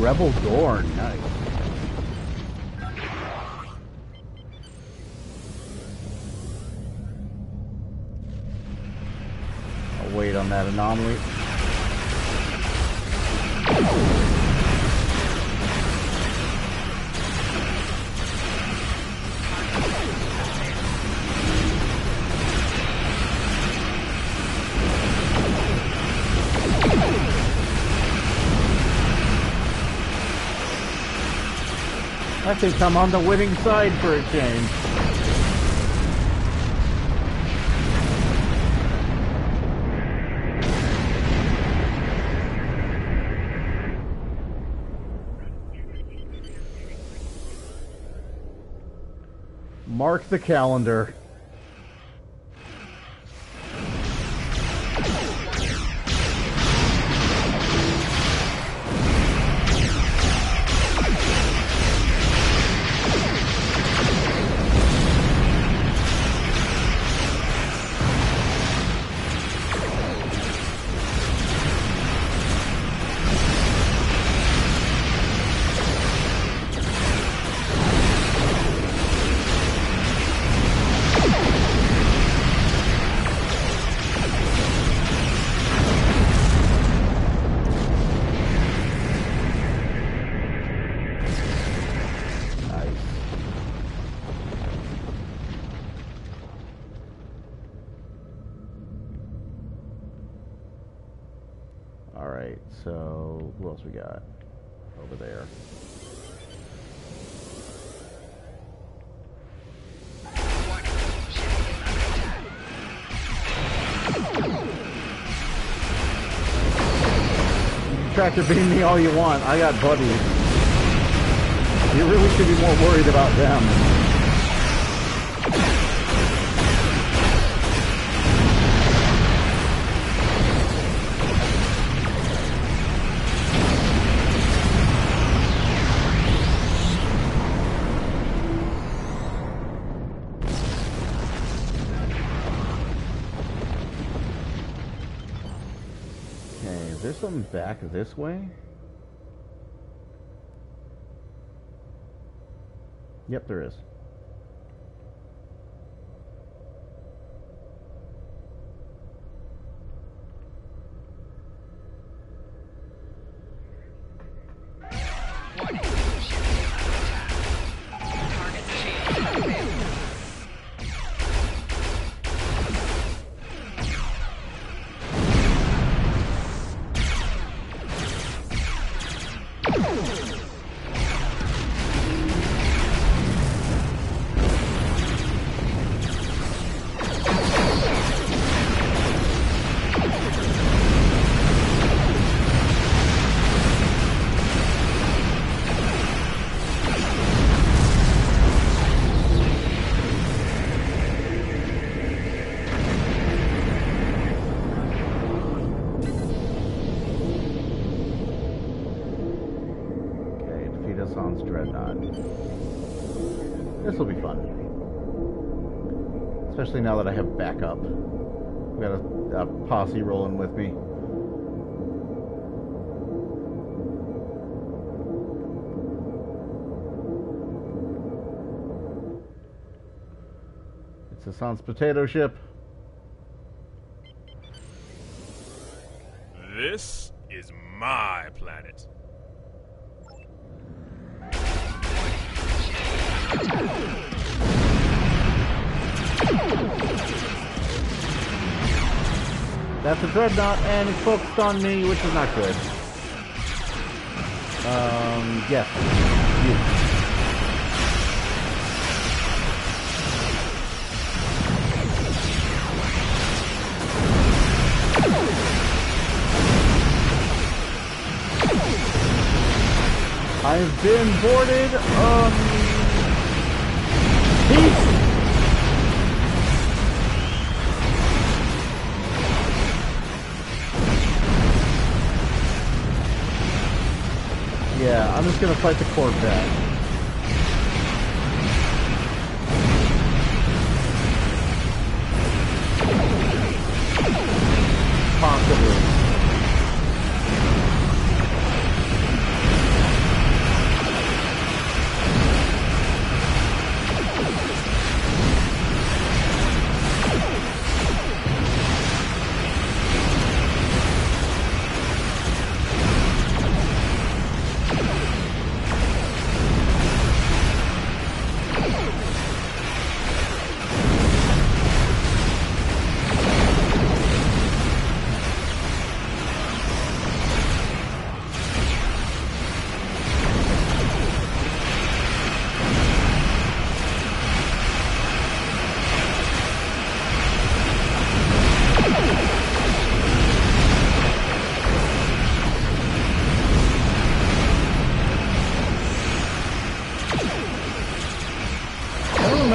Rebel door, nice. I'll wait on that anomaly. I think I'm on the winning side for a change. Mark the calendar. Alright, so who else we got over there? Tractor beam me all you want. I got buddies. You really should be more worried about them. Is there something back this way? Yep, there is. This will be fun. Especially now that I have backup. I've got a posse rolling with me. It's a Sans potato ship. This is my planet. That's a dreadnought, and it's focused on me, which is not good. Yes. You. I've been boarded. Peace. Yeah, I'm just gonna fight the Corvette. Possibly.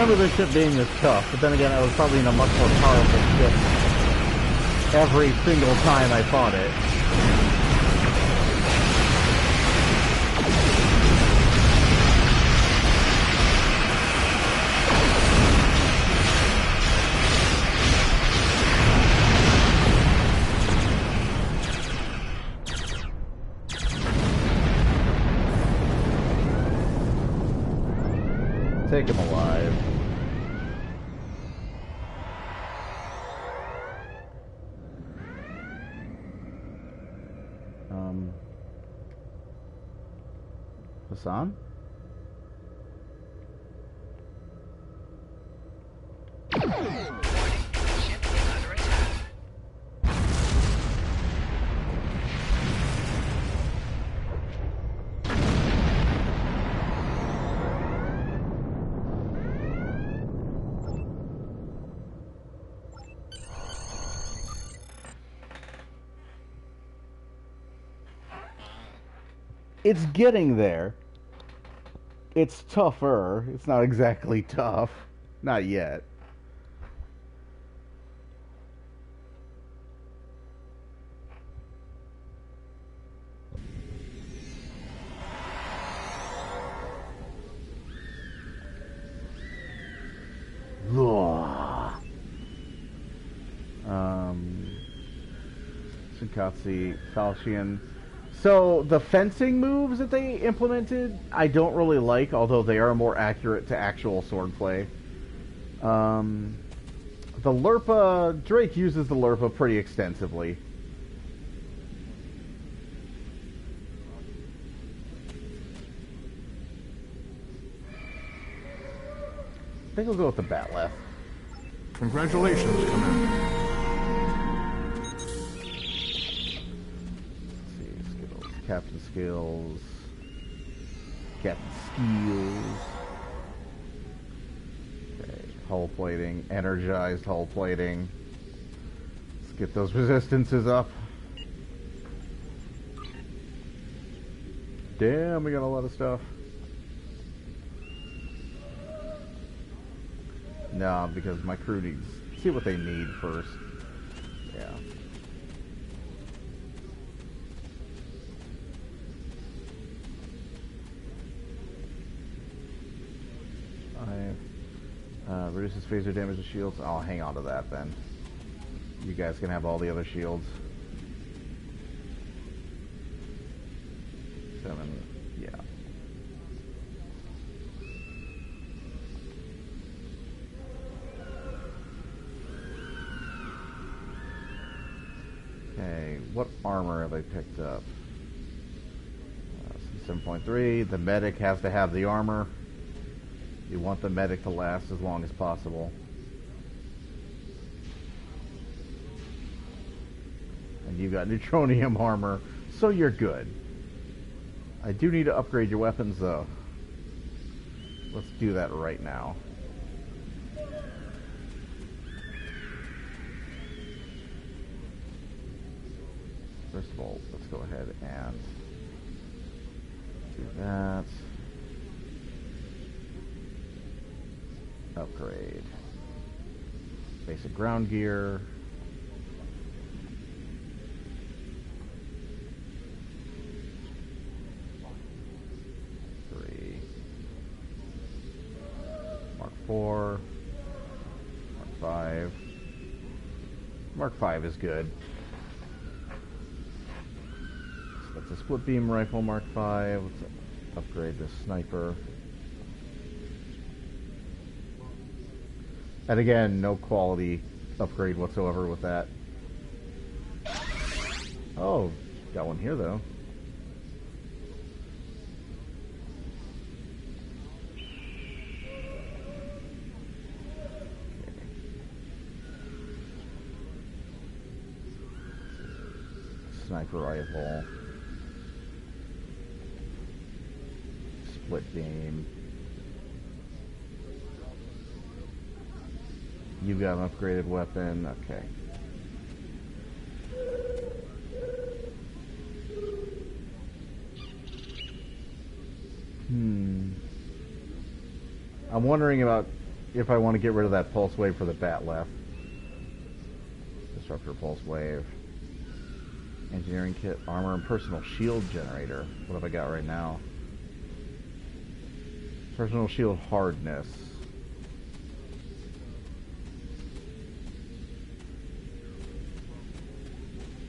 remember this ship being this tough, but then again, I was probably in a much more powerful ship every single time I fought it. Take him alive. Hassan? It's getting there. It's tougher. It's not exactly tough. Not yet. Shinkatsu, Falchion. So, the fencing moves that they implemented, I don't really like, although they are more accurate to actual swordplay. The Lurpa, Drake uses the Lurpa pretty extensively. I think I'll go with the Batleth. Congratulations, Commander. Captain Skills, Captain Skills, okay, hull plating, energized hull plating. Let's get those resistances up. Damn, we got a lot of stuff. No, because my crew needs, see what they need first. Yeah. Reduces phaser damage to shields. I'll hang on to that then. You guys can have all the other shields. 7, yeah. Okay, what armor have I picked up? 7.3. The medic has to have the armor. You want the medic to last as long as possible. And you've got neutronium armor, so you're good. I do need to upgrade your weapons, though. Let's do that right now. First of all, let's go ahead and do that. Upgrade. Basic ground gear. Mark 4. Mark 5. Mark 5 is good. So that's a split beam rifle, Mark 5. Let's upgrade this sniper. And again, no quality upgrade whatsoever with that. Oh, got one here though. Sniper rifle. Split beam. You've got an upgraded weapon. Okay. I'm wondering about if I want to get rid of that pulse wave for the bat left. Disruptor pulse wave. Engineering kit, armor, and personal shield generator. What have I got right now? Personal shield hardness.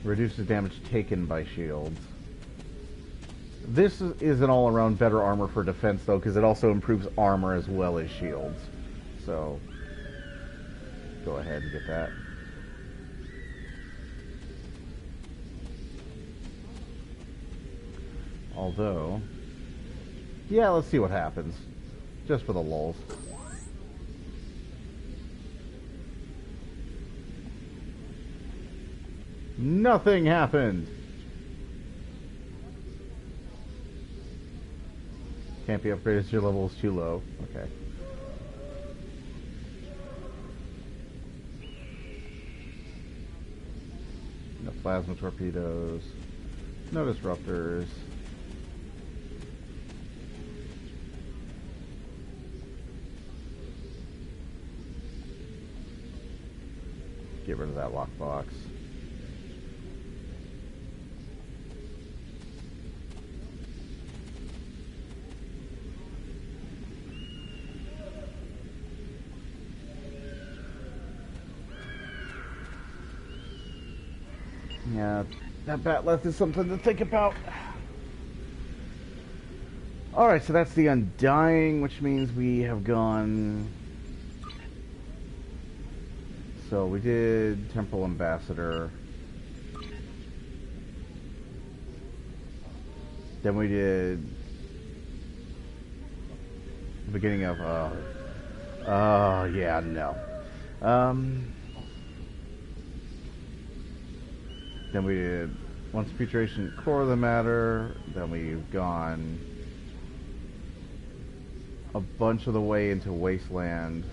Reduces damage taken by shields. This is an all-around better armor for defense, though, because it also improves armor as well as shields. So, go ahead and get that. Although, yeah, let's see what happens. Just for the lulz. Nothing happened. Can't be upgraded, your level is too low. Okay. No plasma torpedoes. No disruptors. Get rid of that lockbox. Yeah, that batleth is something to think about. Alright, so that's the Undying, which means we have gone... So we did Temporal Ambassador. Then we did the beginning of yeah, no. Then we did once Putration Core of the Matter. Then we've gone a bunch of the way into Wasteland.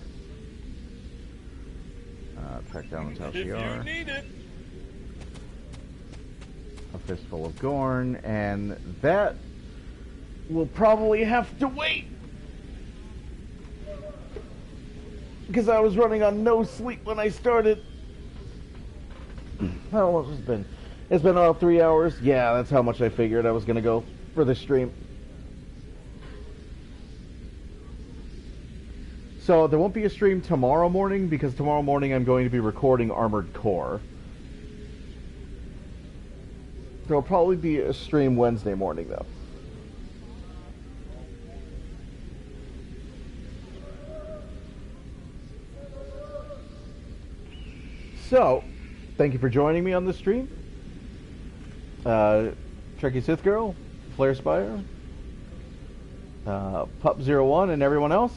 Track down the Tal-Shiar. If you need it. A Fistful of Gorn, and that will probably have to wait because I was running on no sleep when I started. How long has it been? It's been about 3 hours. Yeah, that's how much I figured I was going to go for the stream. So there won't be a stream tomorrow morning because tomorrow morning I'm going to be recording Armored Core. There will probably be a stream Wednesday morning though. So, thank you for joining me on this stream. Trekkie Sith Girl, Flare Spire, Pup01, and everyone else.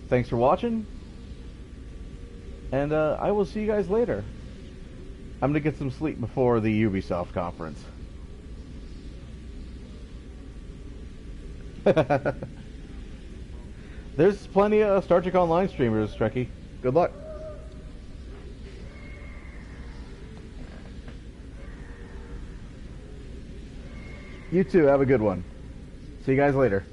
Thanks for watching. And I will see you guys later. I'm going to get some sleep before the Ubisoft conference. There's plenty of Star Trek Online streamers, Trekkie. Good luck. You too, have a good one. See you guys later.